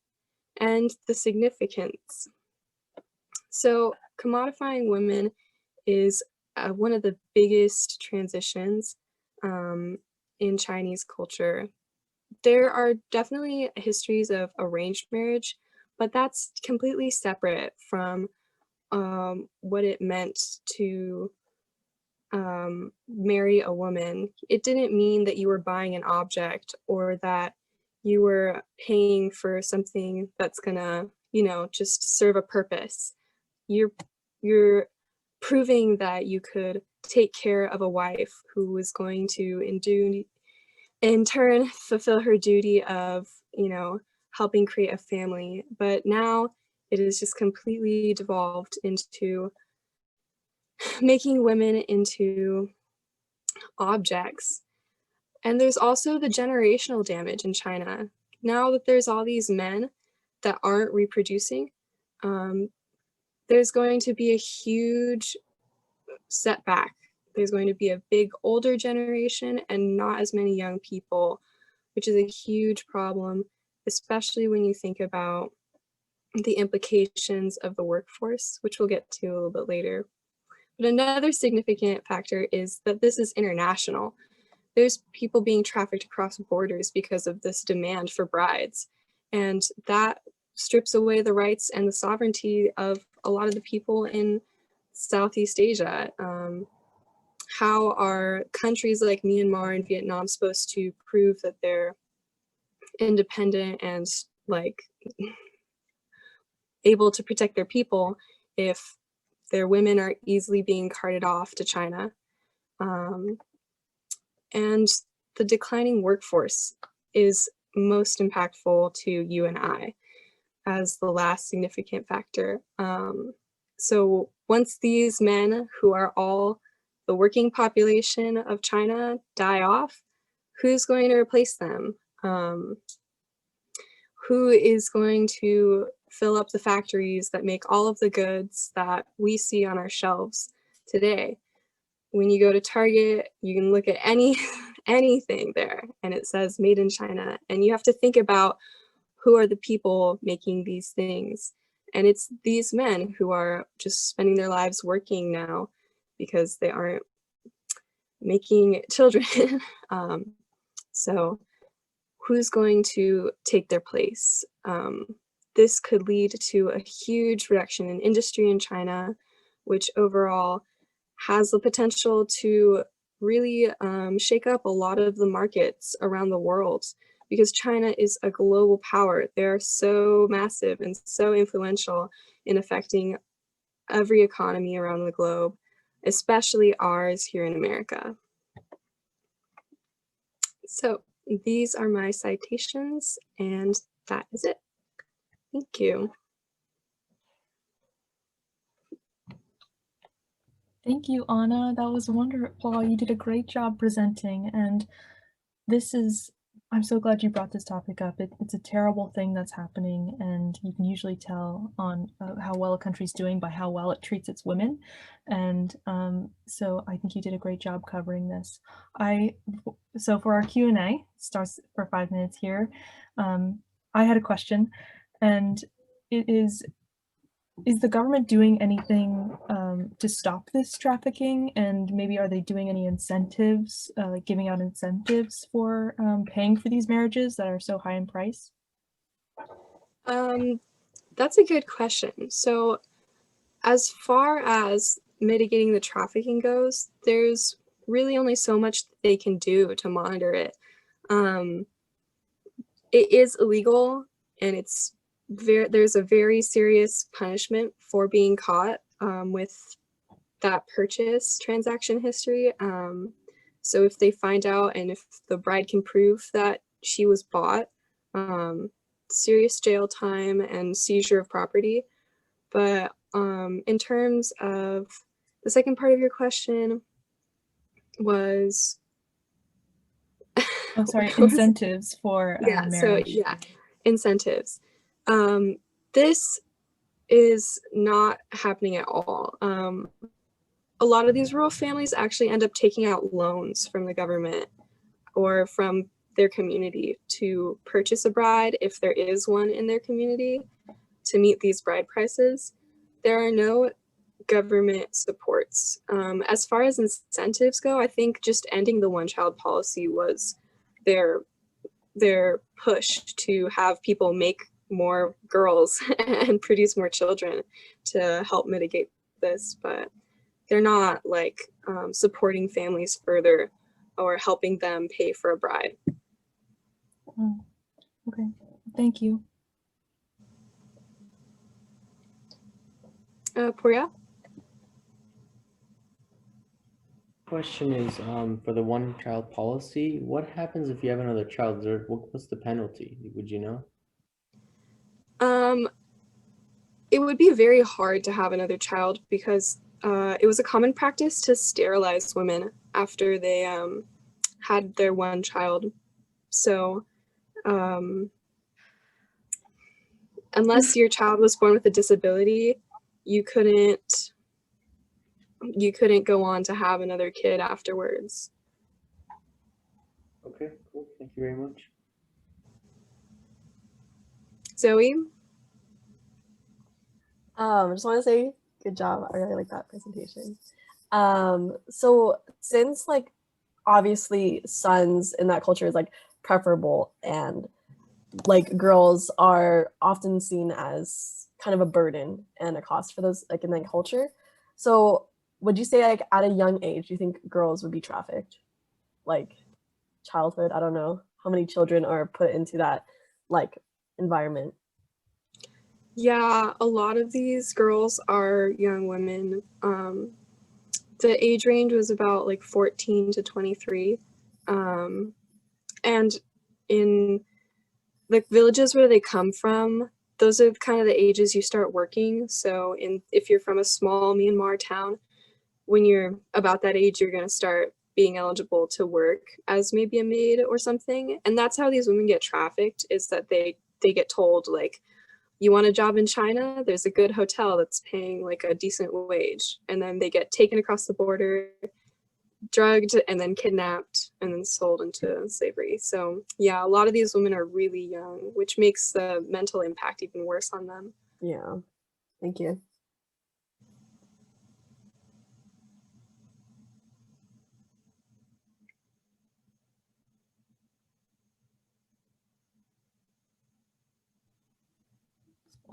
And the significance. So commodifying women is one of the biggest transitions in Chinese culture. There are definitely histories of arranged marriage, but that's completely separate from what it meant to marry a woman. It didn't mean that you were buying an object or that you were paying for something that's gonna, just serve a purpose. You're proving that you could take care of a wife who is going to in turn fulfill her duty of, helping create a family. But now it is just completely devolved into making women into objects. And there's also the generational damage in China. Now that there's all these men that aren't reproducing, there's going to be a huge setback. There's going to be a big older generation and not as many young people, which is a huge problem, especially when you think about the implications of the workforce, which we'll get to a little bit later. But another significant factor is that this is international. There's people being trafficked across borders because of this demand for brides. And that strips away the rights and the sovereignty of a lot of the people in Southeast Asia. How are countries like Myanmar and Vietnam supposed to prove that they're independent and able to protect their people if their women are easily being carted off to China? And the declining workforce is most impactful to you and I as the last significant factor. So once these men, who are all the working population of China, die off, who's going to replace them? Who is going to fill up the factories that make all of the goods that we see on our shelves today? When you go to Target, you can look at anything there and it says made in China, and you have to think about who are the people making these things. And it's these men who are just spending their lives working now because they aren't making children. So who's going to take their place? This could lead to a huge reduction in industry in China, which overall has the potential to really shake up a lot of the markets around the world, because China is a global power. They're so massive and so influential in affecting every economy around the globe, especially ours here in America. So these are my citations, and that is it. Thank you. Thank you, Anna. That was wonderful. You did a great job presenting, and I'm so glad you brought this topic up. It's a terrible thing that's happening, and you can usually tell on how well a country's doing by how well it treats its women. And so I think you did a great job covering this. So for our Q&A, starts for 5 minutes here. I had a question, and it is the government doing anything to stop this trafficking? And maybe are they doing any incentives, like giving out incentives for paying for these marriages that are so high in price? That's a good question. So as far as mitigating the trafficking goes, there's really only so much they can do to monitor it. It is illegal, and there's a very serious punishment for being caught with that purchase transaction history. So if they find out, and if the bride can prove that she was bought, serious jail time and seizure of property. But in terms of the second part of your question was, oh, sorry, incentives for marriage. Incentives. This is not happening at all. A lot of these rural families actually end up taking out loans from the government or from their community to purchase a bride, if there is one in their community, to meet these bride prices. There are no government supports. As far as incentives go, I think just ending the one-child policy was their push to have people make more girls and produce more children to help mitigate this, but they're not like supporting families further or helping them pay for a bride. Oh, okay, thank you. Poria? Question is, for the one-child policy, what happens if you have another child? What's the penalty? Would you know? It would be very hard to have another child because it was a common practice to sterilize women after they had their one child. So unless your child was born with a disability, you couldn't go on to have another kid afterwards. Okay, cool. Thank you very much. Zoe? I just want to say good job. I really like that presentation. So since like obviously sons in that culture is like preferable, and like girls are often seen as kind of a burden and a cost for those like in that culture. So would you say like at a young age, do you think girls would be trafficked? Like childhood, I don't know how many children are put into that like environment. Yeah, a lot of these girls are young women. The age range was about like 14 to 23. And in the villages where they come from, those are kind of the ages you start working. So if you're from a small Myanmar town, when you're about that age, you're going to start being eligible to work as maybe a maid or something. And that's how these women get trafficked, is that they get told like, you want a job in China? There's a good hotel that's paying like a decent wage. And then they get taken across the border, drugged, and then kidnapped, and then sold into slavery. So yeah, a lot of these women are really young, which makes the mental impact even worse on them. Yeah, thank you.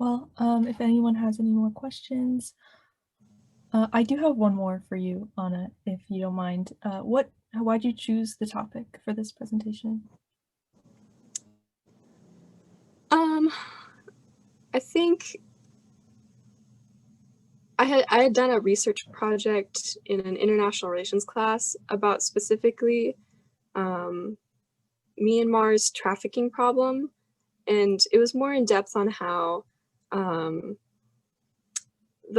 Well, if anyone has any more questions, I do have one more for you, Anna, if you don't mind. Why'd you choose the topic for this presentation? I think I had done a research project in an international relations class about specifically Myanmar's trafficking problem, and it was more in depth on how the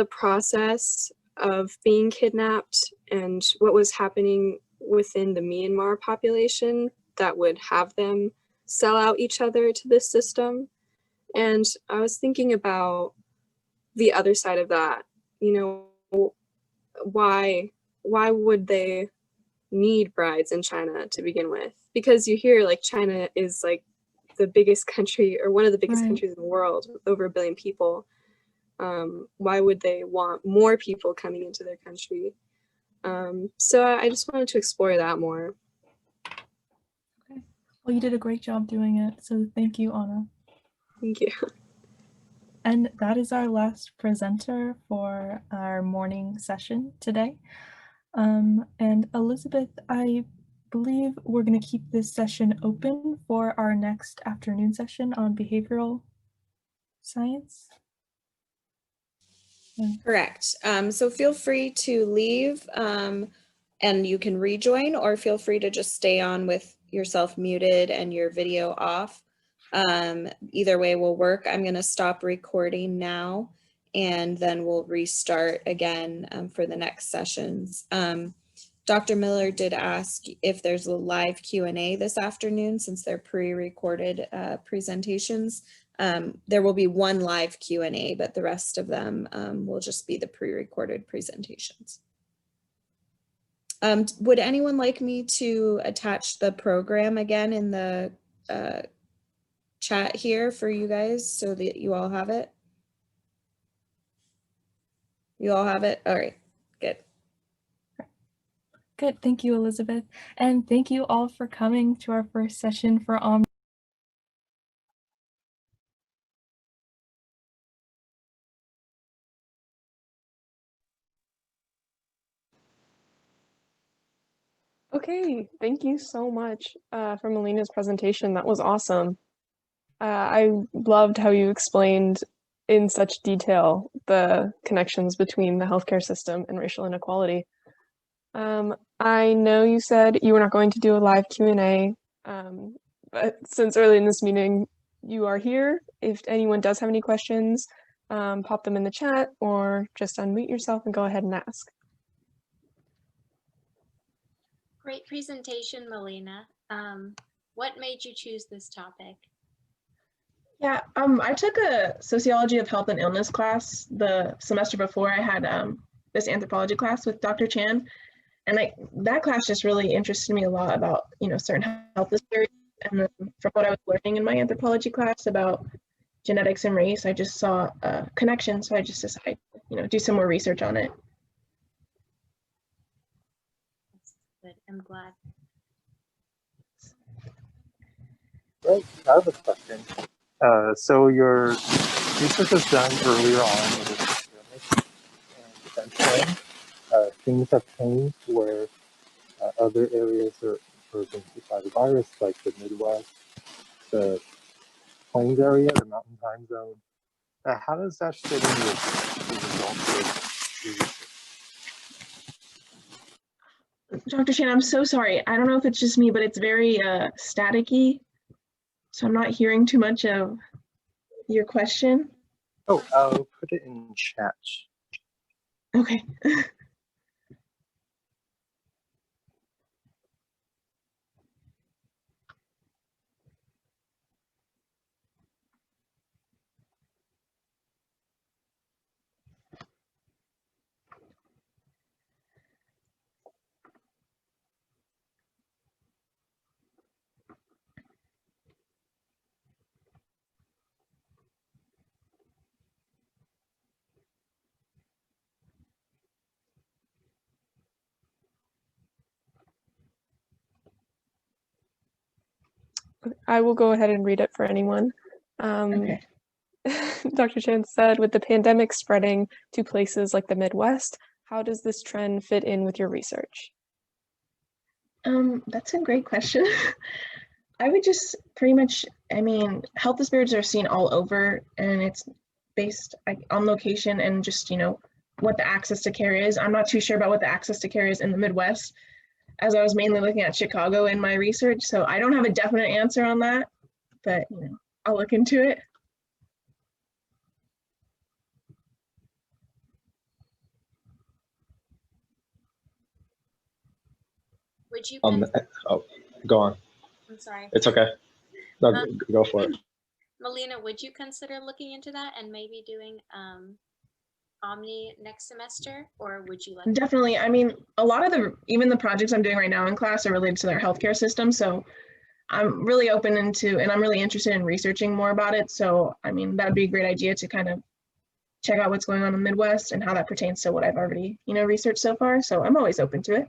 process of being kidnapped and what was happening within the Myanmar population that would have them sell out each other to this system. And I was thinking about the other side of that, you know, why would they need brides in China to begin with? Because you hear like China is like the biggest country or one of the biggest countries in the world with over 1 billion people. Why would they want more people coming into their country? So I just wanted to explore that more. Okay. Well, you did a great job doing it. So thank you, Anna. Thank you. And that is our last presenter for our morning session today. And Elizabeth, I believe we're going to keep this session open for our next afternoon session on behavioral science. Correct. So feel free to leave and you can rejoin, or feel free to just stay on with yourself muted and your video off. Either way will work. I'm going to stop recording now, and then we'll restart again for the next sessions. Dr. Miller did ask if there's a live Q&A this afternoon, since they're pre-recorded presentations. There will be one live Q&A, but the rest of them will just be the pre-recorded presentations. Would anyone like me to attach the program again in the chat here for you guys so that you all have it? You all have it? All right, good. Good, thank you, Elizabeth. And thank you all for coming to our first session for OMNI. Okay, thank you so much for Melina's presentation. That was awesome. I loved how you explained in such detail the connections between the healthcare system and racial inequality. I know you said you were not going to do a live Q&A, but since early in this meeting you are here, if anyone does have any questions, pop them in the chat or just unmute yourself and go ahead and ask. Great presentation, Melina. What made you choose this topic? Yeah, I took a sociology of health and illness class the semester before. I had this anthropology class with Dr. Chan, and that class just really interested me a lot about, you know, certain health disparities. And then from what I was learning in my anthropology class about genetics and race, I just saw a connection. So I just decided, you know, do some more research on it. Good, I'm glad. Right, I have a question. So your research was done earlier on in the pandemic, and since then, things have changed where other areas are been hit by the virus, like the Midwest, the Plains area, the Mountain Time Zone. How does that fit in with the results of your research? Dr. Chan, I'm so sorry. I don't know if it's just me, but it's very staticky. So I'm not hearing too much of your question. Oh, I'll put it in chat. Okay. I will go ahead and read it for anyone. Okay. Dr. Chan said, with the pandemic spreading to places like the Midwest, how does this trend fit in with your research? That's a great question. I would just pretty much, I mean, health disparities are seen all over, and it's based on location and just, you know, what the access to care is. I'm not too sure about what the access to care is in the Midwest, as I was mainly looking at Chicago in my research. So I don't have a definite answer on that, but, you know, I'll look into it. Would you Oh, go on. I'm sorry. It's okay. No, go for it. Melina, would you consider looking into that and maybe doing OMNI next semester, or would you like? Definitely. I mean, a lot of even the projects I'm doing right now in class are related to their healthcare system. So I'm really open into, and I'm really interested in researching more about it. So, I mean, that'd be a great idea to kind of check out what's going on in the Midwest and how that pertains to what I've already, researched so far. So I'm always open to it.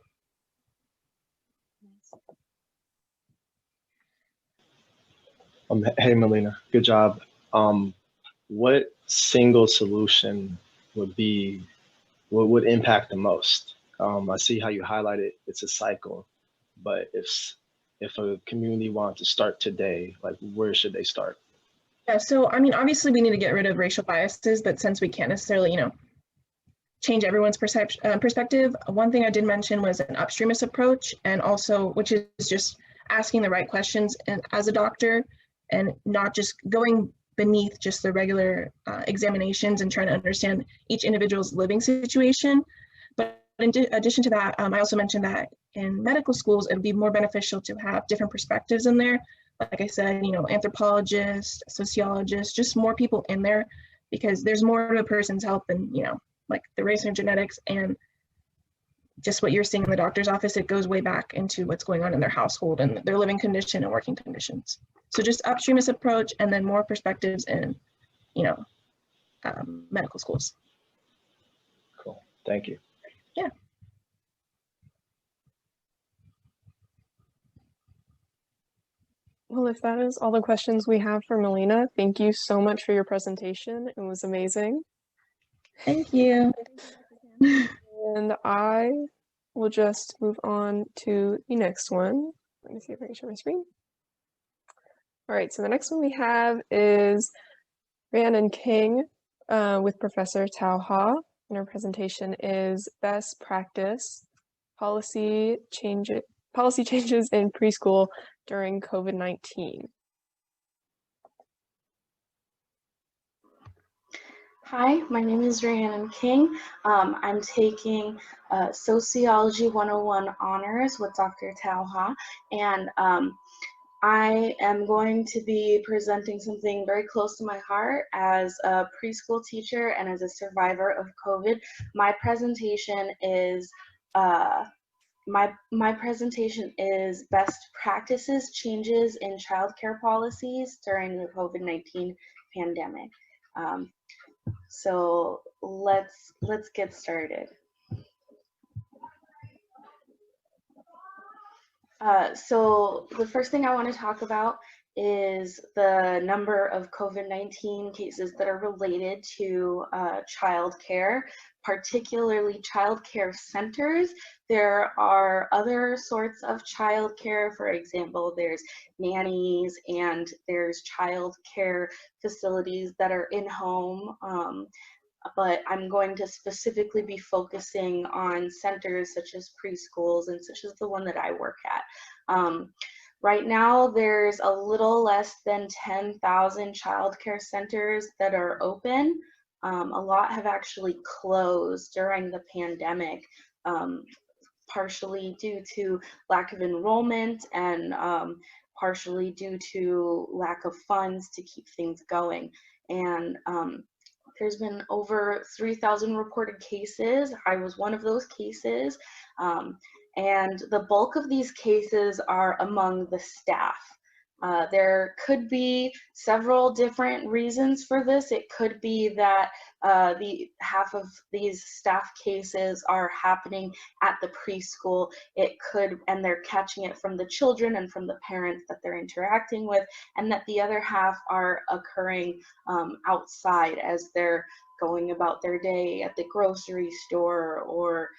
Hey, Melina, good job. What single solution would impact the most? I see how you highlighted it's a cycle, but if a community wanted to start today, like where should they start? Yeah, so I mean, obviously we need to get rid of racial biases, but since we can't necessarily, change everyone's perspective, one thing I did mention was an upstreamist approach, and also, which is just asking the right questions and as a doctor, and not just going beneath just the regular examinations and trying to understand each individual's living situation. But in addition to that, I also mentioned that in medical schools, it would be more beneficial to have different perspectives in there. Like I said, anthropologists, sociologists, just more people in there, because there's more to a person's health than, like the race and genetics and just what you're seeing in the doctor's office. It goes way back into what's going on in their household and their living condition and working conditions. So just upstreamist approach, and then more perspectives in, medical schools. Cool, thank you. Yeah. Well, if that is all the questions we have for Melina, thank you so much for your presentation. It was amazing. Thank you. And I will just move on to the next one. Let me see if I can share my screen. All right, so the next one we have is Rhiannon King with Professor Tao Ha, and her presentation is Best Practice Policy Changes in Preschool during COVID-19. Hi, my name is Rhiannon King. I'm taking Sociology 101 Honors with Dr. Tao Ha, and I am going to be presenting something very close to my heart as a preschool teacher and as a survivor of COVID. My presentation is my presentation is best practices changes in childcare policies during the COVID-19 pandemic. So let's get started. So the first thing I want to talk about is the number of COVID-19 cases that are related to childcare, particularly childcare centers. There are other sorts of childcare. For example, there's nannies and there's childcare facilities that are in home. But I'm going to specifically be focusing on centers such as preschools and such as the one that I work at. Right now, there's a little less than 10,000 childcare centers that are open. A lot have actually closed during the pandemic, partially due to lack of enrollment and partially due to lack of funds to keep things going. And there's been over 3,000 reported cases. I was one of those cases. And the bulk of these cases are among the staff. There could be several different reasons for this. It could be that half of these staff cases are happening at the preschool. It could, and they're catching it from the children and from the parents that they're interacting with, and that the other half are occurring outside as they're going about their day at the grocery store or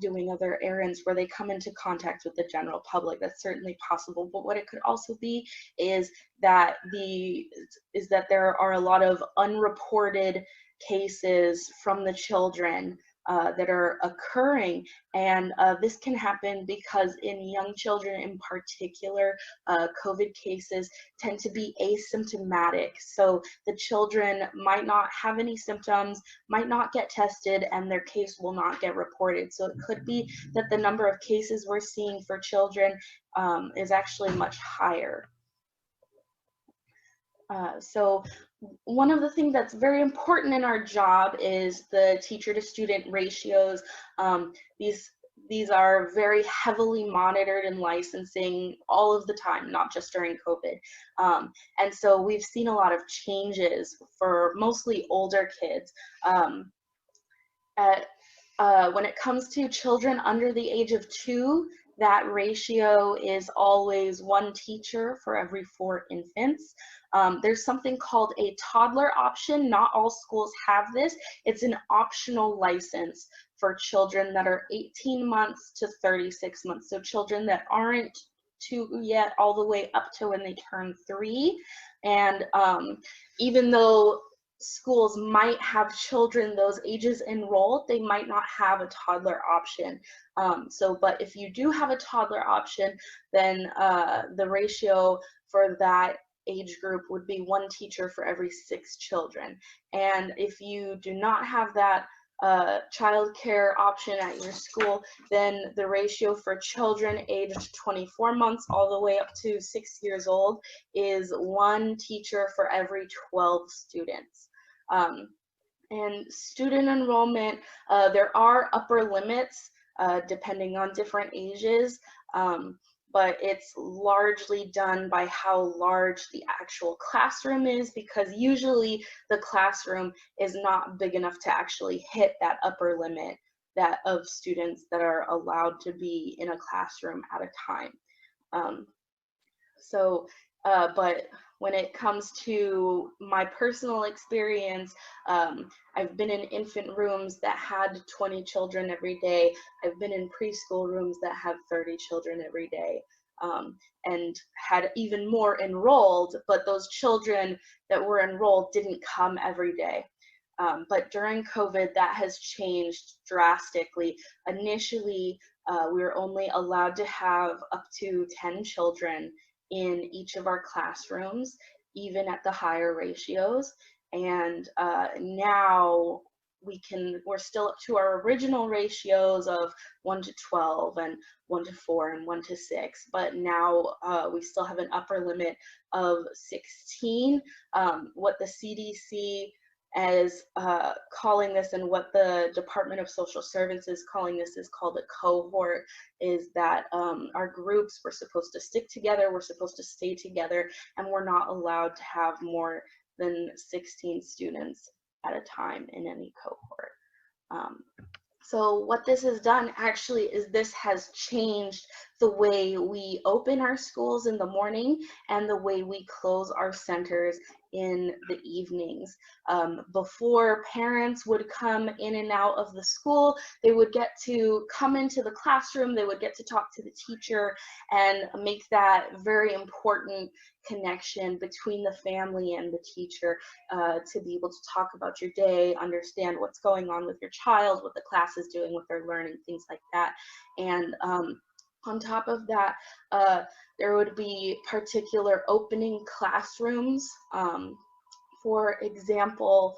doing other errands where they come into contact with the general public. That's certainly possible, but what it could also be is that there are a lot of unreported cases from the children that are occurring. And this can happen because in young children in particular, COVID cases tend to be asymptomatic. So the children might not have any symptoms, might not get tested, and their case will not get reported. So it could be that the number of cases we're seeing for children is actually much higher. So one of the things that's very important in our job is the teacher to student ratios. These are very heavily monitored in licensing all of the time, not just during COVID. And so we've seen a lot of changes for mostly older kids. When it comes to children under the age of 2, that ratio is always 1 teacher for every 4 infants. There's something called a toddler option. Not all schools have this. It's an optional license for children that are 18 months to 36 months. So children that aren't 2 yet, all the way up to when they turn 3. And even though schools might have children those ages enrolled, they might not have a toddler option. But if you do have a toddler option, then the ratio for that age group would be 1 teacher for every 6 children. And if you do not have that child care option at your school, then the ratio for children aged 24 months all the way up to 6 years old is 1 teacher for every 12 students. And student enrollment, there are upper limits depending on different ages, but it's largely done by how large the actual classroom is, because usually the classroom is not big enough to actually hit that upper limit of students that are allowed to be in a classroom at a time. But when it comes to my personal experience, I've been in infant rooms that had 20 children every day. I've been in preschool rooms that had 30 children every day, and had even more enrolled, but those children that were enrolled didn't come every day. But during COVID, that has changed drastically. Initially, we were only allowed to have up to 10 children in each of our classrooms, even at the higher ratios. And now we're still up to our original ratios of 1 to 12 and 1 to 4 and 1 to 6, but now we still have an upper limit of 16. What the CDC is calling this, and what the Department of Social Services is calling this, is called a cohort, is that our groups, we're supposed to stick together, we're supposed to stay together, and we're not allowed to have more than 16 students at a time in any cohort. So what this has done actually is this has changed the way we open our schools in the morning and the way we close our centers in the evenings. Before, parents would come in and out of the school, they would get to come into the classroom, they would get to talk to the teacher and make that very important connection between the family and the teacher, to be able to talk about your day, understand what's going on with your child, what the class is doing, what they're learning, things like that. And on top of that, there would be particular opening classrooms. For example,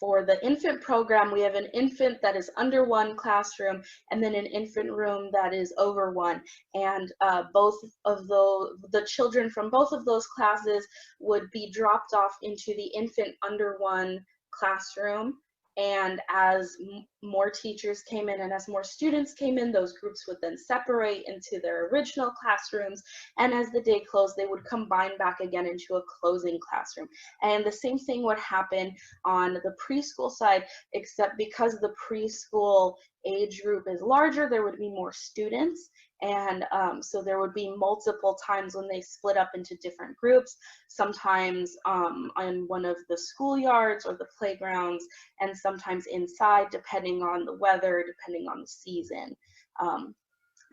for the infant program, we have an infant that is under 1 classroom and then an infant room that is over 1. And both of the children from both of those classes would be dropped off into the infant under 1 classroom. And as more teachers came in and as more students came in, those groups would then separate into their original classrooms. And as the day closed, they would combine back again into a closing classroom. And the same thing would happen on the preschool side, except because the preschool age group is larger, there would be more students. And so there would be multiple times when they split up into different groups, sometimes on one of the schoolyards or the playgrounds, and sometimes inside, depending on the weather, depending on the season.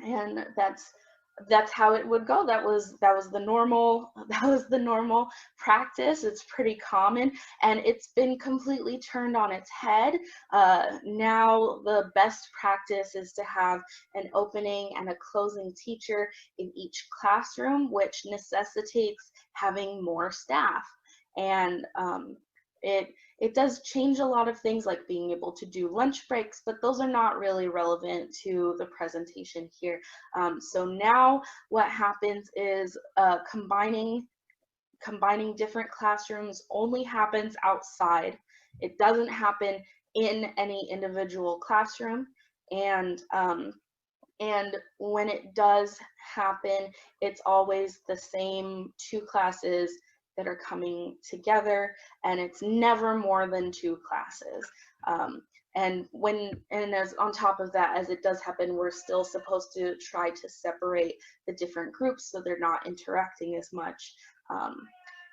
And that's that's how it would go. That was the normal practice. It's pretty common, and it's been completely turned on its head. Now the best practice is to have an opening and a closing teacher in each classroom, which necessitates having more staff. And it does change a lot of things, like being able to do lunch breaks, but those are not really relevant to the presentation here. So now what happens is combining different classrooms only happens outside. It doesn't happen in any individual classroom. And when it does happen, it's always the same two classes that are coming together, and it's never more than two classes. And as on top of that, as it does happen, we're still supposed to try to separate the different groups so they're not interacting as much.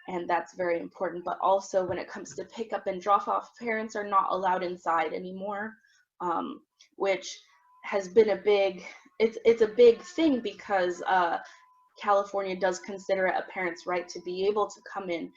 And that's very important. But also when it comes to pick up and drop off, parents are not allowed inside anymore, which has been it's a big thing, because California does consider it a parent's right to be able to come in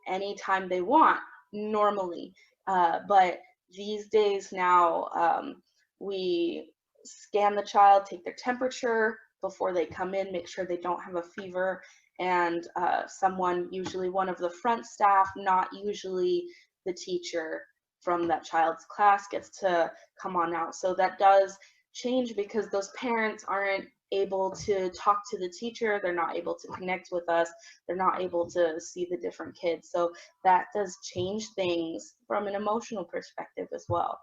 anytime they want normally. But these days now, we scan the child, take their temperature before they come in, make sure they don't have a fever, and someone, usually one of the front staff, not usually the teacher from that child's class, gets to come on out. So that does change, because those parents aren't able to talk to the teacher, they're not able to connect with us, they're not able to see the different kids. So that does change things from an emotional perspective as well.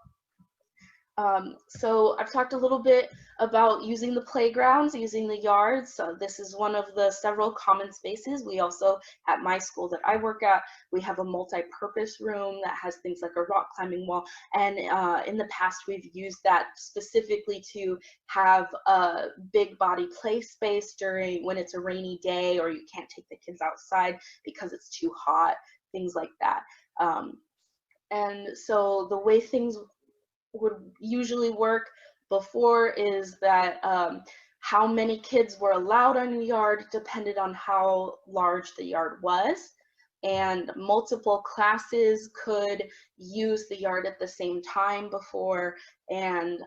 So I've talked a little bit about using the playgrounds, using the yards. So this is one of the several common spaces. We also, at my school that I work at, we have a multi-purpose room that has things like a rock climbing wall. And in the past, we've used that specifically to have a big body play space during when it's a rainy day, or you can't take the kids outside because it's too hot, things like that. And so the way things would usually work before is that how many kids were allowed on the yard depended on how large the yard was, and multiple classes could use the yard at the same time before, and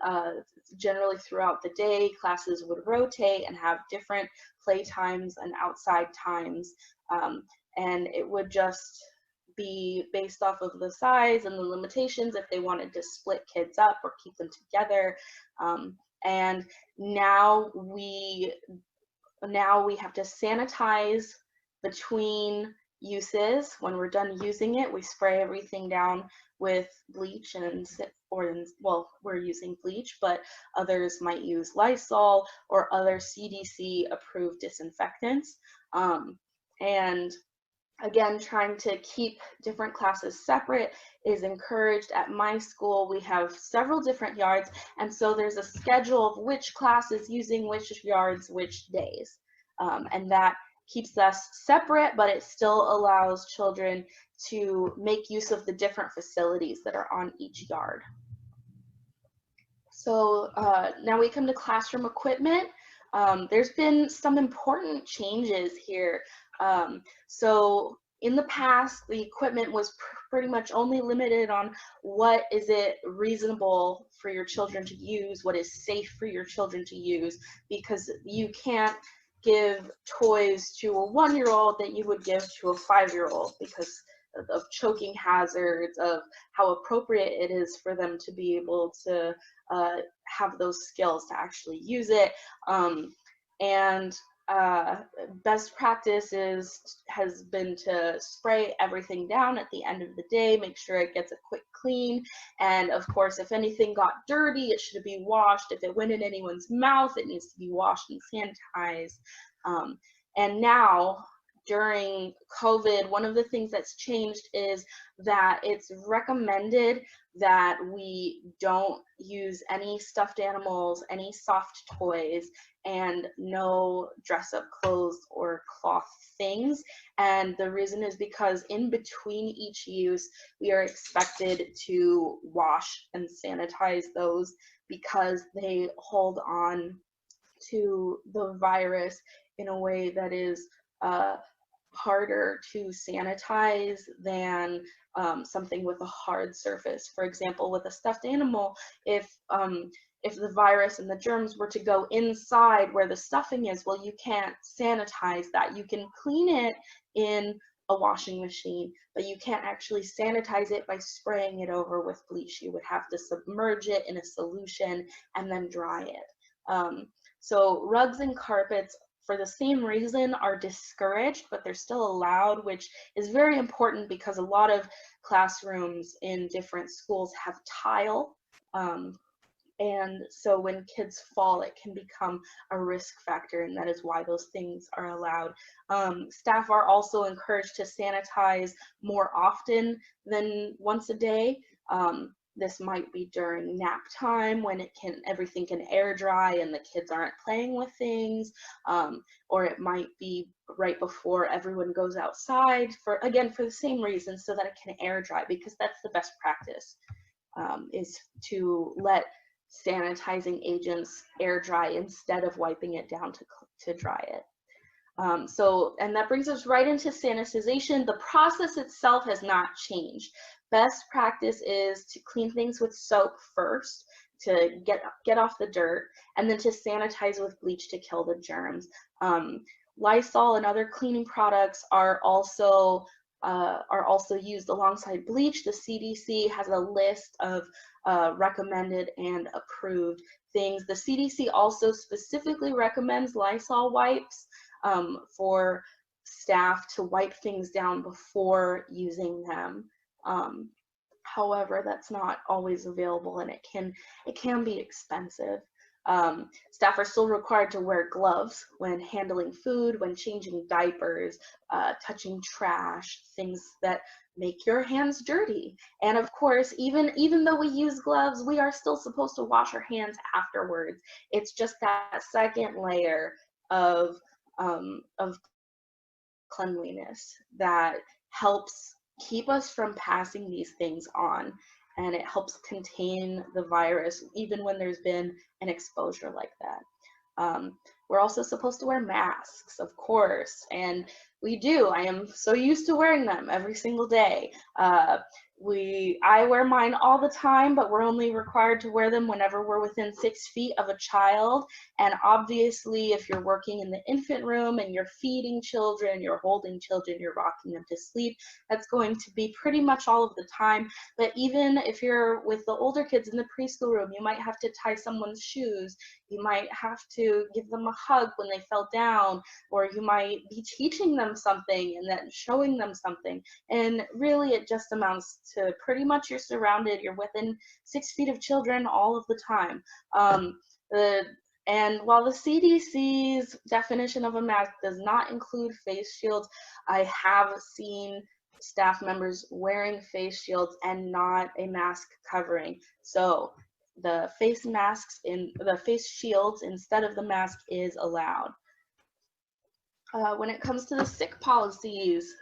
generally throughout the day classes would rotate and have different play times and outside times, and it would just be based off of the size and the limitations if they wanted to split kids up or keep them together. And now we have to sanitize between uses. When we're done using it, we spray everything down with bleach, well, we're using bleach, but others might use Lysol or other CDC approved disinfectants. And again, trying to keep different classes separate is encouraged. At my school, we have several different yards, and so there's a schedule of which class is using which yards which days. And that keeps us separate, but it still allows children to make use of the different facilities that are on each yard. So now we come to classroom equipment. There's been some important changes here. So in the past, the equipment was pretty much only limited on what is it reasonable for your children to use, what is safe for your children to use, because you can't give toys to a 1-year-old that you would give to a 5-year-old because of choking hazards, of how appropriate it is for them to be able to have those skills to actually use it. Best practice has been to spray everything down at the end of the day, make sure it gets a quick clean, and of course if anything got dirty it should be washed. If it went in anyone's mouth, it needs to be washed and sanitized. And now during COVID, one of the things that's changed is that it's recommended that we don't use any stuffed animals, any soft toys, and no dress-up clothes or cloth things. And the reason is because in between each use, we are expected to wash and sanitize those because they hold on to the virus in a way that is harder to sanitize than something with a hard surface. For example, with a stuffed animal, if the virus and the germs were to go inside where the stuffing is, well, you can't sanitize that. You can clean it in a washing machine, but you can't actually sanitize it by spraying it over with bleach. You would have to submerge it in a solution and then dry it. So rugs and carpets, for the same reason, are discouraged, but they're still allowed, which is very important because a lot of classrooms in different schools have tile. And so when kids fall, it can become a risk factor, and that is why those things are allowed. Staff are also encouraged to sanitize more often than once a day. This might be during nap time when everything can air dry and the kids aren't playing with things, or it might be right before everyone goes outside for the same reason, so that it can air dry, because that's the best practice, is to let sanitizing agents air dry instead of wiping it down to dry it. And that brings us right into sanitization. The process itself has not changed. Best practice is to clean things with soap first to get off the dirt, and then to sanitize with bleach to kill the germs. Lysol and other cleaning products are also used alongside bleach. The CDC has a list of recommended and approved things. The CDC also specifically recommends Lysol wipes for staff to wipe things down before using them. However, that's not always available, and it can be expensive. Staff are still required to wear gloves when handling food, when changing diapers, touching trash, things that make your hands dirty. And of course, even though we use gloves, we are still supposed to wash our hands afterwards. It's just that second layer of cleanliness that helps keep us from passing these things on, and it helps contain the virus even when there's been an exposure like that. We're also supposed to wear masks, of course, and we do. I am so used to wearing them every single day. I wear mine all the time, but we're only required to wear them whenever we're within 6 feet of a child. And obviously, if you're working in the infant room and you're feeding children, you're holding children, you're rocking them to sleep, that's going to be pretty much all of the time. But even if you're with the older kids in the preschool room, you might have to tie someone's shoes. You might have to give them a hug when they fell down, or you might be teaching them something and then showing them something. And really, it just amounts to pretty much you're surrounded, you're within 6 feet of children all of the time. And while the CDC's definition of a mask does not include face shields, I have seen staff members wearing face shields and not a mask covering. So the face masks the face shields instead of the mask is allowed. When it comes to the sick policies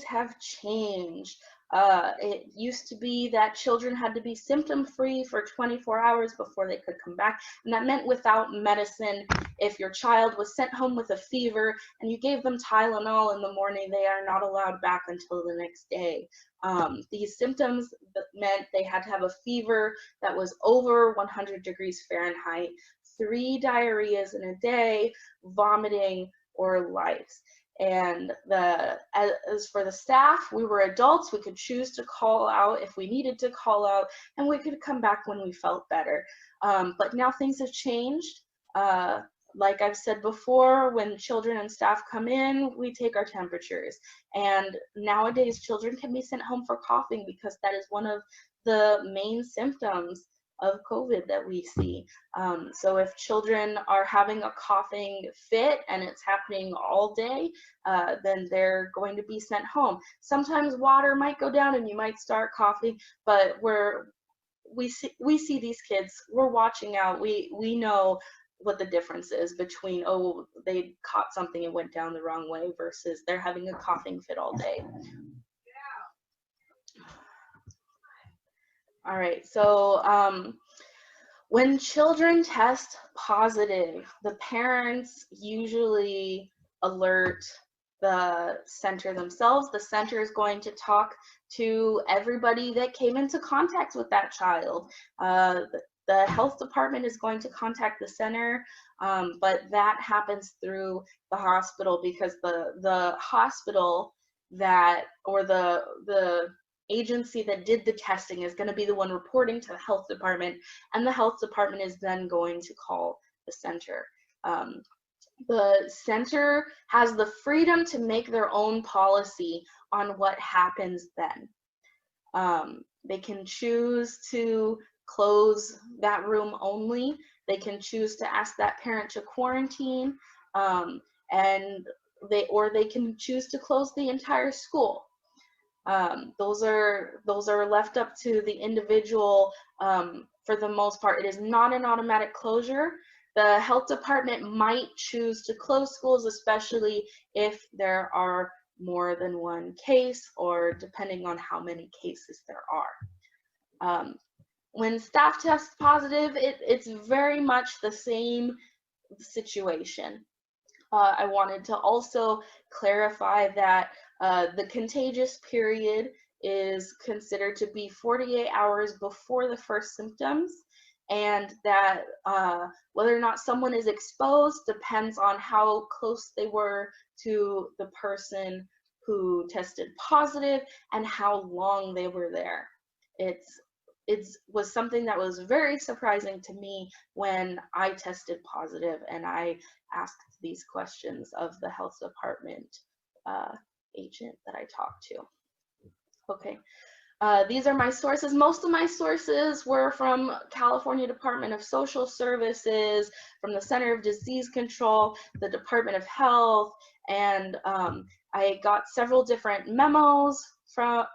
have changed. It used to be that children had to be symptom-free for 24 hours before they could come back, and that meant without medicine. If your child was sent home with a fever and you gave them Tylenol in the morning, they are not allowed back until the next day. These symptoms meant they had to have a fever that was over 100 degrees Fahrenheit, 3 diarrheas in a day, vomiting, or lice. And as for the staff, we were adults. We could choose to call out if we needed to call out, and we could come back when we felt better. But now things have changed. Like I've said before, when children and staff come in, we take our temperatures. And nowadays, children can be sent home for coughing because that is one of the main symptoms of COVID that we see. So if children are having a coughing fit and it's happening all day, then they're going to be sent home. Sometimes water might go down and you might start coughing, but we see these kids, we're watching out, we know what the difference is between, oh, they caught something and went down the wrong way versus they're having a coughing fit all day. All right, so When children test positive, the parents usually alert the center themselves. The center is going to talk to everybody that came into contact with that child. The health department is going to contact the center, but that happens through the hospital, because the hospital that, or the agency that did the testing is going to be the one reporting to the health department, and the health department is then going to call the center. The center has the freedom to make their own policy on what happens then. They can choose to close that room only. They can choose to ask that parent to quarantine, and they can choose to close the entire school. Those are left up to the individual for the most part. It is not an automatic closure. The health department might choose to close schools, especially if there are more than one case, or depending on how many cases there are. When staff tests positive, it's very much the same situation. I wanted to also clarify that the contagious period is considered to be 48 hours before the first symptoms, and that whether or not someone is exposed depends on how close they were to the person who tested positive and how long they were there. It was something that was very surprising to me when I tested positive and I asked these questions of the health department agent that I talked to. Okay. These are my sources. Most of my sources were from California Department of Social Services, from the Center of Disease Control, the Department of Health, and I got several different memos from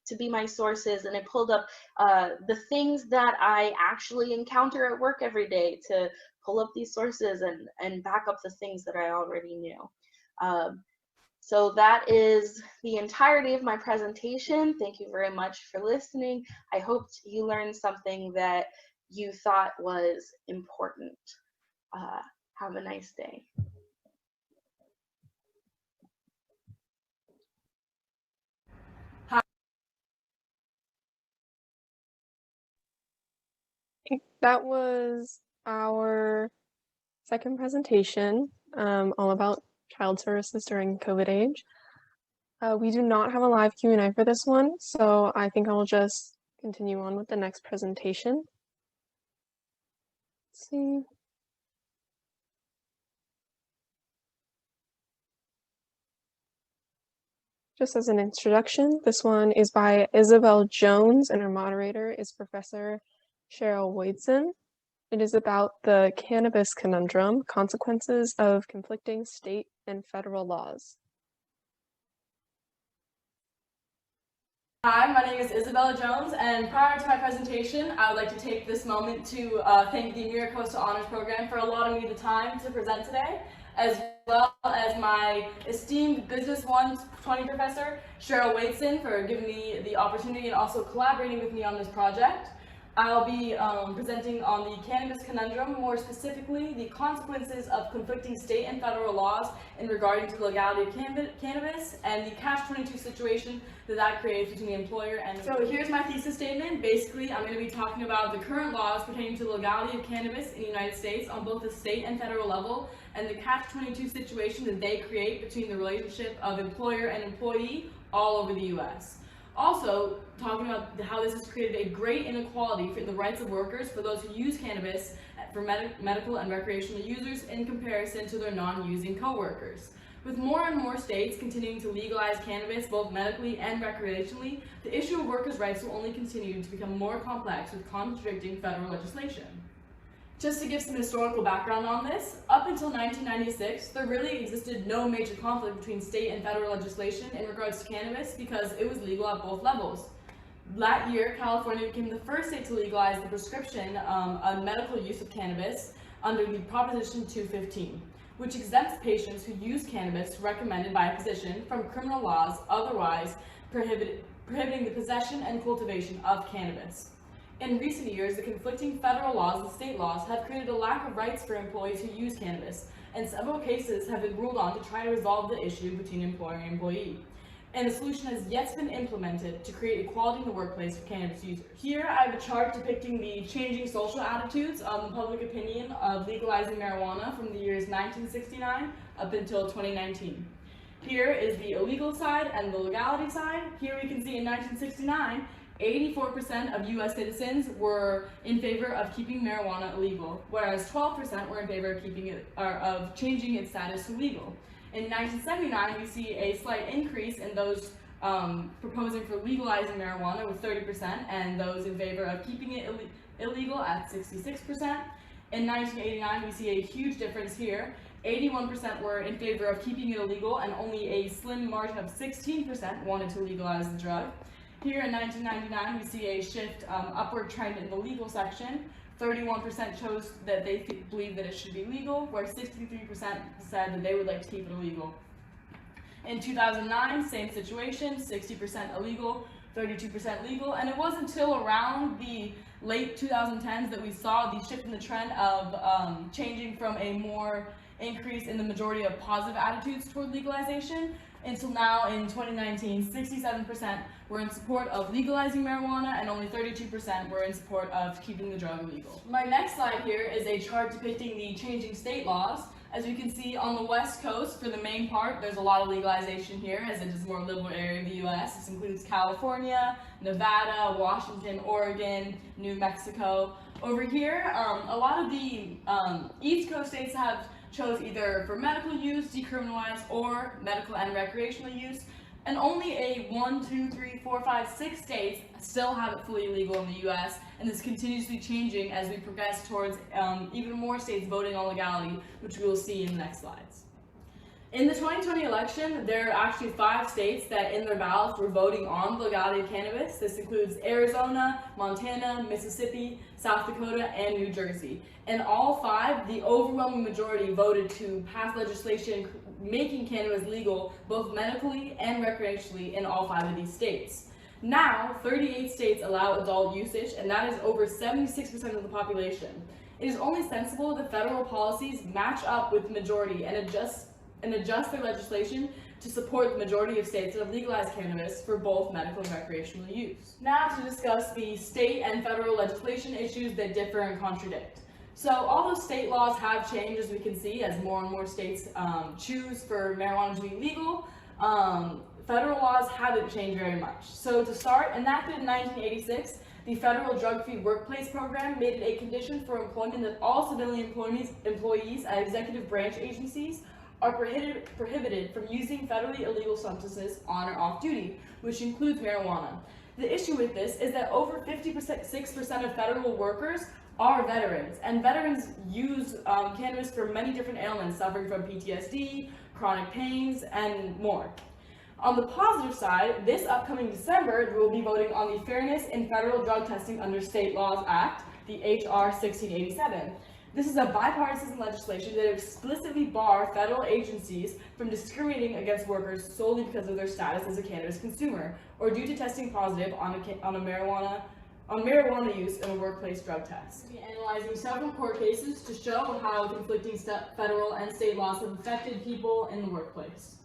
to be my sources, and I pulled up the things that I actually encounter at work every day to pull up these sources and back up the things that I already knew. So that is the entirety of my presentation. Thank you very much for listening. I hoped you learned something that you thought was important. Have a nice day. That was our second presentation, all about child services during COVID age. We do not have a live Q&A for this one, so I think I will just continue on with the next presentation. Let's see. Just as an introduction, this one is by Isabel Jones, and her moderator is Professor Cheryl Woidson. It is about the cannabis conundrum, consequences of conflicting state and federal laws. Hi, my name is Isabella Jones, and prior to my presentation, I would like to take this moment to thank the MiraCosta Honors Program for allowing me the time to present today, as well as my esteemed Business 120 professor, Cheryl Woidson, for giving me the opportunity and also collaborating with me on this project. I'll be presenting on the cannabis conundrum, more specifically the consequences of conflicting state and federal laws in regarding to the legality of cannabis and the catch-22 situation that creates between the employer and So here's my thesis statement. Basically, I'm going to be talking about the current laws pertaining to the legality of cannabis in the United States on both the state and federal level, and the catch-22 situation that they create between the relationship of employer and employee all over the U.S. Also, talking about how this has created a great inequality for the rights of workers for those who use cannabis for medical and recreational users in comparison to their non-using co-workers. With more and more states continuing to legalize cannabis both medically and recreationally, the issue of workers' rights will only continue to become more complex with contradicting federal legislation. Just to give some historical background on this, up until 1996, there really existed no major conflict between state and federal legislation in regards to cannabis because it was legal at both levels. That year, California became the first state to legalize the prescription of medical use of cannabis under the Proposition 215, which exempts patients who use cannabis recommended by a physician from criminal laws otherwise prohibiting the possession and cultivation of cannabis. In recent years, the conflicting federal laws and state laws have created a lack of rights for employees who use cannabis, and several cases have been ruled on to try to resolve the issue between employer and employee. And a solution has yet been implemented to create equality in the workplace for cannabis users. Here I have a chart depicting the changing social attitudes on the public opinion of legalizing marijuana from the years 1969 up until 2019. Here is the illegal side and the legality side. Here we can see in 1969, 84% of US citizens were in favor of keeping marijuana illegal, whereas 12% were in favor of keeping it, or of changing its status to legal. In 1979, we see a slight increase in those proposing for legalizing marijuana with 30%, and those in favor of keeping it illegal at 66%. In 1989, we see a huge difference here. 81% were in favor of keeping it illegal, and only a slim margin of 16% wanted to legalize the drug. Here in 1999, we see a shift upward trend in the legal section. 31% chose that they believe that it should be legal, where 63% said that they would like to keep it illegal. In 2009, same situation, 60% illegal, 32% legal, and it wasn't until around the late 2010s that we saw the shift in the trend of changing from a more increase in the majority of positive attitudes toward legalization. Until now, in 2019, 67% were in support of legalizing marijuana and only 32% were in support of keeping the drug legal. My next slide here is a chart depicting the changing state laws. As you can see on the West Coast, for the main part, there's a lot of legalization here as it is a more liberal area of the US. This includes California, Nevada, Washington, Oregon, New Mexico. Over here, a lot of the East Coast states have chose either for medical use, decriminalized, or medical and recreational use, and only a 1, 2, 3, 4, 5, 6 states still have it fully legal in the US, and this continues to be changing as we progress towards even more states voting on legality, which we will see in the next slides. In the 2020 election, there are actually 5 states that in their ballots were voting on the legality of cannabis. This includes Arizona, Montana, Mississippi, South Dakota, and New Jersey. In all 5, the overwhelming majority voted to pass legislation making cannabis legal both medically and recreationally in all 5 of these states. Now, 38 states allow adult usage, and that is over 76% of the population. It is only sensible that federal policies match up with the majority and adjust their legislation to support the majority of states that have legalized cannabis for both medical and recreational use. Now to discuss the state and federal legislation issues that differ and contradict. So all those state laws have changed, as we can see, as more and more states choose for marijuana to be legal. Federal laws haven't changed very much. So to start, enacted in 1986, the Federal Drug-Free Workplace Program made it a condition for employment that all civilian employees at executive branch agencies are prohibited from using federally illegal substances on or off duty, which includes marijuana. The issue with this is that over 56% of federal workers are veterans, and veterans use cannabis for many different ailments, suffering from PTSD, chronic pains, and more. On the positive side, this upcoming December, we'll be voting on the Fairness in Federal Drug Testing Under State Laws Act, the HR 1687. This is a bipartisan legislation that explicitly bar federal agencies from discriminating against workers solely because of their status as a cannabis consumer or due to testing positive on marijuana use in a workplace drug test. We'll be analyzing several court cases to show how conflicting federal and state laws have affected people in the workplace.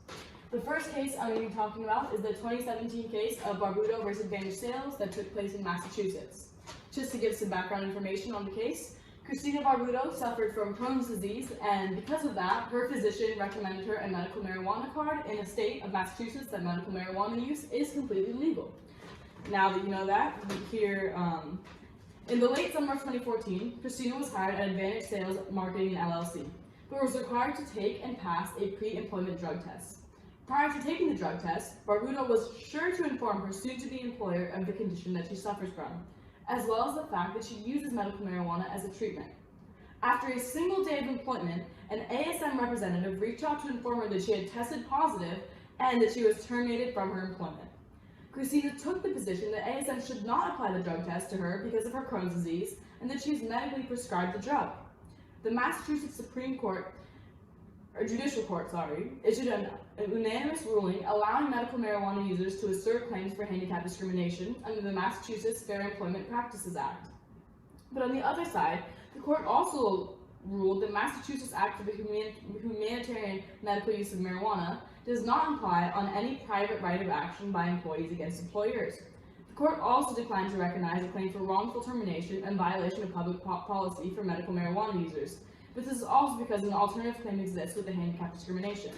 The first case I'm going to be talking about is the 2017 case of Barbudo versus Advantage Sales that took place in Massachusetts. Just to give some background information on the case, Christina Barbudo suffered from Crohn's disease, and because of that, her physician recommended her a medical marijuana card in a state of Massachusetts that medical marijuana use is completely legal. Now that you know that, here in the late summer of 2014, Christina was hired at Advantage Sales Marketing LLC, but was required to take and pass a pre-employment drug test. Prior to taking the drug test, Barbudo was sure to inform her soon-to-be employer of the condition that she suffers from, as well as the fact that she uses medical marijuana as a treatment. After a single day of employment, an ASM representative reached out to inform her that she had tested positive and that she was terminated from her employment. Christina took the position that ASM should not apply the drug test to her because of her Crohn's disease and that she was medically prescribed the drug. The Massachusetts Supreme Court judicial court, issued an unanimous ruling allowing medical marijuana users to assert claims for handicap discrimination under the Massachusetts Fair Employment Practices Act. But on the other side, the court also ruled that Massachusetts Act for the Humanitarian Medical Use of Marijuana does not imply on any private right of action by employees against employers. The court also declined to recognize a claim for wrongful termination and violation of public policy for medical marijuana users. But this is also because an alternative claim exists with the handicap discrimination.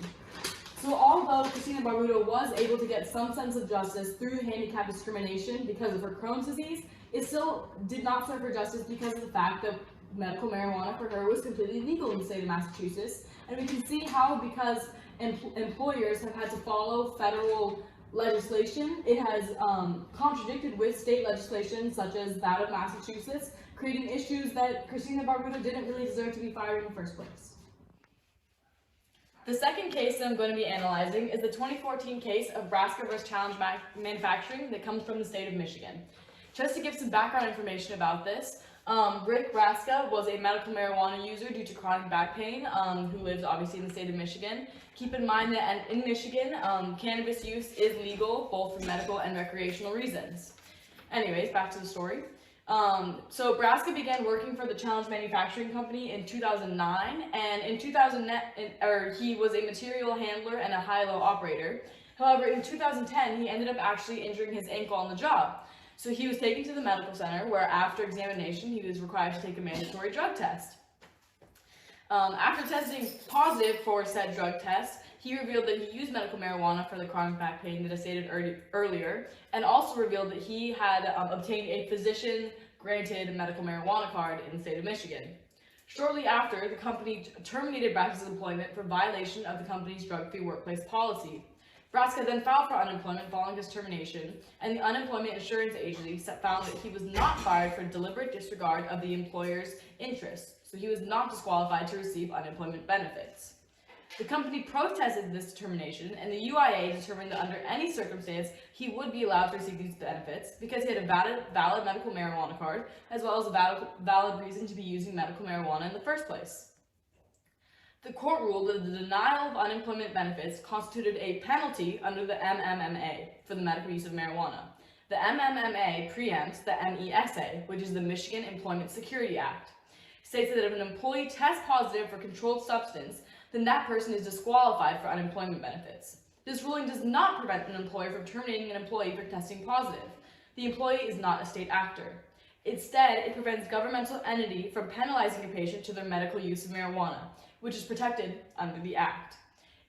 So although Christina Barbuto was able to get some sense of justice through handicap discrimination because of her Crohn's disease, it still did not serve her justice because of the fact that medical marijuana for her was completely legal in the state of Massachusetts. And we can see how, because employers have had to follow federal legislation, it has contradicted with state legislation such as that of Massachusetts, creating issues that Christina Barbuto didn't really deserve to be fired in the first place. The second case that I'm going to be analyzing is the 2014 case of Braska vs. Challenge Manufacturing that comes from the state of Michigan. Just to give some background information about this, Rick Braska was a medical marijuana user due to chronic back pain, who lives obviously in the state of Michigan. Keep in mind that in Michigan, cannabis use is legal both for medical and recreational reasons. Anyways, back to the story. So Braska began working for the Challenge Manufacturing Company in 2009, and in 2010, he was a material handler and a high-low operator. However, in 2010, he ended up actually injuring his ankle on the job. So he was taken to the medical center where after examination, he was required to take a mandatory drug test. After testing positive for said drug test, he revealed that he used medical marijuana for the chronic back pain that I stated earlier, and also revealed that he had obtained a physician-granted medical marijuana card in the state of Michigan. Shortly after, the company terminated Braska's employment for violation of the company's drug-free workplace policy. Braska then filed for unemployment following his termination, and the Unemployment Insurance Agency found that he was not fired for deliberate disregard of the employer's interests, so he was not disqualified to receive unemployment benefits. The company protested this determination, and the UIA determined that under any circumstance, he would be allowed to receive these benefits because he had a valid medical marijuana card, as well as a valid reason to be using medical marijuana in the first place. The court ruled that the denial of unemployment benefits constituted a penalty under the MMMA for the medical use of marijuana. The MMMA preempts the MESA, which is the Michigan Employment Security Act. It states that if an employee tests positive for a controlled substance, then that person is disqualified for unemployment benefits. This ruling does not prevent an employer from terminating an employee for testing positive. The employee is not a state actor. Instead, it prevents governmental entity from penalizing a patient to their medical use of marijuana, which is protected under the Act.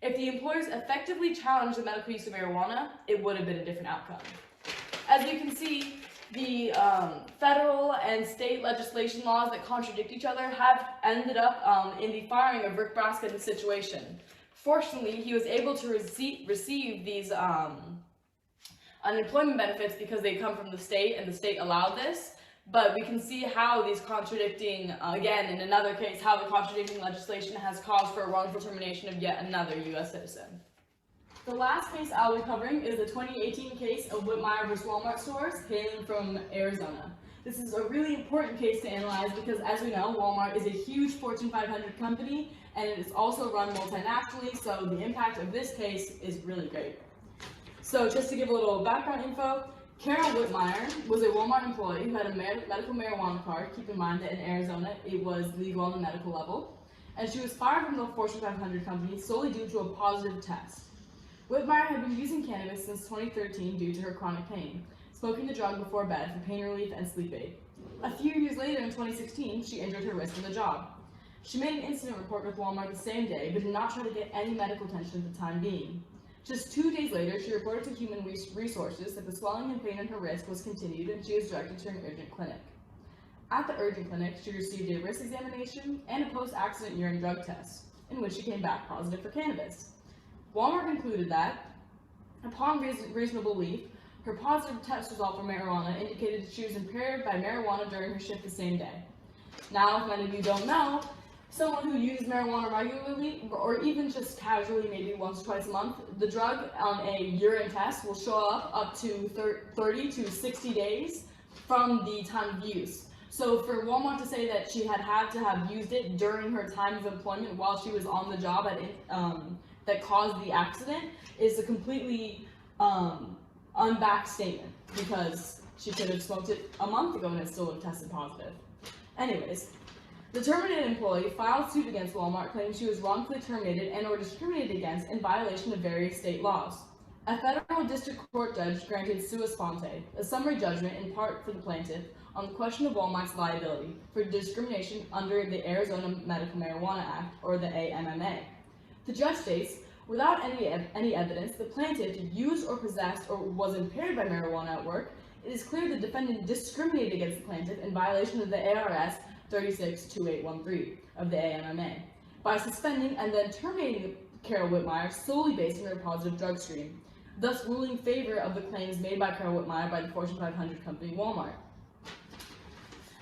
If the employers effectively challenged the medical use of marijuana, it would have been a different outcome. As you can see, the federal and state legislation laws that contradict each other have ended up in the firing of Rick Braska in this situation. Fortunately, he was able to receive these unemployment benefits because they come from the state and the state allowed this. But we can see how these contradicting, again, in another case, how the contradicting legislation has caused for a wrongful termination of yet another U.S. citizen. The last case I'll be covering is the 2018 case of Whitmire vs. Walmart stores hailing from Arizona. This is a really important case to analyze because, as we know, Walmart is a huge Fortune 500 company, and it is also run multinationally, so the impact of this case is really great. So just to give a little background info, Carol Whitmire was a Walmart employee who had a medical marijuana card. Keep in mind that in Arizona, it was legal on the medical level. And she was fired from the Fortune 500 company solely due to a positive test. Whitmire had been using cannabis since 2013 due to her chronic pain, smoking the drug before bed for pain relief and sleep aid. A few years later in 2016, she injured her wrist on the job. She made an incident report with Walmart the same day, but did not try to get any medical attention at the time being. Just 2 days later, she reported to Human Resources that the swelling and pain in her wrist was continued and she was directed to an urgent clinic. At the urgent clinic, she received a wrist examination and a post-accident urine drug test, in which she came back positive for cannabis. Walmart concluded that, upon reasonable belief, her positive test result for marijuana indicated that she was impaired by marijuana during her shift the same day. Now, if many of you don't know, someone who uses marijuana regularly, or even just casually, maybe once or twice a month, the drug on a urine test will show up to 30 to 60 days from the time of use. So for Walmart to say that she had to have used it during her time of employment while she was on the job that caused the accident is a completely unbacked statement, because she could have smoked it a month ago and it still would have tested positive. Anyways, the terminated employee filed suit against Walmart claiming she was wrongfully terminated and or discriminated against in violation of various state laws. A federal district court judge granted sua sponte, a summary judgment in part for the plaintiff, on the question of Walmart's liability for discrimination under the Arizona Medical Marijuana Act, or the AMMA. The judge states, without any evidence the plaintiff used or possessed or was impaired by marijuana at work, it is clear the defendant discriminated against the plaintiff in violation of the ARS 362813 of the AMMA by suspending and then terminating Carol Whitmire solely based on her positive drug screen, thus ruling in favor of the claims made by Carol Whitmire by the Fortune 500 company Walmart.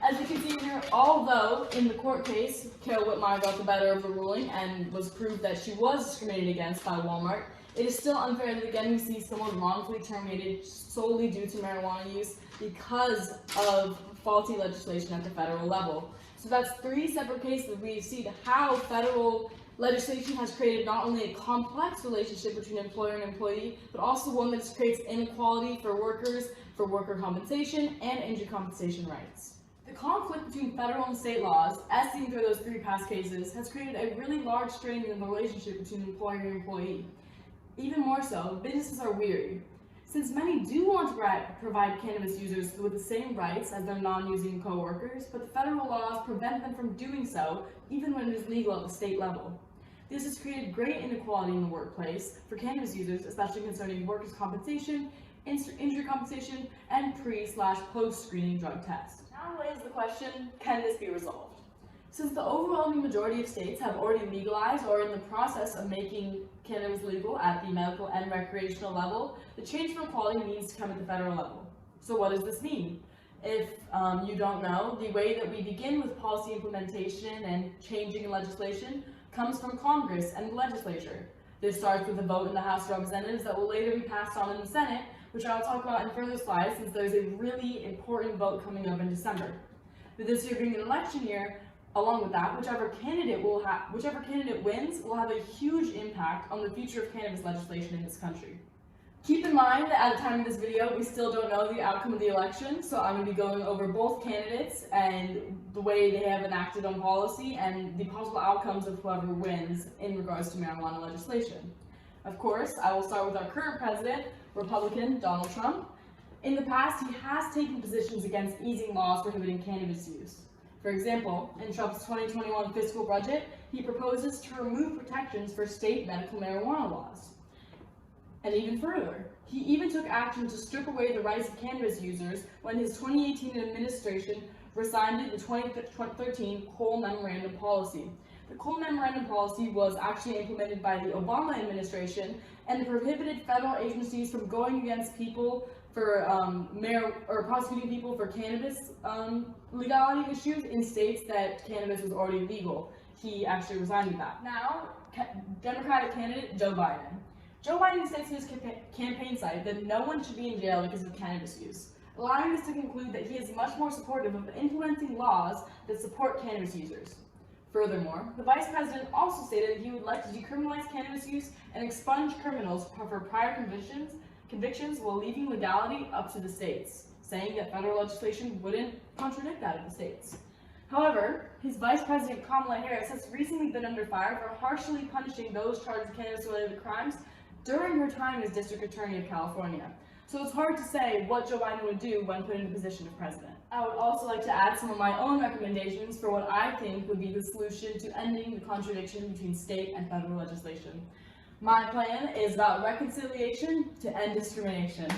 As you can see here, although in the court case, Carol Whitmire got the better of the ruling and was proved that she was discriminated against by Walmart, it is still unfair that again we see someone wrongfully terminated solely due to marijuana use because of faulty legislation at the federal level. So that's 3 separate cases that we've seen how federal legislation has created not only a complex relationship between employer and employee, but also one that creates inequality for workers, for worker compensation, and injury compensation rights. The conflict between federal and state laws, as seen through those 3 past cases, has created a really large strain in the relationship between employer and employee. Even more so, businesses are weary. Since many do want to provide cannabis users with the same rights as their non-using co-workers, but the federal laws prevent them from doing so, even when it is legal at the state level. This has created great inequality in the workplace for cannabis users, especially concerning workers' compensation, injury compensation, and pre/post-screening drug tests. Now lays the question, can this be resolved? Since the overwhelming majority of states have already legalized or are in the process of making cannabis legal at the medical and recreational level, the change for equality needs to come at the federal level. So what does this mean? If you don't know, the way that we begin with policy implementation and changing legislation comes from Congress and the legislature. This starts with a vote in the House of Representatives that will later be passed on in the Senate, which I'll talk about in further slides since there's a really important vote coming up in December. With this year being an election year, along with that, whichever candidate wins will have a huge impact on the future of cannabis legislation in this country. Keep in mind that at the time of this video, we still don't know the outcome of the election, so I'm going to be going over both candidates and the way they have enacted on policy and the possible outcomes of whoever wins in regards to marijuana legislation. Of course, I will start with our current president, Republican Donald Trump. In the past, he has taken positions against easing laws prohibiting cannabis use. For example, in Trump's 2021 fiscal budget, he proposes to remove protections for state medical marijuana laws. And even further, he even took action to strip away the rights of cannabis users when his 2018 administration rescinded the 2013 Cole Memorandum Policy. The Cole Memorandum Policy was actually implemented by the Obama administration and prohibited federal agencies from going against people for prosecuting people for cannabis legality issues in states that cannabis was already legal. He actually resigned that. Now, Democratic candidate Joe Biden. Joe Biden states in his campaign site that no one should be in jail because of cannabis use, allowing us to conclude that he is much more supportive of implementing laws that support cannabis users. Furthermore, the vice president also stated that he would like to decriminalize cannabis use and expunge criminals for prior convictions while leaving legality up to the states, saying that federal legislation wouldn't contradict that of the states. However, his Vice President Kamala Harris has recently been under fire for harshly punishing those charged with cannabis-related crimes during her time as District Attorney of California. So it's hard to say what Joe Biden would do when put in the position of president. I would also like to add some of my own recommendations for what I think would be the solution to ending the contradiction between state and federal legislation. My plan is about reconciliation to end discrimination.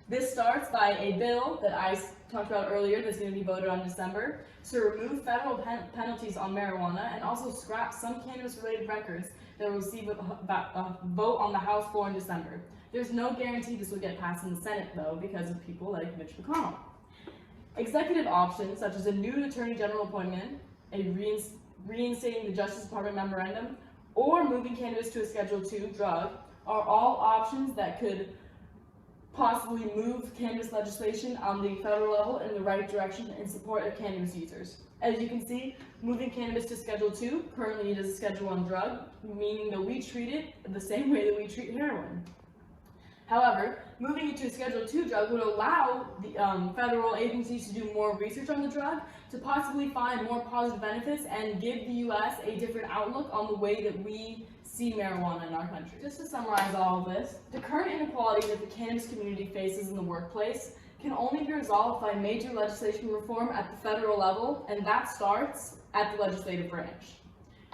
This starts by a bill that I talked about earlier that's going to be voted on in December to remove federal penalties on marijuana and also scrap some cannabis-related records that will receive a vote on the House floor in December. There's no guarantee this will get passed in the Senate, though, because of people like Mitch McConnell. Executive options, such as a new Attorney General appointment, reinstating the Justice Department memorandum, or moving cannabis to a Schedule II drug, are all options that could possibly move cannabis legislation on the federal level in the right direction in support of cannabis users. As you can see, moving cannabis to Schedule 2, currently it is a Schedule 1 drug, meaning that we treat it the same way that we treat heroin. However, moving it to a Schedule 2 drug would allow the federal agencies to do more research on the drug, to possibly find more positive benefits and give the US a different outlook on the way that we see marijuana in our country. Just to summarize all of this, the current inequality that the cannabis community faces in the workplace can only be resolved by major legislation reform at the federal level, and that starts at the legislative branch.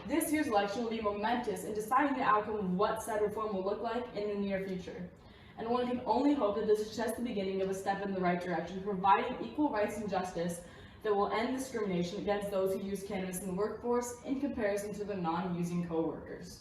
This year's election will be momentous in deciding the outcome of what said reform will look like in the near future. And one can only hope that this is just the beginning of a step in the right direction, providing equal rights and justice that will end discrimination against those who use cannabis in the workforce in comparison to their non-using co-workers.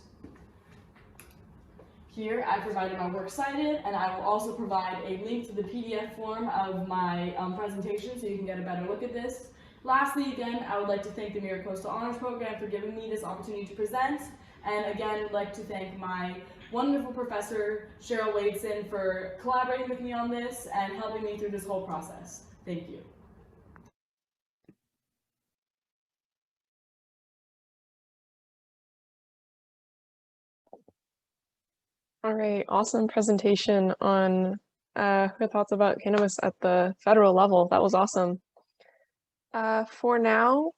Here, I provided my works cited, and I will also provide a link to the PDF form of my presentation so you can get a better look at this. Lastly, again, I would like to thank the MiraCoastal Honors Program for giving me this opportunity to present, and again, I'd like to thank my wonderful professor, Cheryl Wadeson, for collaborating with me on this and helping me through this whole process. Thank you. All right, awesome presentation on her thoughts about cannabis at the federal level. That was awesome. For now,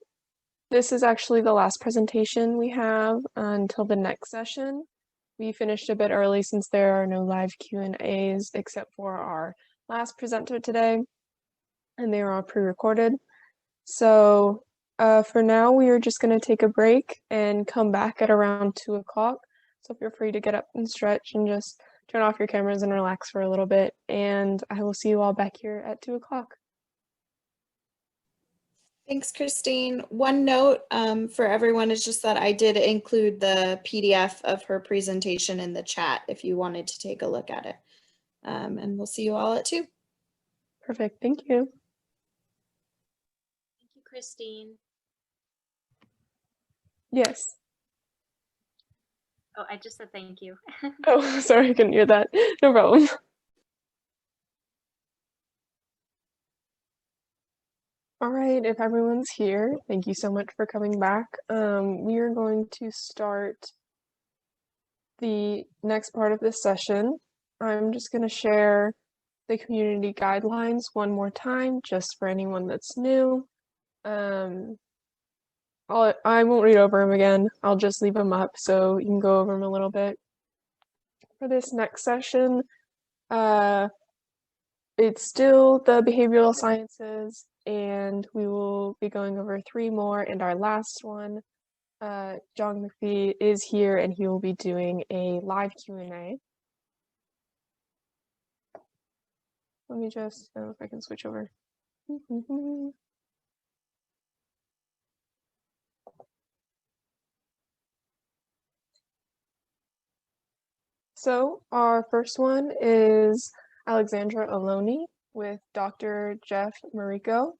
this is actually the last presentation we have until the next session. We finished a bit early since there are no live Q&As except for our last presenter today, and they are all pre-recorded. So for now, we are just going to take a break and come back at around 2 o'clock. So feel free to get up and stretch and just turn off your cameras and relax for a little bit. And I will see you all back here at 2 o'clock. Thanks, Christine. One note for everyone is just that I did include the PDF of her presentation in the chat if you wanted to take a look at it. And we'll see you all at 2. Perfect. Thank you. Thank you, Christine. Yes. Oh, I just said thank you. Oh, sorry, I couldn't hear that. No problem. All right, if everyone's here, thank you so much for coming back. We are going to start the next part of this session. I'm just going to share the community guidelines one more time, just for anyone that's new. I won't read over them again. I'll just leave them up so you can go over them a little bit. For this next session, it's still the behavioral sciences, and we will be going over 3 more, and our last one, John McPhee is here, and he will be doing a live Q&A. Let me just know if I can switch over. So our first one is Alexandra Aloni with Dr. Jeff Mariko,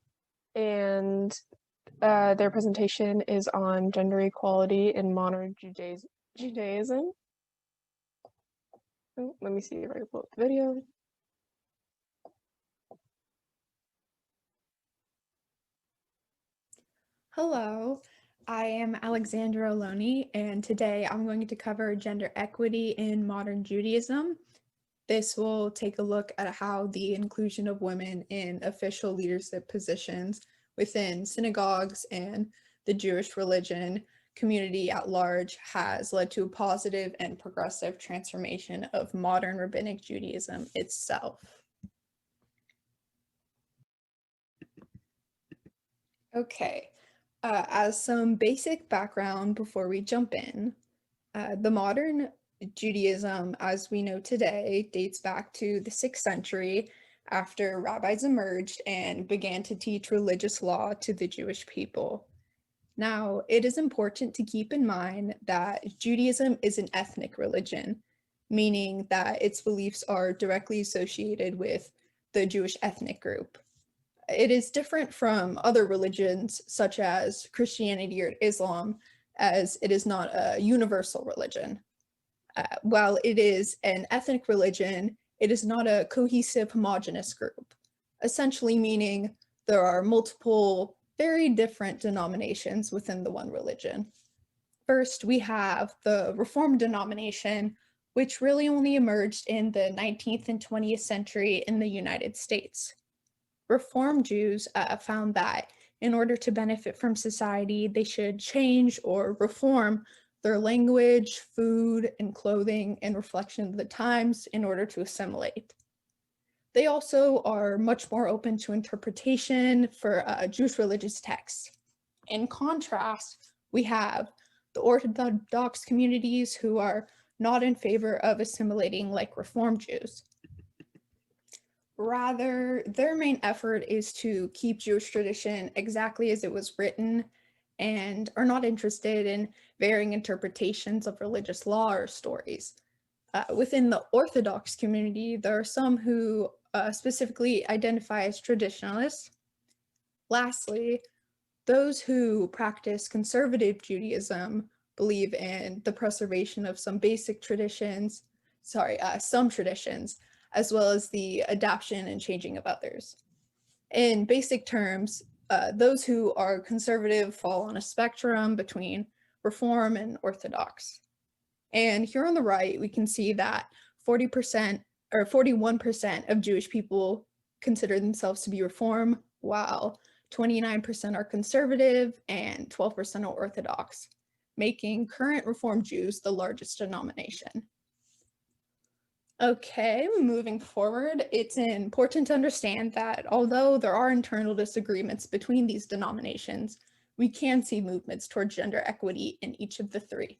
and their presentation is on gender equality in modern Judaism. Oh, let me see if I can pull up the video. Hello, I am Alexandra Aloni, and today I'm going to cover gender equity in modern Judaism. This will take a look at how the inclusion of women in official leadership positions within synagogues and the Jewish religion community at large has led to a positive and progressive transformation of modern rabbinic Judaism itself. Okay. As some basic background before we jump in, the modern Judaism, as we know today, dates back to the 6th century after rabbis emerged and began to teach religious law to the Jewish people. Now, it is important to keep in mind that Judaism is an ethnic religion, meaning that its beliefs are directly associated with the Jewish ethnic group. It is different from other religions such as Christianity or Islam, as it is not a universal religion. While it is an ethnic religion, it is not a cohesive, homogeneous group, essentially meaning there are multiple, very different denominations within the one religion. First, we have the Reformed denomination, which really only emerged in the 19th and 20th century in the United States. Reformed Jews found that in order to benefit from society, they should change or reform their language, food, and clothing in reflection of the times in order to assimilate. They also are much more open to interpretation for Jewish religious texts. In contrast, we have the Orthodox communities who are not in favor of assimilating like Reformed Jews. Rather, their main effort is to keep Jewish tradition exactly as it was written and are not interested in varying interpretations of religious law or stories. Within the Orthodox community, there are some who specifically identify as traditionalists. Lastly, those who practice conservative Judaism believe in the preservation of some basic traditions, some traditions, as well as the adaptation and changing of others. In basic terms, those who are conservative fall on a spectrum between Reform and Orthodox. And here on the right, we can see that 40% or 41% of Jewish people consider themselves to be Reform, while 29% are conservative and 12% are Orthodox, making current Reform Jews the largest denomination. Okay, moving forward, it's important to understand that although there are internal disagreements between these denominations, we can see movements toward gender equity in each of the three.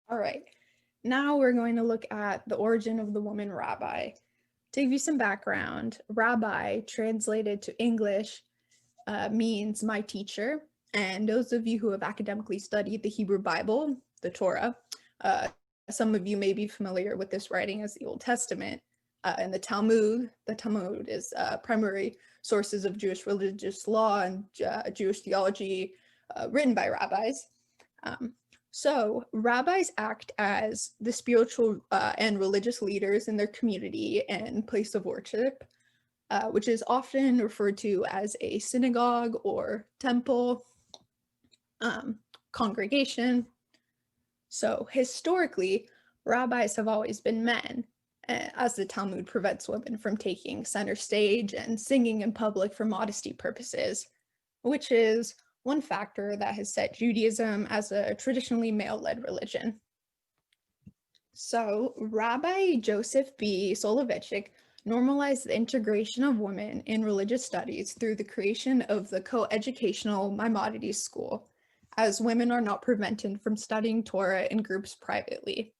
All right, now we're going to look at the origin of the woman rabbi. To give you some background, rabbi translated to English means my teacher, and those of you who have academically studied the Hebrew Bible, the Torah, some of you may be familiar with this writing as the Old Testament. And the Talmud is primary sources of Jewish religious law and Jewish theology written by rabbis. So rabbis act as the spiritual and religious leaders in their community and place of worship, which is often referred to as a synagogue or temple, congregation. So historically, rabbis have always been men, as the Talmud prevents women from taking center stage and singing in public for modesty purposes, which is one factor that has set Judaism as a traditionally male-led religion. So Rabbi Joseph B. Soloveitchik normalized the integration of women in religious studies through the creation of the coeducational Maimonides school, as women are not prevented from studying Torah in groups privately.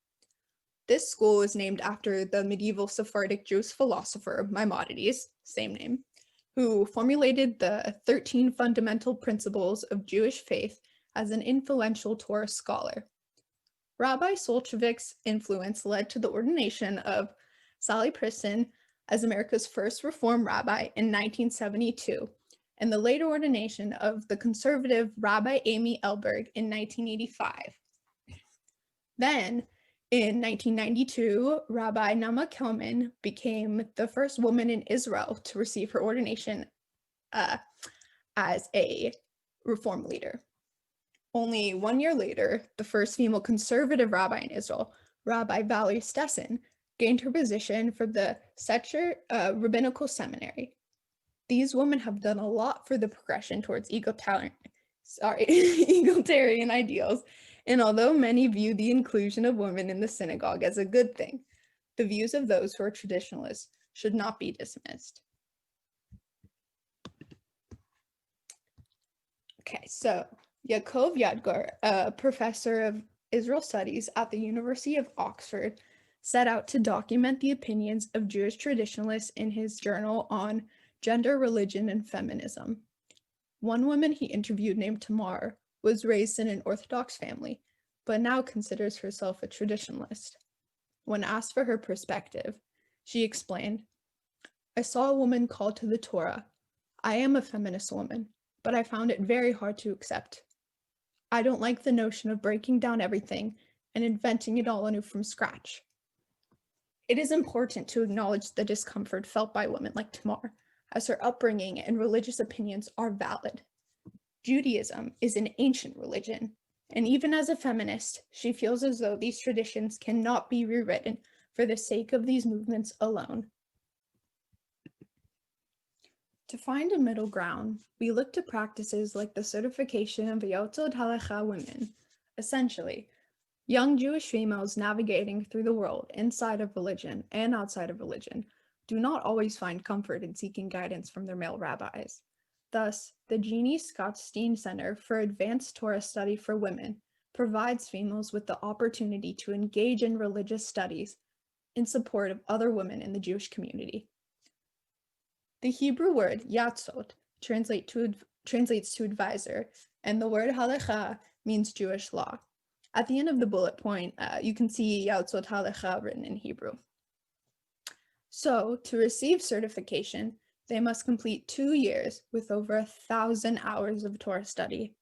This school is named after the medieval Sephardic Jewish philosopher Maimonides, same name, who formulated the 13 fundamental principles of Jewish faith as an influential Torah scholar. Rabbi Soloveitchik's influence led to the ordination of Sally Priston as America's first Reform rabbi in 1972, and the later ordination of the conservative Rabbi Amy Elberg in 1985. Then, in 1992, Rabbi Nama Kelman became the first woman in Israel to receive her ordination as a Reform leader. Only 1 year later, the first female conservative rabbi in Israel, Rabbi Valerie Stessen, gained her position for the Secher Rabbinical Seminary. These women have done a lot for the progression towards egalitarian ideals, and although many view the inclusion of women in the synagogue as a good thing, the views of those who are traditionalists should not be dismissed. Okay, so Yaakov Yadgar, a professor of Israel Studies at the University of Oxford, set out to document the opinions of Jewish traditionalists in his journal on gender, religion, and feminism. One woman he interviewed, named Tamar, was raised in an Orthodox family, but now considers herself a traditionalist. When asked for her perspective, she explained, "I saw a woman called to the Torah. I am a feminist woman, but I found it very hard to accept. I don't like the notion of breaking down everything and inventing it all anew from scratch. It is important to acknowledge the discomfort felt by women like Tamar, as her upbringing and religious opinions are valid. Judaism is an ancient religion, and even as a feminist, she feels as though these traditions cannot be rewritten for the sake of these movements alone. To find a middle ground, we look to practices like the certification of Yotzod Halacha women. Essentially, young Jewish females navigating through the world inside of religion and outside of religion do not always find comfort in seeking guidance from their male rabbis. Thus, the Jeannie Scott Steen Center for Advanced Torah Study for Women provides females with the opportunity to engage in religious studies in support of other women in the Jewish community. The Hebrew word yatzot translates to advisor, and the word halacha means Jewish law. At the end of the bullet point, you can see yatzot halacha written in Hebrew. So, to receive certification, they must complete 2 years with over 1,000 hours of Torah study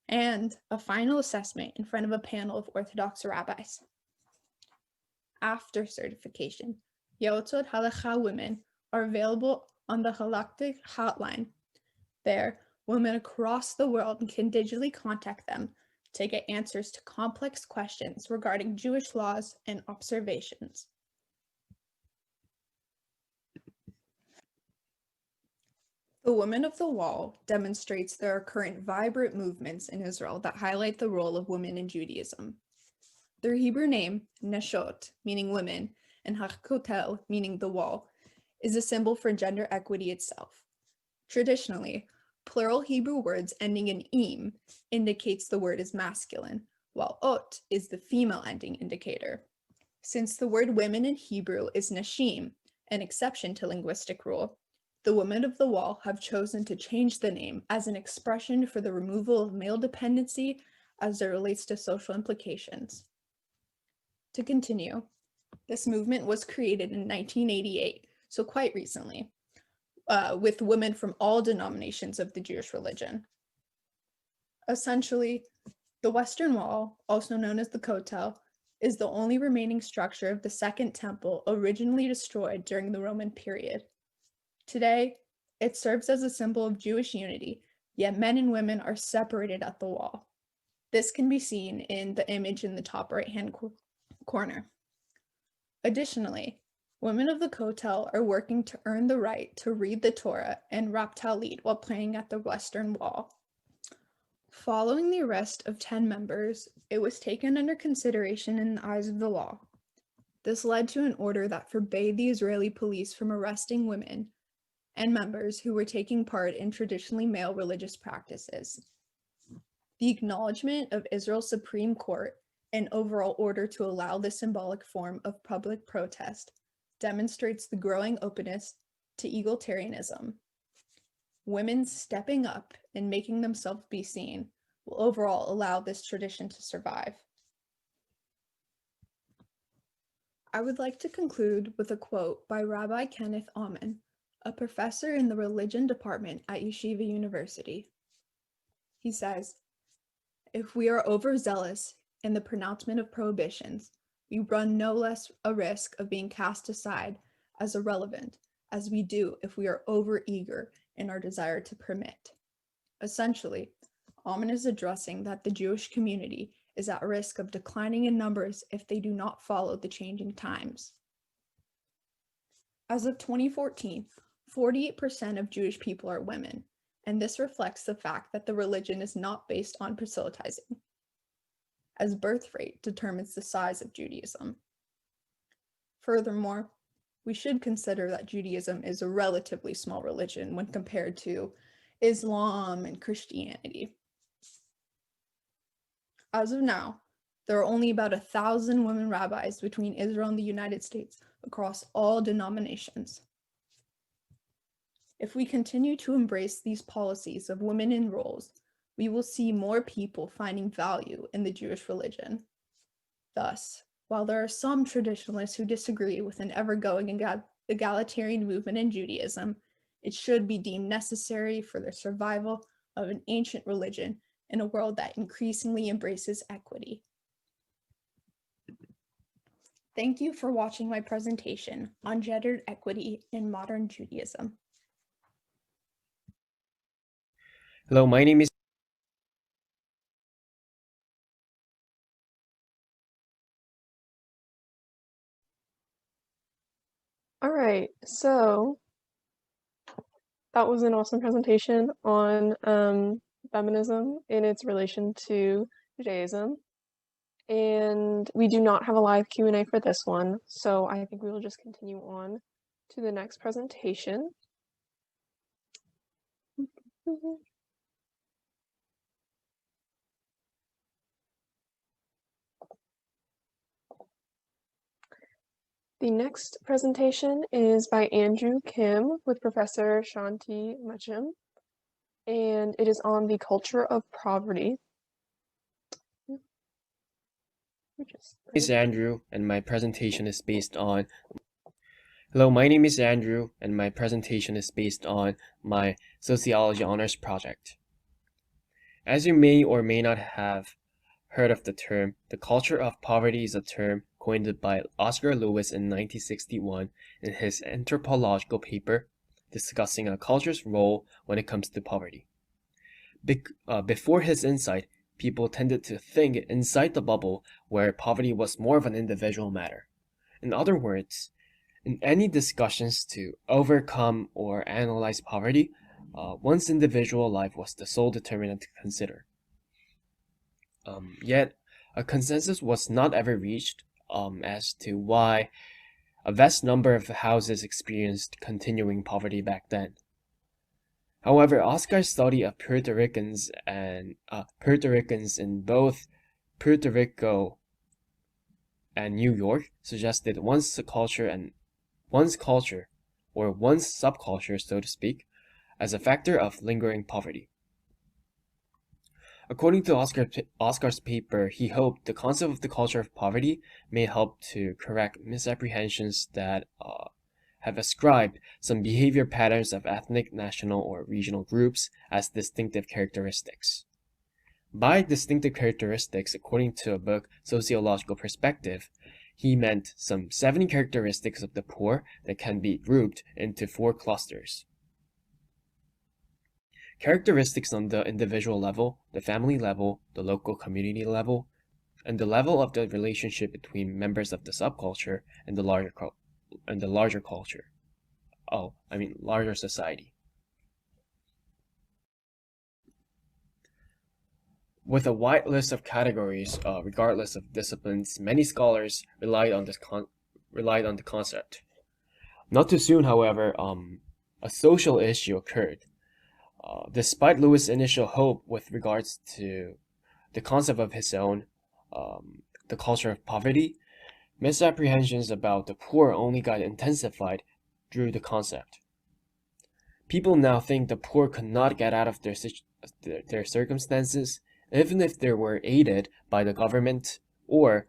and a final assessment in front of a panel of Orthodox rabbis. After certification, Yotzot Halacha women are available on the Halakhic hotline. There, women across the world can digitally contact them to get answers to complex questions regarding Jewish laws and observations. The Women of the Wall demonstrates there are current vibrant movements in Israel that highlight the role of women in Judaism. Their Hebrew name, Neshot, meaning women, and Hakotel, meaning the wall, is a symbol for gender equity itself. Traditionally, plural Hebrew words ending in im indicates the word is masculine, while ot is the female ending indicator. Since the word women in Hebrew is nashim, an exception to linguistic rule, the Women of the Wall have chosen to change the name as an expression for the removal of male dependency as it relates to social implications. To continue, this movement was created in 1988, so quite recently, with women from all denominations of the Jewish religion. Essentially, the Western Wall, also known as the Kotel, is the only remaining structure of the Second Temple originally destroyed during the Roman period. Today, it serves as a symbol of Jewish unity, yet men and women are separated at the wall. This can be seen in the image in the top right-hand corner. Additionally, women of the Kotel are working to earn the right to read the Torah and rap Talit while playing at the Western Wall. Following the arrest of 10 members, it was taken under consideration in the eyes of the law. This led to an order that forbade the Israeli police from arresting women and members who were taking part in traditionally male religious practices. The acknowledgement of Israel's Supreme Court and overall order to allow this symbolic form of public protest demonstrates the growing openness to egalitarianism. Women stepping up and making themselves be seen will overall allow this tradition to survive. I would like to conclude with a quote by Rabbi Kenneth Alman, a professor in the religion department at Yeshiva University. He says, "If we are overzealous in the pronouncement of prohibitions, we run no less a risk of being cast aside as irrelevant as we do if we are overeager in our desire to permit." Essentially, Alman is addressing that the Jewish community is at risk of declining in numbers if they do not follow the changing times. As of 2014, 48% of Jewish people are women, and this reflects the fact that the religion is not based on proselytizing, as birth rate determines the size of Judaism. Furthermore, we should consider that Judaism is a relatively small religion when compared to Islam and Christianity. As of now, there are only about 1,000 women rabbis between Israel and the United States across all denominations. If we continue to embrace these policies of women in roles, we will see more people finding value in the Jewish religion. Thus, while there are some traditionalists who disagree with an ever-going egalitarian movement in Judaism, it should be deemed necessary for the survival of an ancient religion in a world that increasingly embraces equity. Thank you for watching my presentation on gendered equity in modern Judaism. Hello, my name is All right, so that was an awesome presentation on feminism in its relation to Judaism. And we do not have a live Q&A for this one, so I think we will just continue on to the next presentation. The next presentation is by Andrew Kim with Professor Shanti Machim, and it is on the culture of poverty. is Andrew, and my presentation is based on. Hello, my name is Andrew, and my presentation is based on my sociology honors project. As you may or may not have heard of the term, the culture of poverty is a term coined by Oscar Lewis in 1961 in his anthropological paper discussing a culture's role when it comes to poverty. Before his insight, people tended to think inside the bubble where poverty was more of an individual matter. In other words, in any discussions to overcome or analyze poverty, one's individual life was the sole determinant to consider. Yet, a consensus was not ever reached as to why a vast number of houses experienced continuing poverty back then. However, Oscar's study of Puerto Ricans in both Puerto Rico and New York suggested one's subculture, so to speak, as a factor of lingering poverty. According to Oscar's paper, he hoped the concept of the culture of poverty may help to correct misapprehensions that have ascribed some behavior patterns of ethnic, national, or regional groups as distinctive characteristics. By distinctive characteristics, according to a book, Sociological Perspective, he meant some 70 characteristics of the poor that can be grouped into 4 clusters. Characteristics on the individual level, the family level, the local community level, and the level of the relationship between members of the subculture and the larger culture. Larger society. With a wide list of categories, regardless of disciplines, many scholars relied on the concept. Not too soon, however, a social issue occurred. Despite Lewis' initial hope with regards to the concept of his own, the culture of poverty, misapprehensions about the poor only got intensified through the concept. People now think the poor could not get out of their circumstances, even if they were aided by the government or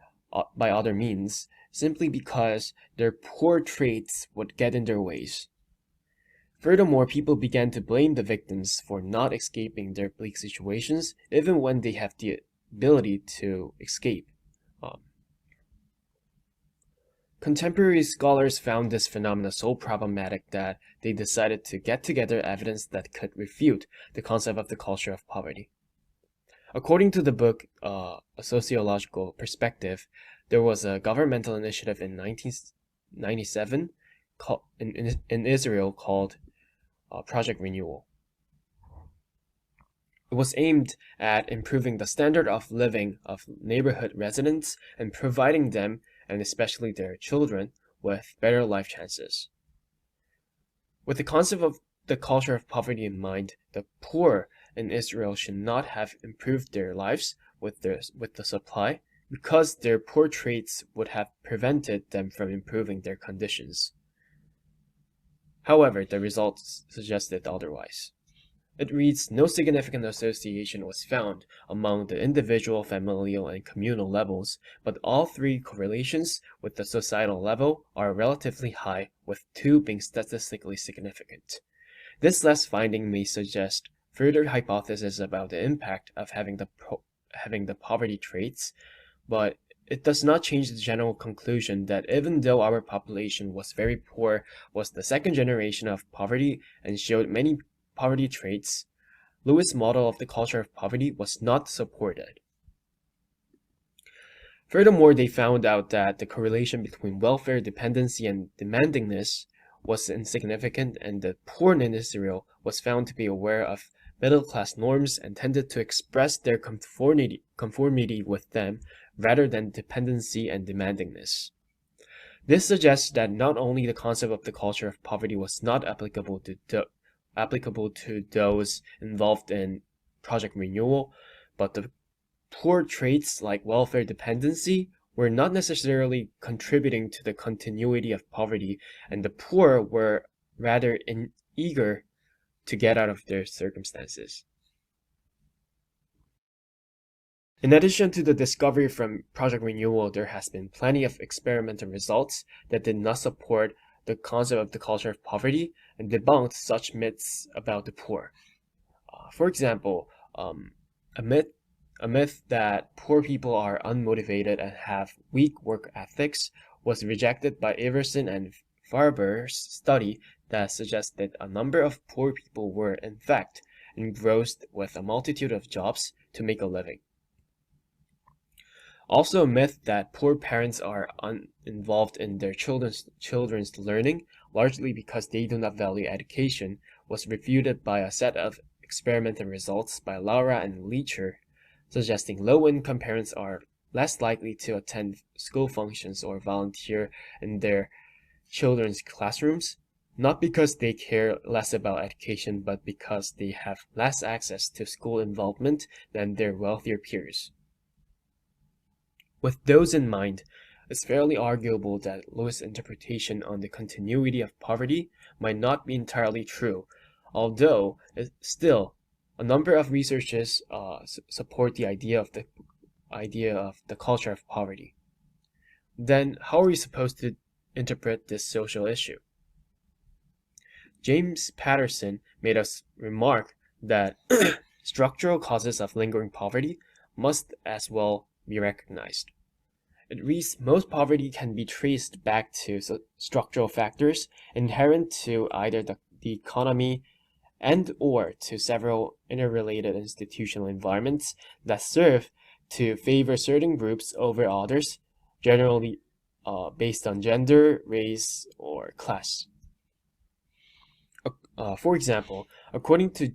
by other means, simply because their poor traits would get in their ways. Furthermore, people began to blame the victims for not escaping their bleak situations, even when they have the ability to escape. Contemporary scholars found this phenomenon so problematic that they decided to get together evidence that could refute the concept of the culture of poverty. According to the book, A Sociological Perspective, there was a governmental initiative in 1997 in Israel called Project Renewal. It was aimed at improving the standard of living of neighborhood residents and providing them, and especially their children, with better life chances. With the concept of the culture of poverty in mind, the poor in Israel should not have improved their lives with the supply, because their poor traits would have prevented them from improving their conditions. However, the results suggested otherwise. It reads, no significant association was found among the individual, familial, and communal levels, but all 3 correlations with the societal level are relatively high, with 2 being statistically significant. This last finding may suggest further hypotheses about the impact of having the poverty traits, but it does not change the general conclusion that even though our population was very poor, was the second generation of poverty, and showed many poverty traits, Lewis' model of the culture of poverty was not supported. Furthermore, they found out that the correlation between welfare dependency and demandingness was insignificant, and the poor in Israel was found to be aware of middle-class norms and tended to express their conformity with them rather than dependency and demandingness. This suggests that not only the concept of the culture of poverty was not applicable to those involved in Project Renewal, but the poor traits like welfare dependency were not necessarily contributing to the continuity of poverty, and the poor were rather eager to get out of their circumstances. In addition to the discovery from Project Renewal, there has been plenty of experimental results that did not support the concept of the culture of poverty and debunked such myths about the poor. For example, a myth that poor people are unmotivated and have weak work ethics was rejected by Iverson and Farber's study that suggested a number of poor people were in fact engrossed with a multitude of jobs to make a living. Also, a myth that poor parents are uninvolved in their children's learning, largely because they do not value education, was refuted by a set of experimental results by Laura and Leacher, suggesting low-income parents are less likely to attend school functions or volunteer in their children's classrooms, not because they care less about education, but because they have less access to school involvement than their wealthier peers. With those in mind, it's fairly arguable that Lewis' interpretation on the continuity of poverty might not be entirely true, although still a number of researchers support the idea of the culture of poverty. Then, how are we supposed to interpret this social issue? James Patterson made us remark that structural causes of lingering poverty must as well be recognized. It reads, most poverty can be traced back to structural factors inherent to either the economy and or to several interrelated institutional environments that serve to favor certain groups over others, generally based on gender, race, or class. For example, according to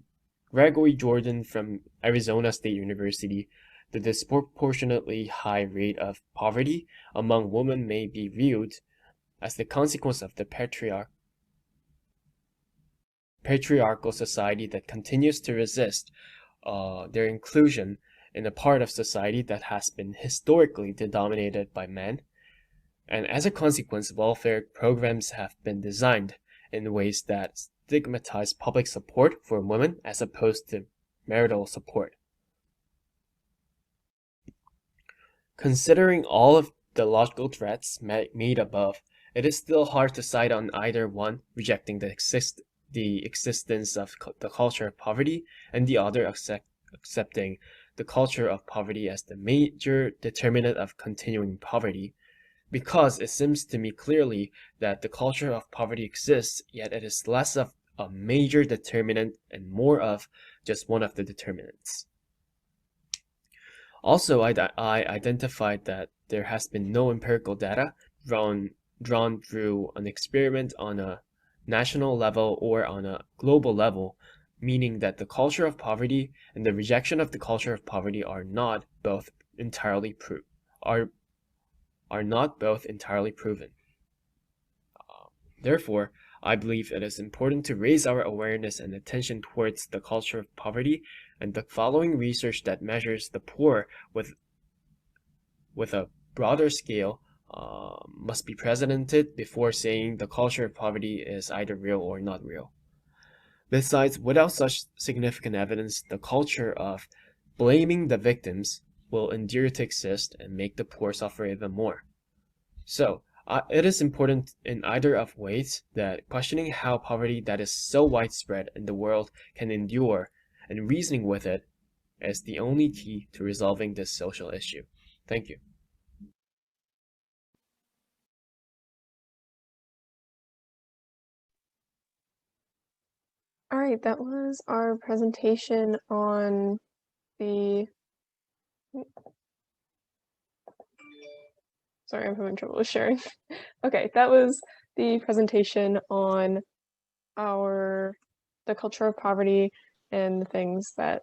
Gregory Jordan from Arizona State University, the disproportionately high rate of poverty among women may be viewed as the consequence of the patriarchal society that continues to resist their inclusion in a part of society that has been historically dominated by men. And as a consequence, welfare programs have been designed in ways that stigmatize public support for women as opposed to marital support. Considering all of the logical threats made above, it is still hard to cite on either one, rejecting the existence of the culture of poverty, and the other accepting the culture of poverty as the major determinant of continuing poverty, because it seems to me clearly that the culture of poverty exists, yet it is less of a major determinant and more of just one of the determinants. Also, I identified that there has been no empirical data drawn through an experiment on a national level or on a global level, meaning that the culture of poverty and the rejection of the culture of poverty are not both entirely proven. Therefore, I believe it is important to raise our awareness and attention towards the culture of poverty, and the following research that measures the poor with a broader scale must be presented before saying the culture of poverty is either real or not real. Besides, without such significant evidence, the culture of blaming the victims will endure to exist and make the poor suffer even more. So, it is important in either of ways that questioning how poverty that is so widespread in the world can endure and reasoning with it is the only key to resolving this social issue. Thank you. All right, that was our presentation on the, sorry, I'm having trouble with sharing. Okay, that was the presentation on the culture of poverty and the things that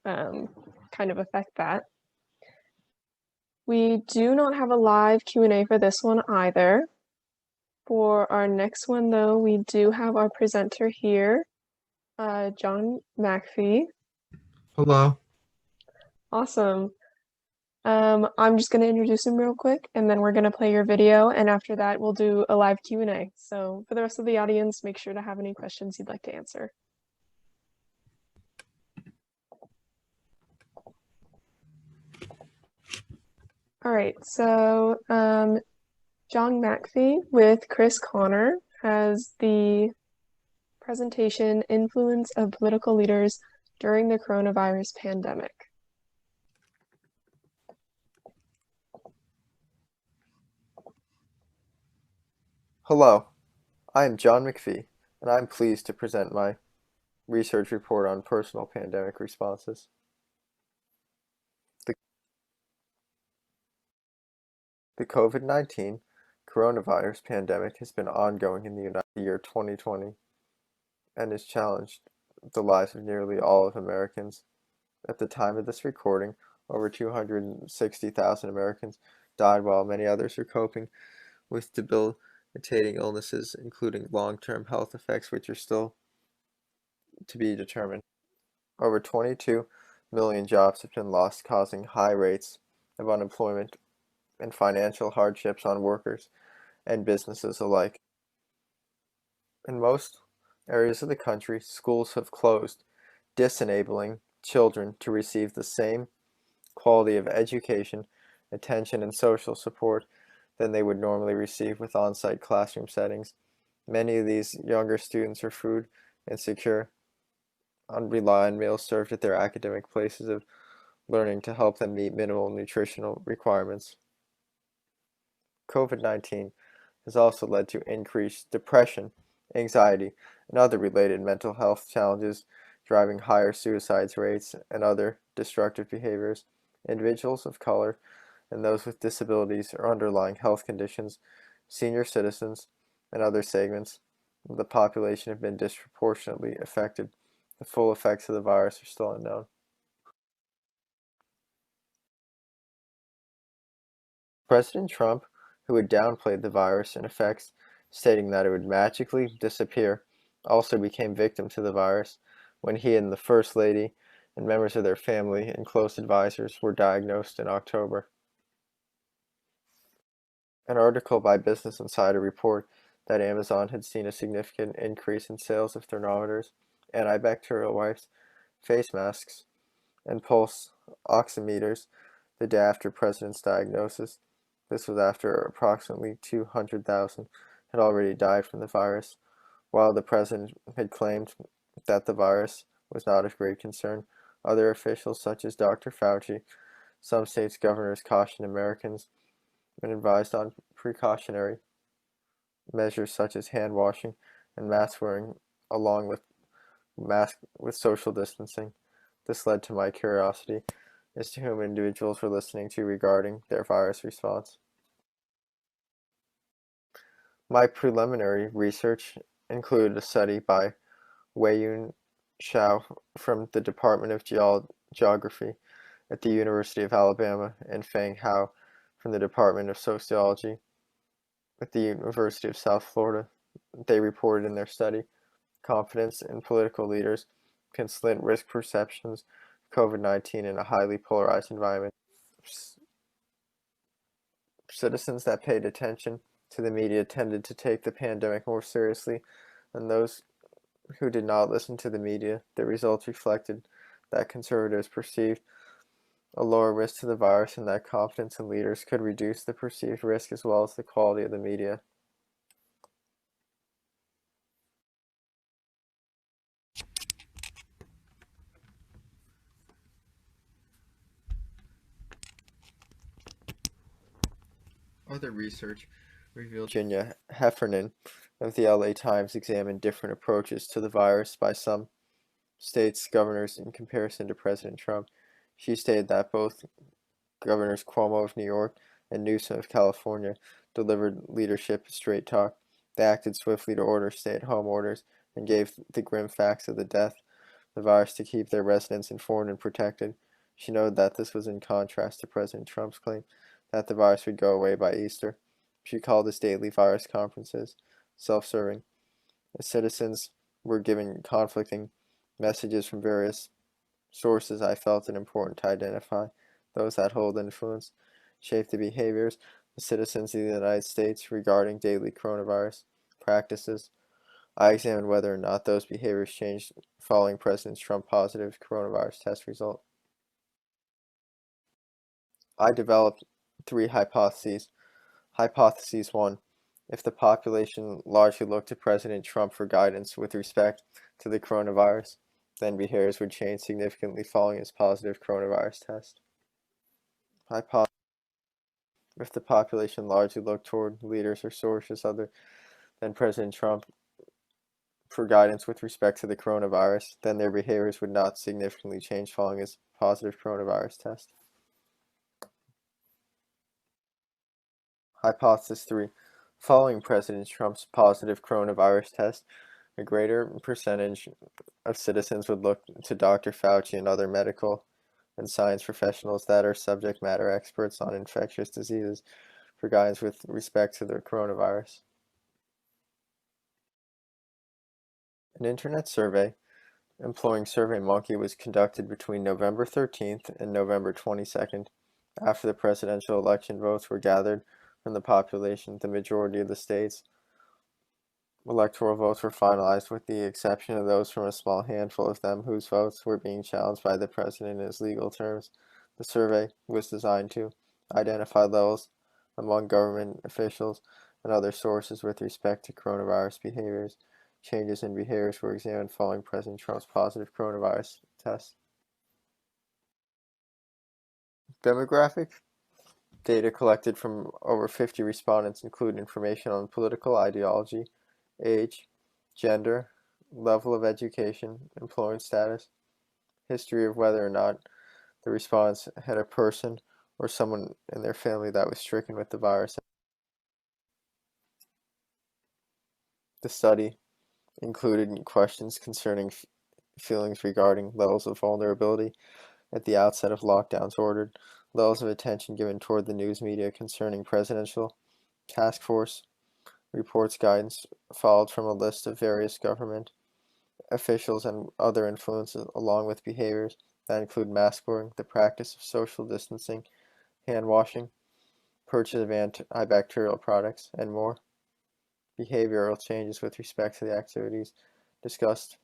kind of affect that. We do not have a live Q&A for this one either. For our next one though, we do have our presenter here, John McPhee. Hello. Awesome. I'm just going to introduce him real quick, and then we're going to play your video, and after that we'll do a live Q&A. So for the rest of the audience, make sure to have any questions you'd like to answer. All right, so John McPhee with Chris Connor has the presentation Influence of Political Leaders During the Coronavirus Pandemic. Hello, I am John McPhee, and I'm pleased to present my research report on personal pandemic responses. The COVID-19 coronavirus pandemic has been ongoing in the year 2020 and has challenged the lives of nearly all of Americans. At the time of this recording, over 260,000 Americans died, while many others are coping with debilitating illnesses, including long-term health effects, which are still to be determined. Over 22 million jobs have been lost, causing high rates of unemployment and financial hardships on workers and businesses alike. In most areas of the country, schools have closed, disenabling children to receive the same quality of education, attention, and social support than they would normally receive with on-site classroom settings. Many of these younger students are food insecure and rely on meals served at their academic places of learning to help them meet minimal nutritional requirements. COVID-19 has also led to increased depression, anxiety, and other related mental health challenges, driving higher suicide rates and other destructive behaviors. Individuals of color and those with disabilities or underlying health conditions, senior citizens, and other segments of the population have been disproportionately affected. The full effects of the virus are still unknown. President Trump, who had downplayed the virus and effects, stating that it would magically disappear, also became victim to the virus when he and the First Lady and members of their family and close advisors were diagnosed in October. An article by Business Insider reported that Amazon had seen a significant increase in sales of thermometers, antibacterial wipes, face masks, and pulse oximeters the day after the president's diagnosis. This was after approximately 200,000 had already died from the virus. While the president had claimed that the virus was not of great concern, other officials such as Dr. Fauci, some states' governors cautioned Americans and advised on precautionary measures such as hand washing and mask wearing, along with social distancing. This led to my curiosity as to whom individuals were listening to regarding their virus response. My preliminary research included a study by Weiyun Xiao from the Department of Geography at the University of Alabama and Feng Hao from the Department of Sociology at the University of South Florida. They reported in their study, confidence in political leaders can slant risk perceptions of COVID-19 in a highly polarized environment. Citizens that paid attention to the media tended to take the pandemic more seriously than those who did not listen to the media. The results reflected that conservatives perceived a lower risk to the virus and that confidence in leaders could reduce the perceived risk as well as the quality of the media. Other research revealed Virginia Heffernan of the LA Times examined different approaches to the virus by some states' governors in comparison to President Trump. She stated that both Governors Cuomo of New York and Newsom of California delivered leadership straight talk. They acted swiftly to order stay-at-home orders and gave the grim facts of the death of the virus to keep their residents informed and protected. She noted that this was in contrast to President Trump's claim that the virus would go away by Easter. She called his daily virus conferences self-serving. As citizens were given conflicting messages from various sources, I felt it important to identify those that hold influence, shape the behaviors of citizens of the United States regarding daily coronavirus practices. I examined whether or not those behaviors changed following President Trump's positive coronavirus test result. I developed 3 hypotheses. Hypothesis 1. If the population largely looked to President Trump for guidance with respect to the coronavirus, then behaviors would change significantly following his positive coronavirus test. Hypothesis. If the population largely looked toward leaders or sources other than President Trump for guidance with respect to the coronavirus, then their behaviors would not significantly change following his positive coronavirus test. Hypothesis 3. Following President Trump's positive coronavirus test, a greater percentage of citizens would look to Dr. Fauci and other medical and science professionals that are subject matter experts on infectious diseases for guidance with respect to the coronavirus. An internet survey employing SurveyMonkey was conducted between November 13th and November 22nd. After the presidential election votes were gathered from the population, the majority of the states' electoral votes were finalized, with the exception of those from a small handful of them whose votes were being challenged by the president in his legal terms. The survey was designed to identify levels among government officials and other sources with respect to coronavirus behaviors. Changes in behaviors were examined following President Trump's positive coronavirus test. Demographic data collected from over 50 respondents include information on political ideology, age, gender, level of education, employment status, history of whether or not the respondents had a person or someone in their family that was stricken with the virus. The study included questions concerning feelings regarding levels of vulnerability at the outset of lockdowns ordered, levels of attention given toward the news media concerning presidential task force reports, guidance followed from a list of various government officials and other influences, along with behaviors that include mask wearing, the practice of social distancing, hand washing, purchase of antibacterial products, and more. Behavioral changes with respect to the activities discussed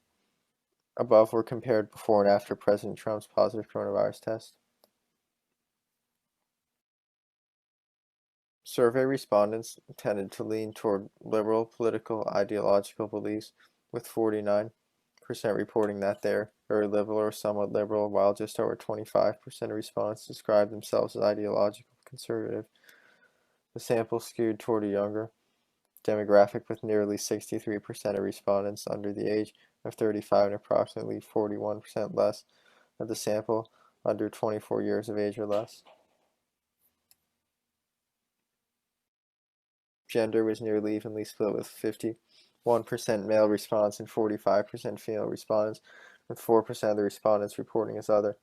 above were compared before and after President Trump's positive coronavirus test. Survey respondents tended to lean toward liberal political ideological beliefs, with 49% reporting that they're very liberal or somewhat liberal, while just over 25% of respondents described themselves as ideological conservative. The sample skewed toward a younger demographic, with nearly 63% of respondents under the age of 35 and approximately 41% less of the sample under 24 years of age or less. Gender was nearly evenly split, with 51% male respondents and 45% female respondents, with 4% of the respondents reporting as other.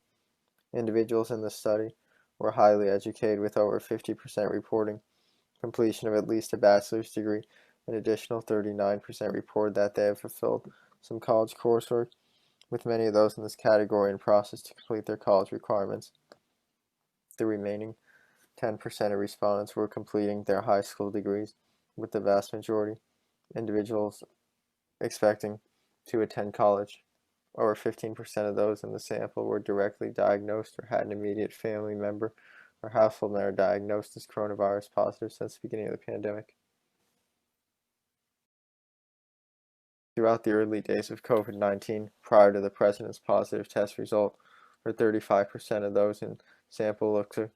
Individuals in the study were highly educated, with over 50% reporting completion of at least a bachelor's degree. An additional 39% reported that they have fulfilled some college coursework, with many of those in this category in process to complete their college requirements. The remaining 10% of respondents were completing their high school degrees, with the vast majority individuals expecting to attend college. Over 15% of those in the sample were directly diagnosed or had an immediate family member or household member diagnosed as coronavirus positive since the beginning of the pandemic. Throughout the early days of COVID-19, prior to the president's positive test result, where 35% of those in sample looked to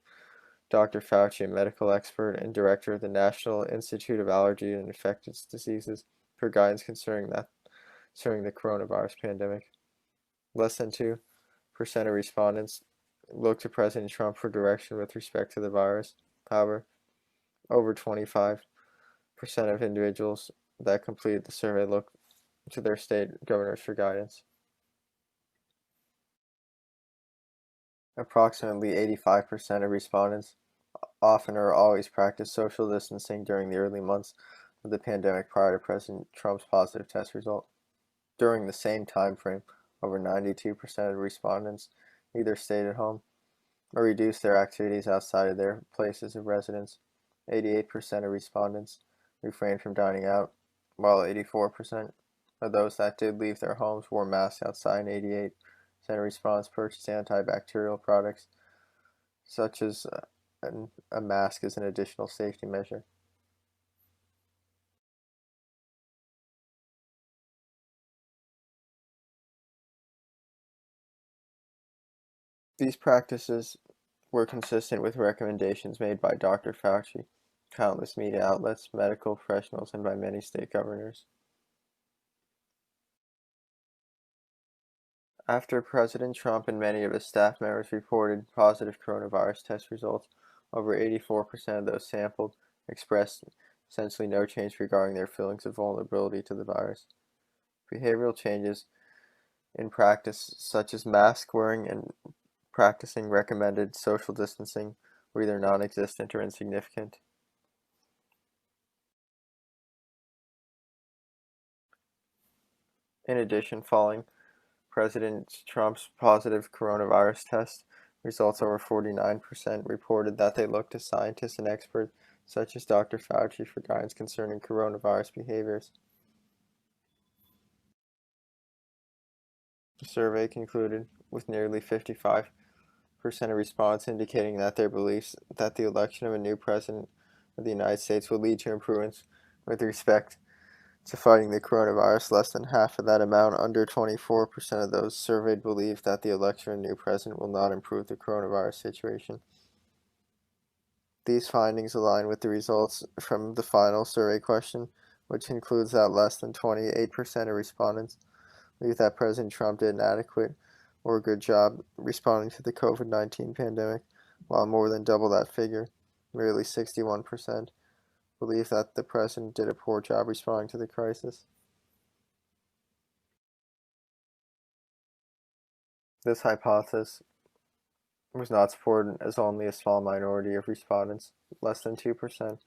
Dr. Fauci, a medical expert and director of the National Institute of Allergy and Infectious Diseases, for guidance concerning the coronavirus pandemic. Less than 2% of respondents looked to President Trump for direction with respect to the virus. However, over 25% of individuals that completed the survey looked to their state governors for guidance. Approximately 85% of respondents often or always practiced social distancing during the early months of the pandemic prior to President Trump's positive test result. During the same time frame, over 92% of respondents either stayed at home or reduced their activities outside of their places of residence. 88% of respondents refrained from dining out, while 84% of those that did leave their homes wore masks outside, and 88% of respondents purchased antibacterial products, such as a mask as an additional safety measure. These practices were consistent with recommendations made by Dr. Fauci, countless media outlets, medical professionals, and by many state governors. After President Trump and many of his staff members reported positive coronavirus test results, over 84% of those sampled expressed essentially no change regarding their feelings of vulnerability to the virus. Behavioral changes in practice, such as mask wearing and practicing recommended social distancing, were either non-existent or insignificant. In addition, following President Trump's positive coronavirus test results, over 49% reported that they looked to scientists and experts such as Dr. Fauci for guidance concerning coronavirus behaviors. The survey concluded with nearly 55% of respondents indicating that their beliefs that the election of a new president of the United States will lead to improvements with respect to fighting the coronavirus. Less than half of that amount, under 24% of those surveyed, believe that the election of a new president will not improve the coronavirus situation. These findings align with the results from the final survey question, which concludes that less than 28% of respondents believe that President Trump did an adequate or a good job responding to the COVID-19 pandemic, while more than double that figure, nearly 61%, believe that the president did a poor job responding to the crisis. This hypothesis was not supported, as only a small minority of respondents, less than 2%,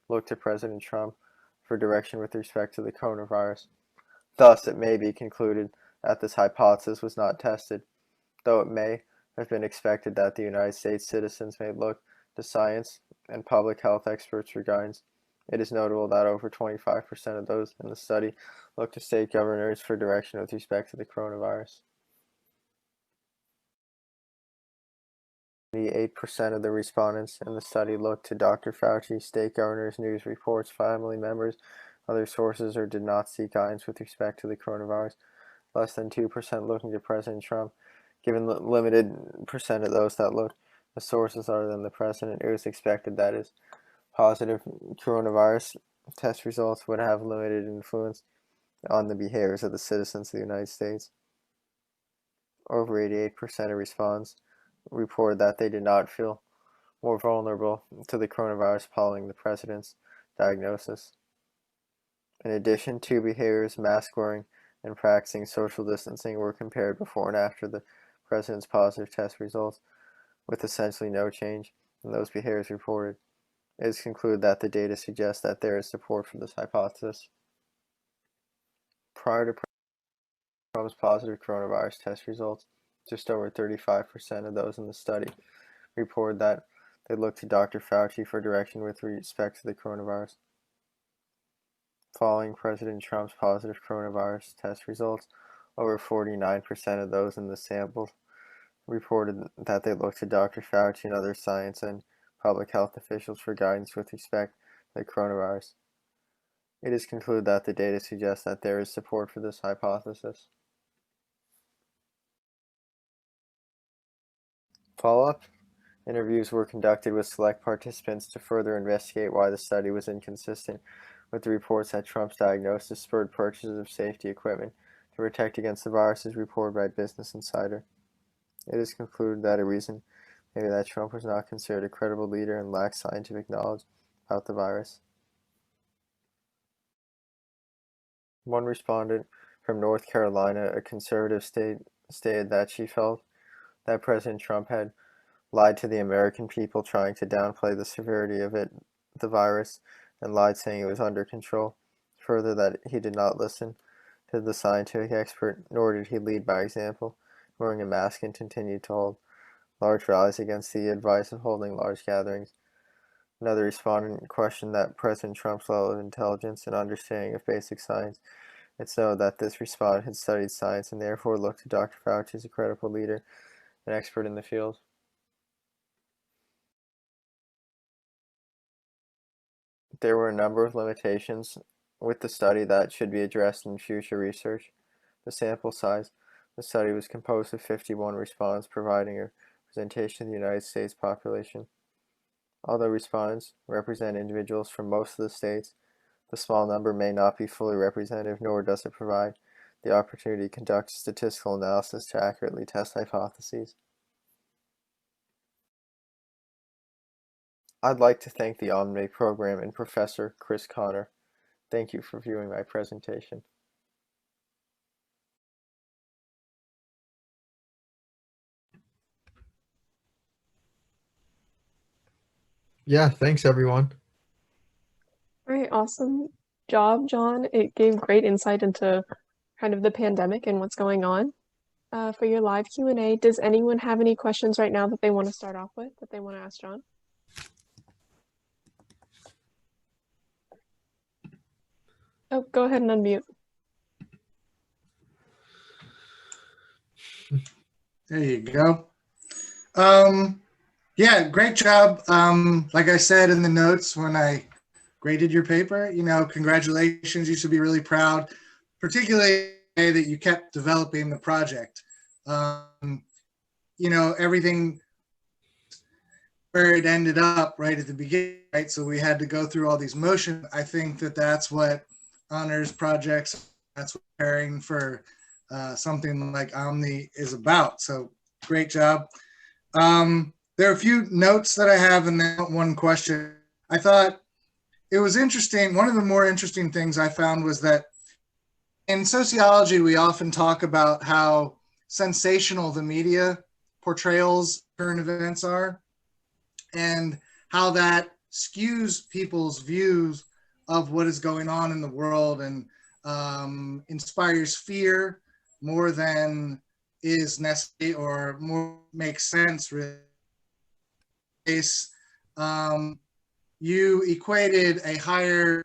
looked to President Trump for direction with respect to the coronavirus. Thus, it may be concluded that this hypothesis was not tested, though it may have been expected that the United States citizens may look to science and public health experts for guidance. It is notable that over 25% of those in the study looked to state governors for direction with respect to the coronavirus. 88% of the respondents in the study looked to Dr. Fauci, state governors, news reports, family members, other sources, or did not seek guidance with respect to the coronavirus. Less than 2% looking to President Trump. Given the limited percent of those that looked to sources other than the president, it was expected that his positive coronavirus test results would have limited influence on the behaviors of the citizens of the United States. Over 88% of respondents reported that they did not feel more vulnerable to the coronavirus following the president's diagnosis. In addition, two behaviors, mask wearing and practicing social distancing, were compared before and after the president's positive test results, with essentially no change in those behaviors reported. It is concluded that the data suggests that there is support for this hypothesis. Prior to Trump's positive coronavirus test results, just over 35% of those in the study reported that they looked to Dr. Fauci for direction with respect to the coronavirus. Following President Trump's positive coronavirus test results, over 49% of those in the sample reported that they looked to Dr. Fauci and other science and public health officials for guidance with respect to the coronavirus. It is concluded that the data suggests that there is support for this hypothesis. Follow-up interviews were conducted with select participants to further investigate why the study was inconsistent with the reports that Trump's diagnosis spurred purchases of safety equipment to protect against the virus is reported by Business Insider. It is concluded that a reason may be that Trump was not considered a credible leader and lacked scientific knowledge about the virus. One respondent from North Carolina, a conservative state, stated that she felt that President Trump had lied to the American people, trying to downplay the severity of the virus, and lied saying it was under control. Further, that he did not listen to the scientific expert, nor did he lead by example, wearing a mask, and continued to hold large rallies against the advice of holding large gatherings. Another respondent questioned that President Trump's level of intelligence and understanding of basic science. It's known that this respondent had studied science and therefore looked to Dr. Fauci as a credible leader, an expert in the field. There were a number of limitations with the study that should be addressed in future research. The sample size. The study was composed of 51 respondents, providing a representation of the United States population. Although respondents represent individuals from most of the states, the small number may not be fully representative, nor does it provide the opportunity to conduct statistical analysis to accurately test hypotheses. I'd like to thank the OMNI program and Professor Chris Connor. Thank you for viewing my presentation. Yeah, thanks everyone. All right, awesome job, John. It gave great insight into kind of the pandemic and what's going on. For your live Q&A, does anyone have any questions right now that they want to start off with, that they want to ask John? Oh, go ahead and unmute. There you go. Yeah, great job. Like I said in the notes when I graded your paper, congratulations. You should be really proud, particularly that you kept developing the project. Everything where it ended up right at the beginning, right? So we had to go through all these motions. I think that's what honors projects, that's what preparing for something like OMNI is about. So great job. There are a few notes that I have and then one question. I thought it was interesting. One of the more interesting things I found was that in sociology, we often talk about how sensational the media portrayals current events are and how that skews people's views of what is going on in the world and inspires fear more than is necessary or more makes sense really. You equated a higher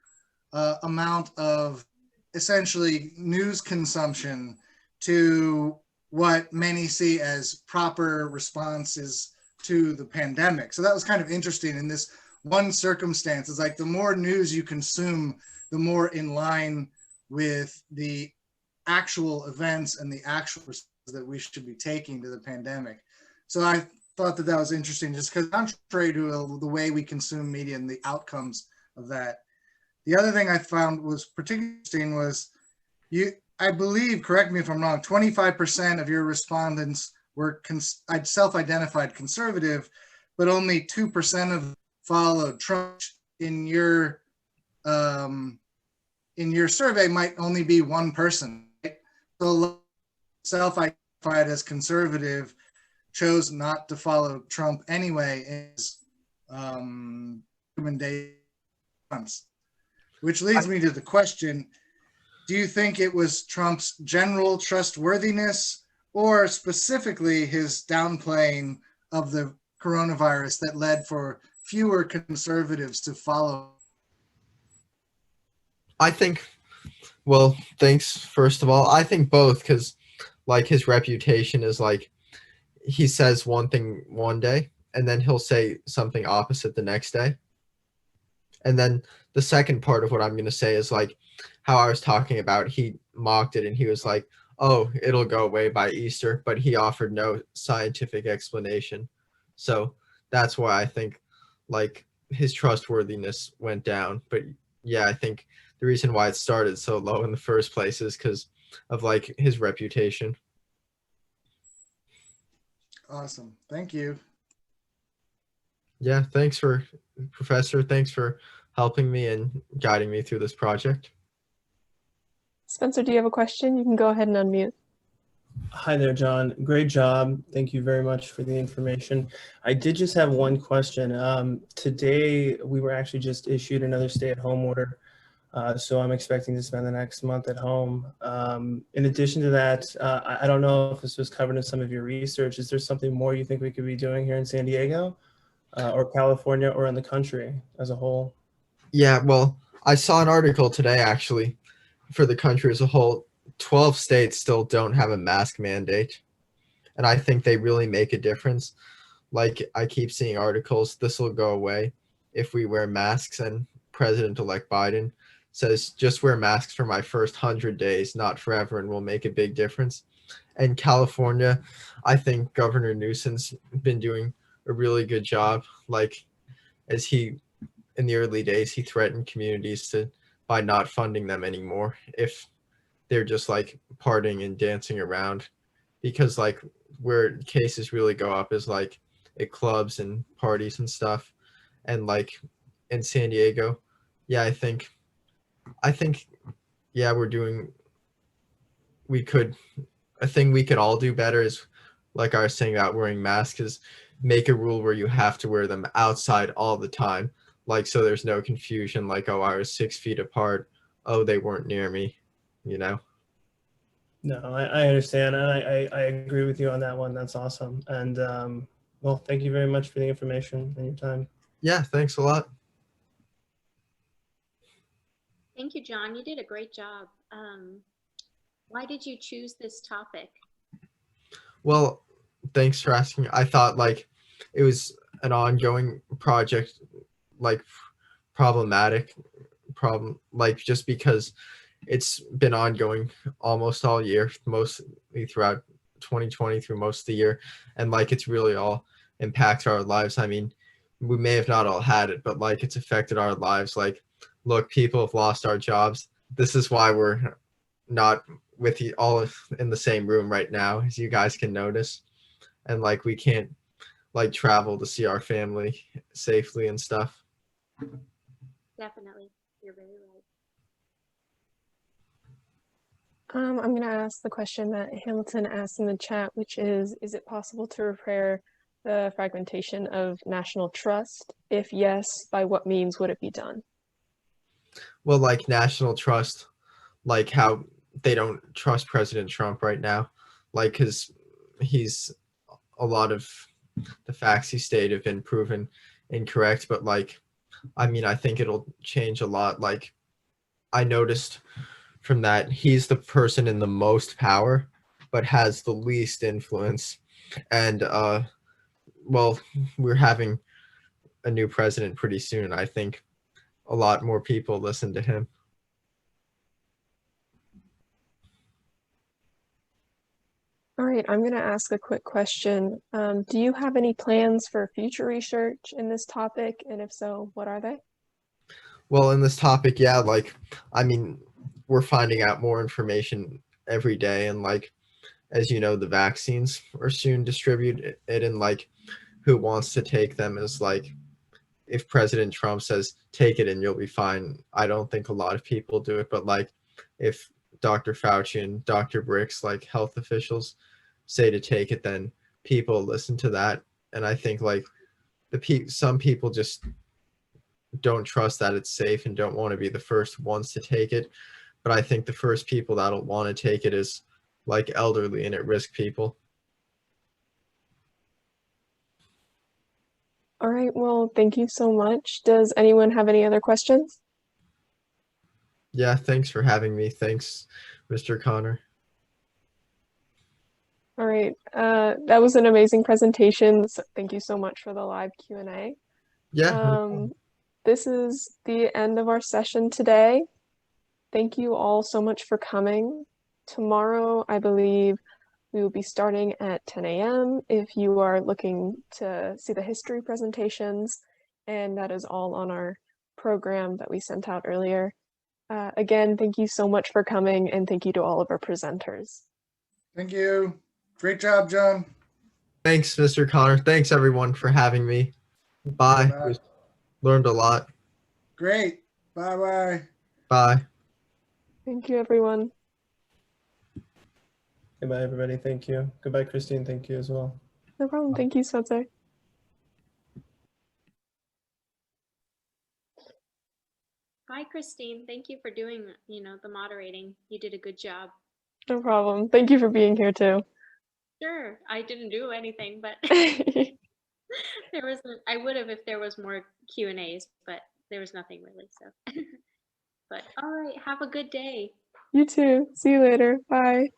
amount of essentially news consumption to what many see as proper responses to the pandemic. So that was kind of interesting in this one circumstance. It's like the more news you consume, the more in line with the actual events and the actual responses that we should be taking to the pandemic. So I thought that was interesting just because contrary to the way we consume media and the outcomes of that. The other thing I found was particularly interesting was I believe, correct me if I'm wrong, 25% of your respondents were self-identified conservative, but only 2% of followed Trump. In your survey might only be one person, right? So self-identified as conservative chose not to follow Trump anyway in his recommendation, which leads me to the question, do you think it was Trump's general trustworthiness or specifically his downplaying of the coronavirus that led for fewer conservatives to follow? I think, well, thanks, first of all. I think both, because like his reputation is like, he says one thing one day and then he'll say something opposite the next day. And then the second part of what I'm going to say is like how I was talking about, he mocked it and he was like, oh, it'll go away by Easter, but he offered no scientific explanation. So that's why I think like his trustworthiness went down. But yeah, I think the reason why it started so low in the first place is because of like his reputation. Awesome. Thank you. Yeah, thanks for Professor. Thanks for helping me and guiding me through this project. Spencer, do you have a question? You can go ahead and unmute. Hi there, John. Great job. Thank you very much for the information. I did just have one question. Today, we were actually just issued another stay-at-home order. So I'm expecting to spend the next month at home. In addition to that, I don't know if this was covered in some of your research. Is there something more you think we could be doing here in San Diego or California or in the country as a whole? Yeah, well, I saw an article today actually for the country as a whole. 12 states still don't have a mask mandate, and I think they really make a difference. Like, I keep seeing articles, this will go away if we wear masks, and President-elect Biden says just wear masks for my first 100 days, not forever, and will make a big difference. And California, I think Governor Newsom's been doing a really good job. Like, as he, in the early days, he threatened communities by not funding them anymore if they're just like partying and dancing around, because like where cases really go up is like at clubs and parties and stuff. And like in San Diego, yeah, I think yeah, a thing we could all do better is, like I was saying about wearing masks, is make a rule where you have to wear them outside all the time, like so there's no confusion, like, oh, I was 6 feet apart, oh, they weren't near me, you know. No, I understand. I agree with you on that one. That's awesome. And well, thank you very much for the information and your time. Yeah, thanks a lot. Thank you, John. You did a great job. Why did you choose this topic? Well, thanks for asking. I thought like it was an ongoing project, like like just because it's been ongoing almost all year, mostly throughout 2020 through most of the year, and like it's really all impacts our lives. I mean, we may have not all had it, but like it's affected our lives. Like, look, people have lost our jobs. This is why we're not with you all in the same room right now, as you guys can notice. And like we can't like travel to see our family safely and stuff. Definitely. You're very right. I'm going to ask the question that Hamilton asked in the chat, which is it possible to repair the fragmentation of national trust? If yes, by what means would it be done? Well, like national trust, like how they don't trust President Trump right now, like because a lot of the facts he stated have been proven incorrect, but like, I mean, I think it'll change a lot. Like, I noticed from that he's the person in the most power, but has the least influence. And well, we're having a new president pretty soon. I think a lot more people listen to him. All right, I'm going to ask a quick question. Do you have any plans for future research in this topic? And if so, what are they? Well, in this topic, yeah, like, I mean, we're finding out more information every day. And like, as you know, the vaccines are soon distributed, and like who wants to take them is like, if President Trump says, take it and you'll be fine, I don't think a lot of people do it. But like, if Dr. Fauci and Dr. Birx, like health officials, say to take it, then people listen to that. And I think like some people just don't trust that it's safe and don't want to be the first ones to take it. But I think the first people that'll want to take it is like elderly and at-risk people. All right, well, thank you so much. Does anyone have any other questions? Yeah, thanks for having me. Thanks, Mr. Connor. All right, that was an amazing presentation. So thank you so much for the live Q&A. Yeah. This is the end of our session today. Thank you all so much for coming. Tomorrow, I believe, we will be starting at 10 a.m. if you are looking to see the history presentations, and that is all on our program that we sent out earlier. Again, thank you so much for coming, and thank you to all of our presenters. Thank you. Great job, John. Thanks, Mr. Connor. Thanks, everyone, for having me. Bye. Bye. Learned a lot. Great. Bye-bye. Bye. Thank you, everyone. Goodbye, everybody. Thank you. Goodbye, Christine. Thank you as well. No problem. Thank you, Sensei. Bye, Christine. Thank you for doing, the moderating. You did a good job. No problem. Thank you for being here too. Sure, I didn't do anything, but I would have if there was more Q&As, but there was nothing really, so. But all right, have a good day. You too. See you later. Bye.